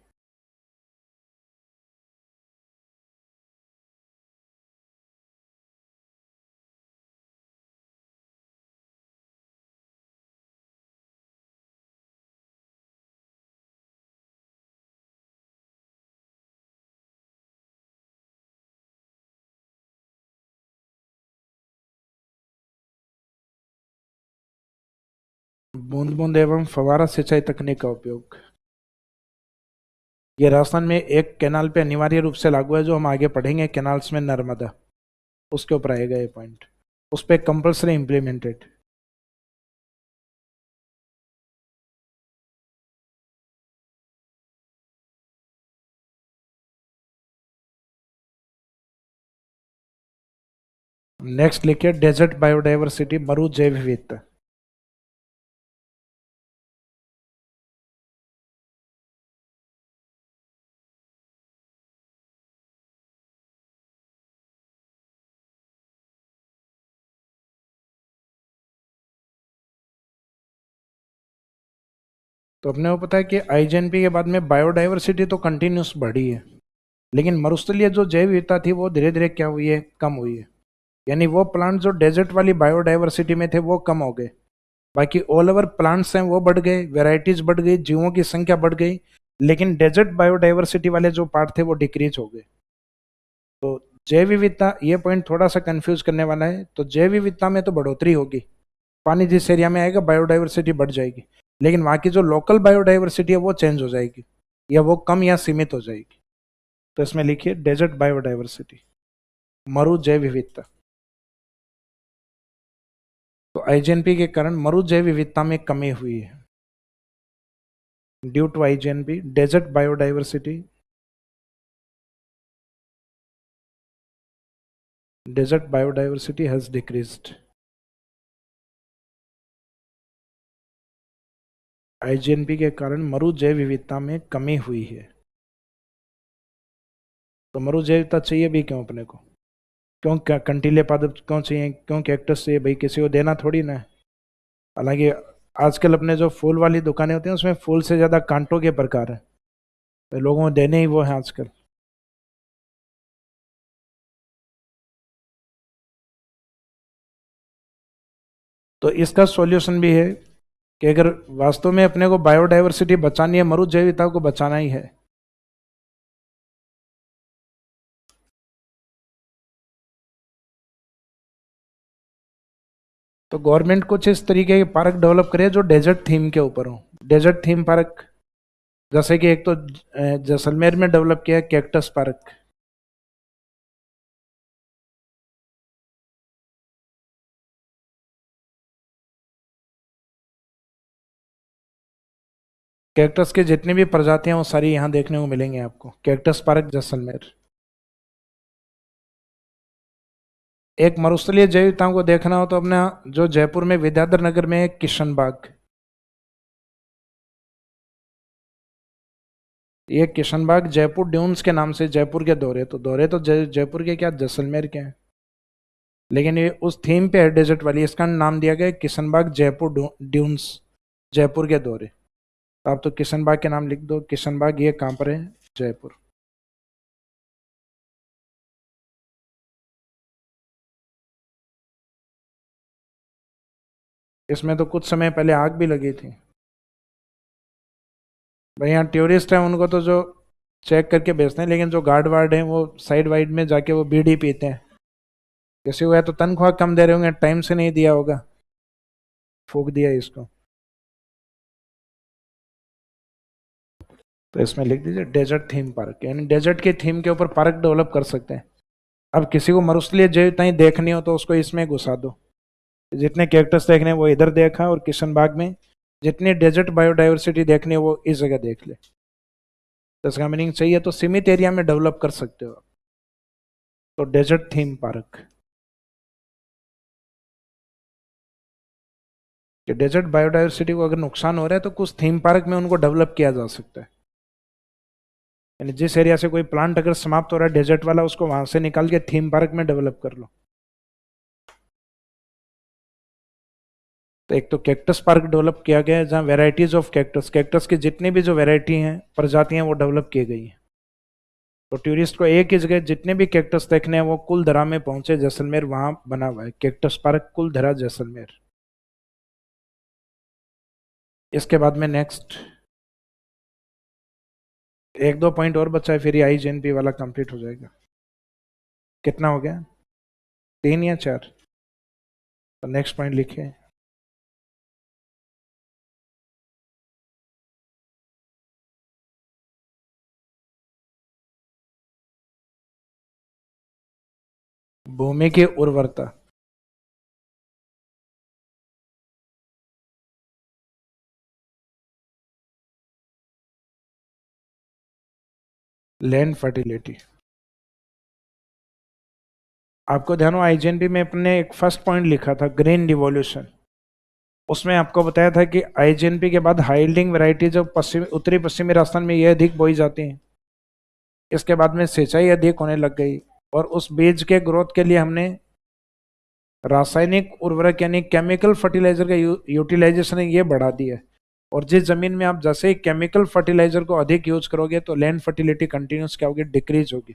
बूंद बूंद एवं फव्वारा सिंचाई तकनीक का उपयोग, ये राजस्थान में एक कैनाल पे अनिवार्य रूप से लागू है, जो हम आगे पढ़ेंगे, कैनाल्स में नर्मदा, उसके ऊपर आएगा ये पॉइंट, उस पर कंपल्सरी इंप्लीमेंटेड। नेक्स्ट लिखिए डेजर्ट बायोडाइवर्सिटी, मरु जैव विविधता। तो अपने को पता है कि आईजीएनपी के बाद में बायोडाइवर्सिटी तो कंटिन्यूस बढ़ी है, लेकिन मरुस्थलीय जो जैव विविधता थी वो धीरे धीरे क्या हुई है, कम हुई है। यानी वो प्लांट जो डेजर्ट वाली बायोडाइवर्सिटी में थे वो कम हो गए, बाकी ऑल ओवर प्लांट्स हैं वो बढ़ गए, वेराइटीज बढ़ गई, जीवों की संख्या बढ़ गई, लेकिन डेजर्ट बायोडाइवर्सिटी वाले जो पार्ट थे वो डिक्रीज हो गए। तो जैव विविधता, ये पॉइंट थोड़ा सा कंफ्यूज करने वाला है। तो जैव विविधता में तो बढ़ोतरी होगी, पानी जिस एरिया में आएगा बायोडाइवर्सिटी बढ़ जाएगी, लेकिन वहाँ की जो लोकल बायोडाइवर्सिटी है वो चेंज हो जाएगी, या वो कम या सीमित हो जाएगी। तो इसमें लिखिए डेजर्ट बायोडाइवर्सिटी, मरु जैव विविधता। तो आईजीएनपी के कारण मरु जैव विविधता में कमी हुई है। Due to IGNP desert biodiversity, desert biodiversity has decreased. IGNP के कारण मरु जैव विविधता में कमी हुई है। तो मरु जैव विविधता चाहिए भी क्यों अपने को, क्यों कंटीले पादप क्यों चाहिए, क्यों कैक्टस चाहिए भाई, किसी को देना थोड़ी ना है। हालांकि आजकल अपने जो फूल वाली दुकानें होती हैं उसमें फूल से ज्यादा कांटों के प्रकार है, तो लोगों को देने ही वो है आजकल। तो इसका सॉल्यूशन भी है कि अगर वास्तव में अपने को बायोडाइवर्सिटी बचानी है, मरु जैव विविधता को बचाना ही है, तो गवर्नमेंट कुछ इस तरीके के पार्क डेवलप करे जो डेजर्ट थीम के ऊपर हो। डेजर्ट थीम पार्क, जैसे कि एक तो जैसलमेर में डेवलप किया है कैक्टस पार्क। कैक्टस के जितनी भी प्रजातियां वो सारी यहाँ देखने को मिलेंगे आपको, कैक्टस पार्क जैसलमेर। एक मरुस्थलीय जैव विविधताओं को देखना हो तो अपना जो जयपुर में विद्याधर नगर में है किशन बाग, ये किशन बाग जयपुर ड्यून्स के नाम से, जयपुर के दौरे, तो दौरे तो जयपुर के क्या जैसलमेर के हैं, लेकिन ये उस थीम पे है डेजर्ट वाली, इसका नाम दिया गया किशन बाग जयपुर ड्यून्स, जयपुर के दौरे। तो आप तो किशन बाग के नाम लिख दो, किशन बाग ये कहाँ पर है, जयपुर। इसमें तो कुछ समय पहले आग भी लगी थी भाई। यहाँ टूरिस्ट हैं उनको तो जो चेक करके बेचते हैं, लेकिन जो गार्ड वार्ड हैं वो साइड वाइड में जाके वो बीड़ी पीते हैं। किसी को या तो तनख्वाह कम दे रहे होंगे, टाइम से नहीं दिया होगा, फूक दिया इसको। तो इसमें लिख दीजिए डेजर्ट थीम पार्क, यानी डेजर्ट के थीम के ऊपर पार्क डेवलप कर सकते हैं। अब किसी को मरुस्थलीय जय तई देखनी हो तो उसको इसमें घुसा दो, जितने कैरेक्टर्स देखने हैं वो इधर देखा, और किशन बाग में जितनी डेजर्ट बायोडाइवर्सिटी देखनी है वो इस जगह देख ले। तो इसका मीनिंग चाहिए तो सीमित एरिया में डेवलप कर सकते हो। तो डेजर्ट थीम पार्क, कि डेजर्ट बायोडाइवर्सिटी को अगर नुकसान हो रहा है तो कुछ थीम पार्क में उनको डेवलप किया जा सकता है। यानी जिस एरिया से कोई प्लांट अगर समाप्त हो रहा है डेजर्ट वाला, उसको वहां से निकाल के थीम पार्क में डेवलप कर लो। तो एक तो कैक्टस पार्क डेवलप किया गया है जहाँ वेराइटीज ऑफ कैक्टस, कैक्टस की जितनी भी जो वेराइटी हैं प्रजातियां वो डेवलप की गई हैं। तो टूरिस्ट को एक ही जगह जितने भी कैक्टस देखने हैं वो कुलधरा में पहुंचे, जैसलमेर वहां बना हुआ है कैक्टस पार्क कुलधरा जैसलमेर। इसके बाद में नेक्स्ट एक दो पॉइंट और बचा है, फिर ये आईजीएनपी वाला कंप्लीट हो जाएगा। कितना हो गया, 3 या 4? तो नेक्स्ट पॉइंट लिखिए। भूमि की उर्वरता, लैंड फर्टिलिटी। आपको ध्यान हो आईजीएनपी में अपने एक फर्स्ट पॉइंट लिखा था ग्रीन रिवॉल्यूशन, उसमें आपको बताया था कि आईजीएनपी के बाद हाइल्डिंग वैरायटी जो पश्चिमी उत्तरी पश्चिमी राजस्थान में ये अधिक बोई जाती हैं, इसके बाद में सिंचाई अधिक होने लग गई, और उस बीज के ग्रोथ के लिए हमने रासायनिक उर्वरक यानी केमिकल फर्टिलाइजर का यूटिलाइजेशन ये बढ़ा दिया है। और जिस जमीन में आप जैसे ही केमिकल फर्टिलाइजर को अधिक यूज करोगे तो लैंड फर्टिलिटी कंटिन्यूस क्या होगी, डिक्रीज होगी।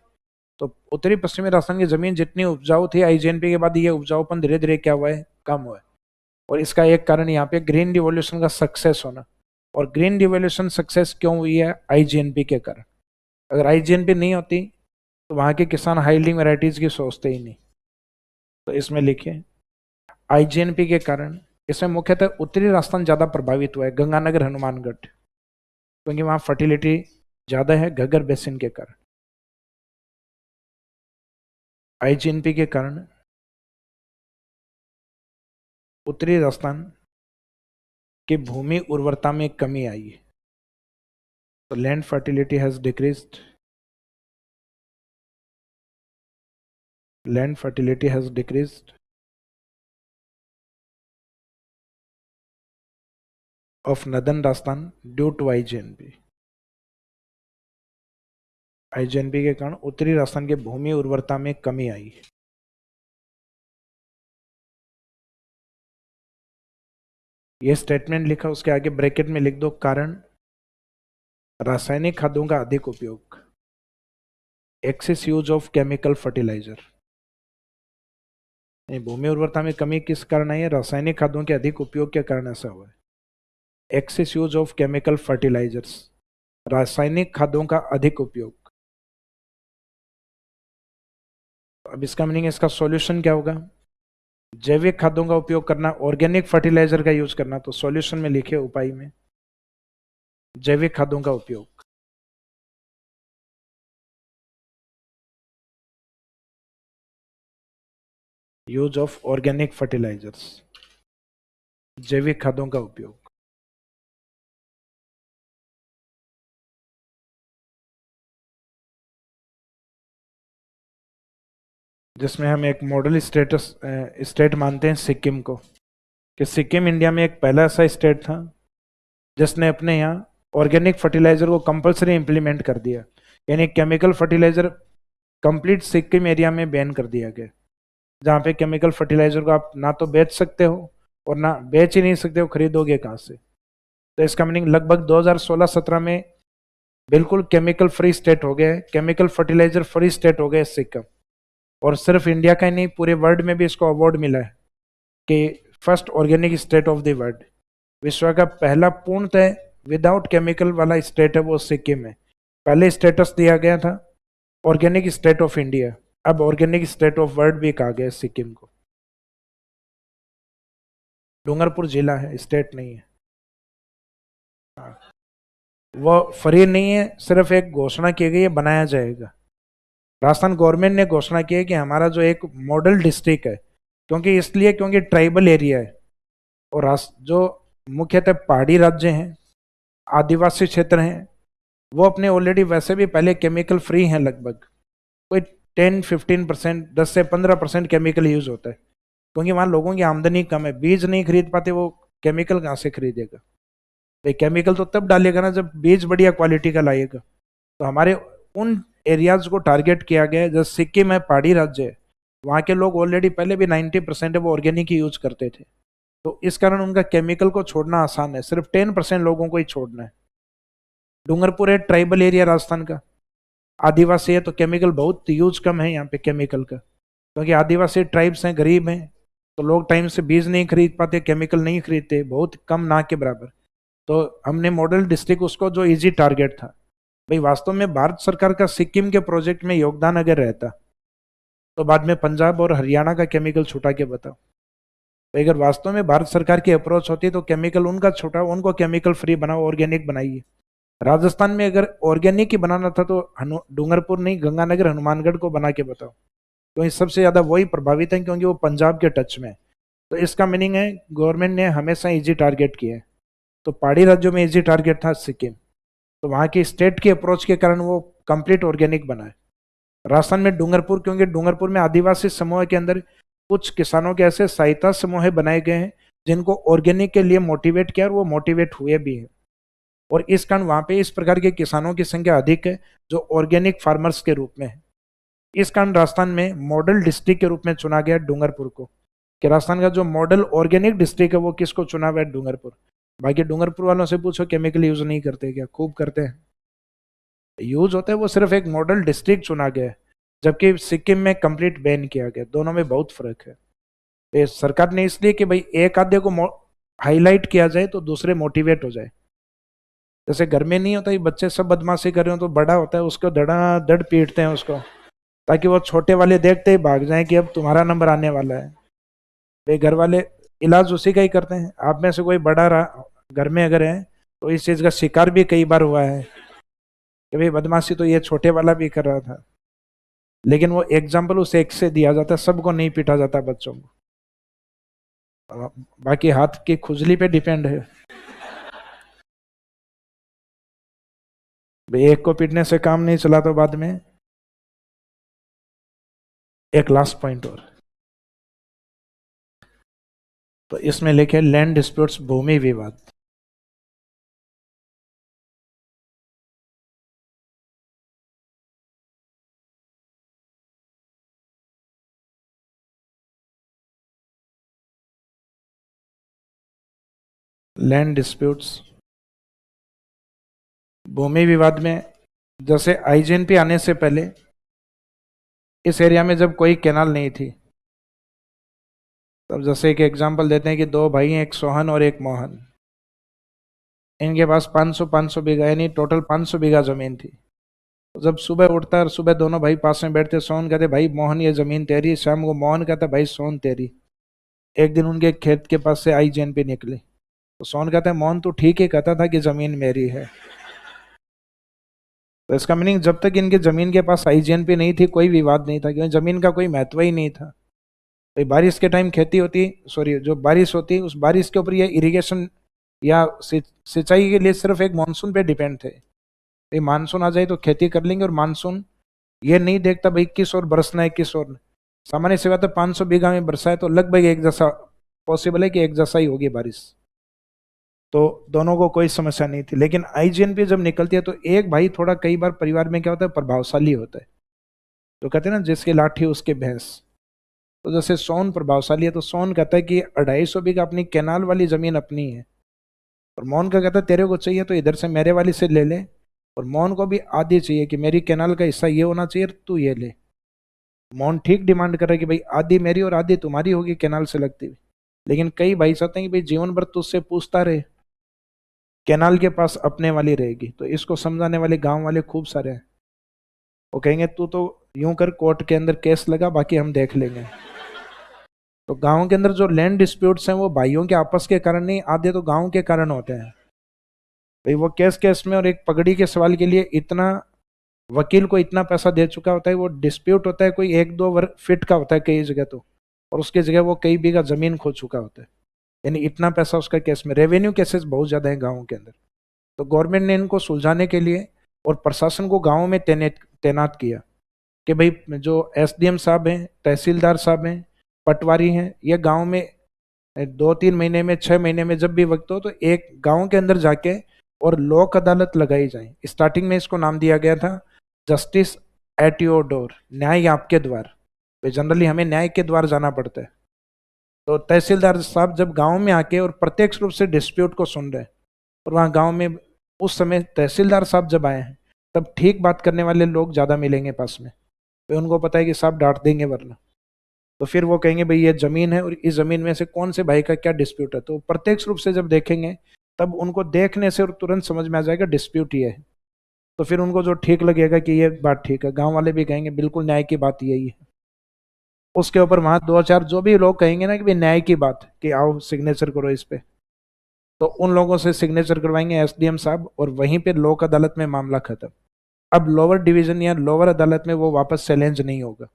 तो उत्तरी पश्चिमी राजस्थान की जमीन जितनी उपजाऊ थी आईजीएनपी के बाद ये उपजाऊपन धीरे धीरे क्या हुआ है, कम हुआ है। और इसका एक कारण यहाँ पे ग्रीन रिवॉल्यूशन का सक्सेस होना। और ग्रीन रिवॉल्यूशन सक्सेस क्यों हुई है, आईजीएनपी के कारण। अगर आईजीएनपी नहीं होती तो वहाँ के किसान हाइल्डिंग वैरायटीज की सोचते ही नहीं। तो इसमें लिखिए आईजीएनपी के कारण, इसमें मुख्यतः उत्तरी राजस्थान ज्यादा प्रभावित हुआ है, गंगानगर हनुमानगढ़, क्योंकि वहाँ फर्टिलिटी ज्यादा है घग्गर बेसिन के कारण। आईजीएनपी के कारण उत्तरी राजस्थान की भूमि उर्वरता में कमी आई है। तो land fertility has decreased, land fertility has decreased of northern Rajasthan due to IGNP. IGNP के कारण उत्तरी राजस्थान की भूमि उर्वरता में कमी आई। ये स्टेटमेंट लिखा, उसके आगे ब्रैकेट में लिख दो कारण रासायनिक खादों का अधिक उपयोग, excess use of chemical fertiliser. भूमि उर्वरता में कमी किस कारण आई है, रासायनिक खादों के अधिक उपयोग के कारण ऐसा हुआ है। Excess use of chemical fertilizers, रासायनिक खादों का अधिक उपयोग। अब इसका मीनिंग, इसका सॉल्यूशन क्या होगा, जैविक खादों का उपयोग करना, ऑर्गेनिक फर्टिलाइजर का यूज करना। तो सॉल्यूशन में लिखे उपाय में जैविक खादों का उपयोग, यूज ऑफ ऑर्गेनिक फर्टिलाइजर्स, जैविक खादों का उपयोग। जिसमें हम एक मॉडल स्टेट मानते हैं सिक्किम को, कि सिक्किम इंडिया में एक पहला ऐसा स्टेट था जिसने अपने यहाँ ऑर्गेनिक फर्टिलाइजर को कंपलसरी इंप्लीमेंट कर दिया, यानी chemical fertilizer complete Sikkim area में बैन कर दिया गया, जहाँ पे केमिकल फर्टिलाइजर को आप ना तो बेच सकते हो और ना बेच ही नहीं सकते हो, खरीदोगे कहाँ से। तो इसका मीनिंग लगभग 2016-17 में बिल्कुल केमिकल फ्री स्टेट हो गया, केमिकल फर्टिलाइजर फ्री स्टेट हो गया सिक्किम। और सिर्फ इंडिया का ही नहीं, पूरे वर्ल्ड में भी इसको अवार्ड मिला है कि first organic state of the world. विश्व का पहला पूर्णतः विदाउट केमिकल वाला स्टेट है वो सिक्किम है। पहले स्टेटस दिया गया था ऑर्गेनिक स्टेट ऑफ इंडिया, अब ऑर्गेनिक स्टेट ऑफ वर्ल्ड भी कहा गया सिक्किम को। डूंगरपुर जिला है, स्टेट नहीं है। हाँ। वो फ्री नहीं है, सिर्फ एक घोषणा की गई है बनाया जाएगा। राजस्थान गवर्नमेंट ने घोषणा की है कि हमारा जो एक मॉडल डिस्ट्रिक्ट है, क्योंकि इसलिए क्योंकि ट्राइबल एरिया है, और जो मुख्यतः पहाड़ी राज्य हैं, आदिवासी क्षेत्र हैं, वो अपने ऑलरेडी वैसे भी पहले केमिकल फ्री हैं लगभग। कोई 10-15%, 10 से 15% केमिकल यूज होता है, क्योंकि वहाँ लोगों की आमदनी कम है, बीज नहीं खरीद पाते, वो केमिकल कहाँ से खरीदेगा? भाई केमिकल तो तब डालेगा ना जब बीज बढ़िया क्वालिटी का लाएगा। तो हमारे उन एरियाज को टारगेट किया गया है। जैसे सिक्किम है, पहाड़ी राज्य है, वहाँ के लोग ऑलरेडी पहले भी 90% है वो ऑर्गेनिक ही यूज करते थे, तो इस कारण उनका केमिकल को छोड़ना आसान है, सिर्फ 10% लोगों को ही छोड़ना है। डूंगरपुर है, ट्राइबल एरिया राजस्थान का, आदिवासी है, तो केमिकल बहुत यूज कम है यहाँ पे केमिकल का, क्योंकि आदिवासी ट्राइब्स हैं, गरीब हैं, तो लोग टाइम से बीज नहीं खरीद पाते, केमिकल नहीं खरीदते, बहुत कम, ना के बराबर। तो हमने मॉडल डिस्ट्रिक्ट उसको जो इजी टारगेट था, भाई वास्तव में भारत सरकार का सिक्किम के प्रोजेक्ट में योगदान अगर रहता तो बाद में पंजाब और हरियाणा का केमिकल छुटा के बताओ। तो अगर वास्तव में भारत सरकार की अप्रोच होती तो केमिकल उनका छुटा, उनको केमिकल फ्री बनाओ, ऑर्गेनिक बनाइए। राजस्थान में अगर ऑर्गेनिक ही बनाना था तो डूंगरपुर नहीं, गंगानगर, हनुमानगढ़ को बना के बताओ, क्योंकि सबसे ज्यादा वही प्रभावित है, क्योंकि वो पंजाब के टच में है। तो इसका मीनिंग है गवर्नमेंट ने हमेशा इजी टारगेट किया है। तो पहाड़ी राज्यों में इजी टारगेट था सिक्किम, तो वहाँ की स्टेट की अप्रोच के कारण वो कंप्लीट ऑर्गेनिक बना है। राजस्थान में डूंगरपुर, क्योंकि डूंगरपुर में आदिवासी समूह के अंदर कुछ किसानों के ऐसे सहायता समूह बनाए गए हैं जिनको ऑर्गेनिक के लिए मोटिवेट किया, और वो मोटिवेट हुए भी हैं, और इस कारण वहाँ पे इस प्रकार के किसानों की संख्या अधिक है जो ऑर्गेनिक फार्मर्स के रूप में है। इस कारण राजस्थान में मॉडल डिस्ट्रिक्ट के रूप में चुना गया डूंगरपुर को, कि राजस्थान का जो मॉडल ऑर्गेनिक डिस्ट्रिक्ट है वो किसको चुना हुआ है? डूंगरपुर। बाकी डूंगरपुर वालों से पूछो केमिकल यूज नहीं करते क्या? खूब करते हैं, यूज होता है, वो सिर्फ एक मॉडल डिस्ट्रिक्ट चुना गया है, जबकि सिक्किम में कंप्लीट बैन किया गया। दोनों में बहुत फर्क है। ये सरकार ने इसलिए कि भाई एक आधे को हाईलाइट किया जाए तो दूसरे मोटिवेट हो जाए। जैसे घर में नहीं होता, ये बच्चे सब बदमाशी कर रहे हो तो बड़ा होता है उसको धड़ा धड़ पीटते हैं उसको, ताकि वो छोटे वाले देखते ही भाग जाएं कि अब तुम्हारा नंबर आने वाला है। भाई घर वाले इलाज उसी का ही करते हैं। आप में से कोई बड़ा घर में अगर है तो इस चीज का शिकार भी कई बार हुआ है कि भाई बदमाशी तो ये छोटे वाला भी कर रहा था, लेकिन वो एग्जाम्पल उस एक से दिया जाता है, सबको नहीं पीटा जाता बच्चों को। बाकी हाथ की खुजली पे डिपेंड है। भाई एक को पीटने से काम नहीं चला, तो बाद में एक लास्ट पॉइंट और, तो इसमें लिखे लैंड डिस्प्यूट्स, भूमि विवाद। लैंड डिस्प्यूट्स, भूमि विवाद में, जैसे आईजीएनपी आने से पहले इस एरिया में जब कोई कैनाल नहीं थी, तब जैसे एक एग्जांपल देते हैं कि दो भाई हैं, एक सोहन और एक मोहन, इनके पास 500 बीघा यानी टोटल 500 बीघा जमीन थी। तो जब सुबह उठता है और सुबह दोनों भाई पास में बैठते, सोहन कहते भाई मोहन ये जमीन तेरी, शाम को मोहन कहता भाई सोहन तेरी। एक दिन उनके खेत के पास से आईजीएनपी निकली, तो सोहन कहता है मोहन तू ठीक ही कहता था कि जमीन मेरी है। तो इसका मीनिंग जब तक इनके जमीन के पास आईजीएनपी नहीं थी कोई विवाद नहीं था, क्योंकि जमीन का कोई महत्व ही नहीं था। भाई बारिश के टाइम खेती होती, सॉरी जो बारिश होती उस बारिश के ऊपर ये इरिगेशन या सिंचाई के लिए सिर्फ एक मानसून पे डिपेंड थे। भाई मानसून आ जाए तो खेती कर लेंगे, और मानसून ये नहीं देखता भाई किस ओर बरसना है किस ओर। सामान्य सी बात है 500 बीघा में बरसा है तो लगभग एक जैसा पॉसिबल है कि एक जैसा ही होगी बारिश, तो दोनों को कोई समस्या नहीं थी। लेकिन आईजीएनपी जब निकलती है तो एक भाई थोड़ा, कई बार परिवार में क्या होता है, प्रभावशाली होता है, तो कहते हैं ना जिसकी लाठी उसके भैंस। तो जैसे सोन प्रभावशाली है, तो सोन कहता है कि 250 बीघा अपनी कैनाल वाली जमीन अपनी है, और मोहन का कहता है तेरे को चाहिए तो इधर से मेरे वाली से ले ले, और मोहन को भी आधी चाहिए कि मेरी कैनाल का हिस्सा ये होना चाहिए, तू ये ले। मोहन ठीक डिमांड कर रहा है कि भाई आधी मेरी और आधी तुम्हारी होगी कैनाल से लगती हुई। लेकिन कई भाई चाहते हैं कि भाई जीवन भर तुझसे पूछता रहे, कैनाल के पास अपने वाली रहेगी। तो इसको समझाने वाले गांव वाले खूब सारे हैं, वो कहेंगे तू तो यूं कर कोर्ट के अंदर केस लगा, बाकी हम देख लेंगे। तो गांव के अंदर जो लैंड डिस्प्यूट्स हैं वो भाइयों के आपस के कारण नहीं, आधे तो गांव के कारण होते हैं। भाई वो केस केस में और एक पगड़ी के सवाल के लिए इतना, वकील को इतना पैसा दे चुका होता है, वो डिस्प्यूट होता है कोई 1-2 फीट का होता है कई जगह तो, और उसकी जगह वो कई बीघा जमीन खो चुका होता है। यानी इतना पैसा उसका केस में, रेवेन्यू केसेस बहुत ज्यादा है गाँव के अंदर। तो गवर्नमेंट ने इनको सुलझाने के लिए और प्रशासन को गाँव में तैनात किया कि भाई जो एसडीएम साहब हैं, तहसीलदार साहब हैं, पटवारी हैं, ये गांव में 2-3 महीने में, 6 महीने में जब भी वक्त हो तो एक गांव के अंदर जाके और लोक अदालत लगाई जाए। स्टार्टिंग में इसको नाम दिया गया था जस्टिस एट योर डोर, न्याय आपके द्वार। तो जनरली हमें न्याय के द्वार जाना पड़ता है। तो तहसीलदार साहब जब गांव में आके और प्रत्यक्ष रूप से डिस्प्यूट को सुन रहे हैं, और वहाँ गांव में उस समय तहसीलदार साहब जब आए हैं, तब ठीक बात करने वाले लोग ज़्यादा मिलेंगे पास में, तो उनको पता है कि साहब डांट देंगे वरना। तो फिर वो कहेंगे भाई ये जमीन है और इस जमीन में से कौन से भाई का क्या डिस्प्यूट है, तो प्रत्यक्ष रूप से जब देखेंगे तब उनको देखने से और तुरंत समझ में आ जाएगा डिस्प्यूट ये है। तो फिर उनको जो ठीक लगेगा कि ये बात ठीक है, गांव वाले भी कहेंगे बिल्कुल न्याय की बात यही है। उसके ऊपर वहां 2-4 जो भी लोग कहेंगे ना कि भाई न्याय की बात कि आओ सिग्नेचर करो इस पे, तो उन लोगों से सिग्नेचर करवाएंगे एसडीएम साहब, और वहीं पे लोक अदालत में मामला खत्म। अब लोअर डिवीजन या लोअर अदालत में वो वापस चैलेंज नहीं होगा,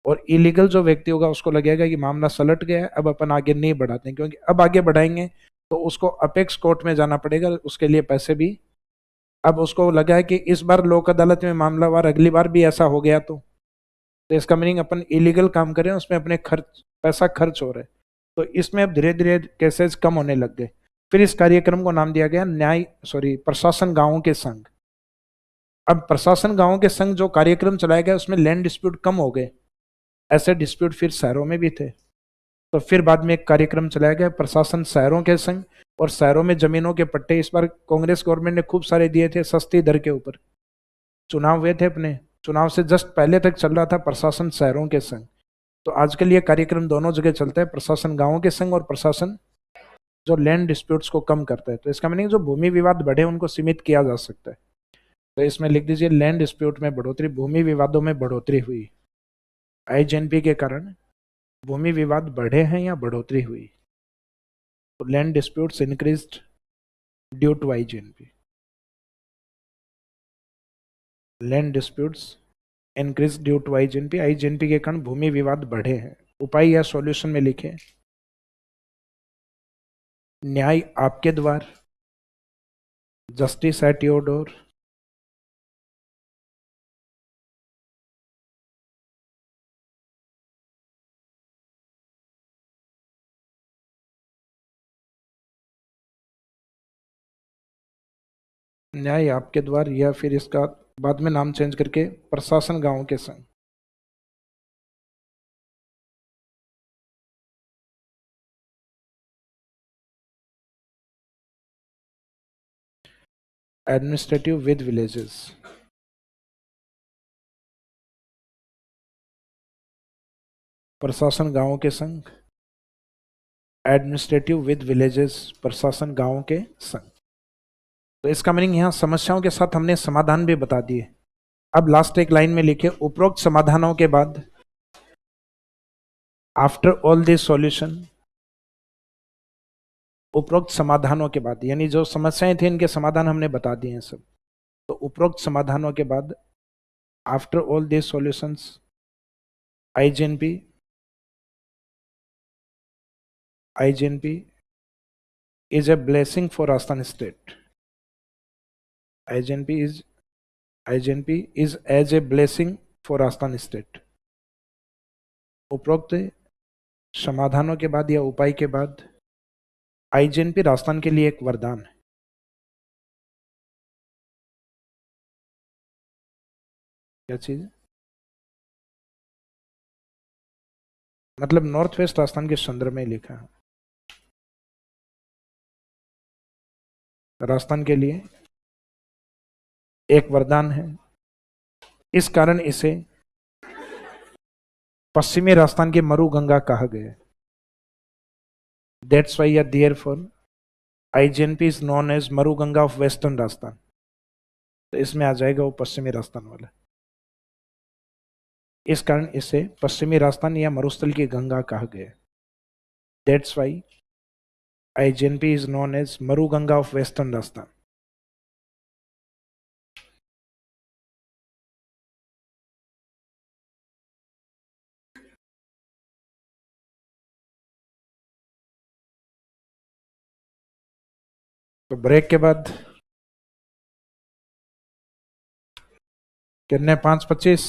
और इलीगल जो व्यक्ति होगा उसको लगेगा कि मामला सलट गया है, अब अपन आगे नहीं बढ़ाते हैं, क्योंकि अब आगे बढ़ाएंगे तो उसको अपेक्स कोर्ट में जाना पड़ेगा, उसके लिए पैसे भी। अब उसको लगा है कि इस बार लोक अदालत में मामला वार अगली बार भी ऐसा हो गया तो इसका मीनिंग अपन इलीगल काम करें, उसमें अपने खर्च पैसा खर्च हो रहा है। तो इसमें अब धीरे धीरे केसेस कम होने लग गए। फिर इस कार्यक्रम को नाम दिया गया प्रशासन गांवों के संघ। अब प्रशासन गांवों के संघ जो कार्यक्रम चलाया गया उसमें लैंड डिस्प्यूट कम हो गए, ऐसे डिस्प्यूट फिर शहरों में भी थे। तो फिर बाद में एक कार्यक्रम चलाया गया प्रशासन शहरों के संघ, और शहरों में जमीनों के पट्टे इस बार कांग्रेस गवर्नमेंट ने खूब सारे दिए थे सस्ती दर के ऊपर। चुनाव हुए थे अपने, चुनाव से जस्ट पहले तक चल रहा था प्रशासन शहरों के संघ। तो आजकल ये कार्यक्रम दोनों जगह चलता है, प्रशासन गांवों के संघ और प्रशासन जो लैंड डिस्प्यूट्स को कम करता है। तो इसका मीनिंग जो भूमि विवाद बढ़े उनको सीमित किया जा सकता है। तो इसमें लिख दीजिए लैंड डिस्प्यूट में बढ़ोतरी, भूमि विवादों में बढ़ोतरी हुई। आईजेएनपी के कारण भूमि विवाद बढ़े हैं या बढ़ोतरी हुई? तो land disputes increased due to IJNP. Land disputes increase due to IJNP, IJNP के कारण भूमि विवाद बढ़े हैं। उपाय या सॉल्यूशन में लिखे न्याय आपके द्वार, जस्टिस एट योर डोर, न्याय आपके द्वार, या फिर इसका बाद में नाम चेंज करके प्रशासन गांव के संग। एडमिनिस्ट्रेटिव विद विलेजेस, प्रशासन गांव के संग, एडमिनिस्ट्रेटिव विद विलेजेस, प्रशासन गांव के संग। तो इसका मीनिंग यहाँ समस्याओं के साथ हमने समाधान भी बता दिए। अब लास्ट एक लाइन में लिखे उपरोक्त समाधानों के बाद, आफ्टर ऑल दिस सॉल्यूशन, उपरोक्त समाधानों के बाद, यानी जो समस्याएं थी इनके समाधान हमने बता दिए हैं सब। तो उपरोक्त समाधानों के बाद, after all this solutions, IJNP is a blessing for Rajasthan state. IGNP is as a blessing for Rajasthan state. उपरोक्त समाधानों के बाद या उपाय के बाद, आईजीएनपी राजस्थान के लिए एक वरदान है। क्या चीज? मतलब नॉर्थ वेस्ट राजस्थान के संदर्भ में लिखा है, राजस्थान के लिए एक वरदान है। इस कारण इसे पश्चिमी राजस्थान की मरुगंगा कहा गया। दैट्स वाई या therefore IGNP is known as Maruganga of western Rajasthan. तो इसमें आ जाएगा वो पश्चिमी राजस्थान वाला। इस कारण इसे पश्चिमी राजस्थान या मरुस्थल की गंगा कहा गया। That's why IGNP is known as Maruganga of western Rajasthan. तो ब्रेक के बाद कितने 5:25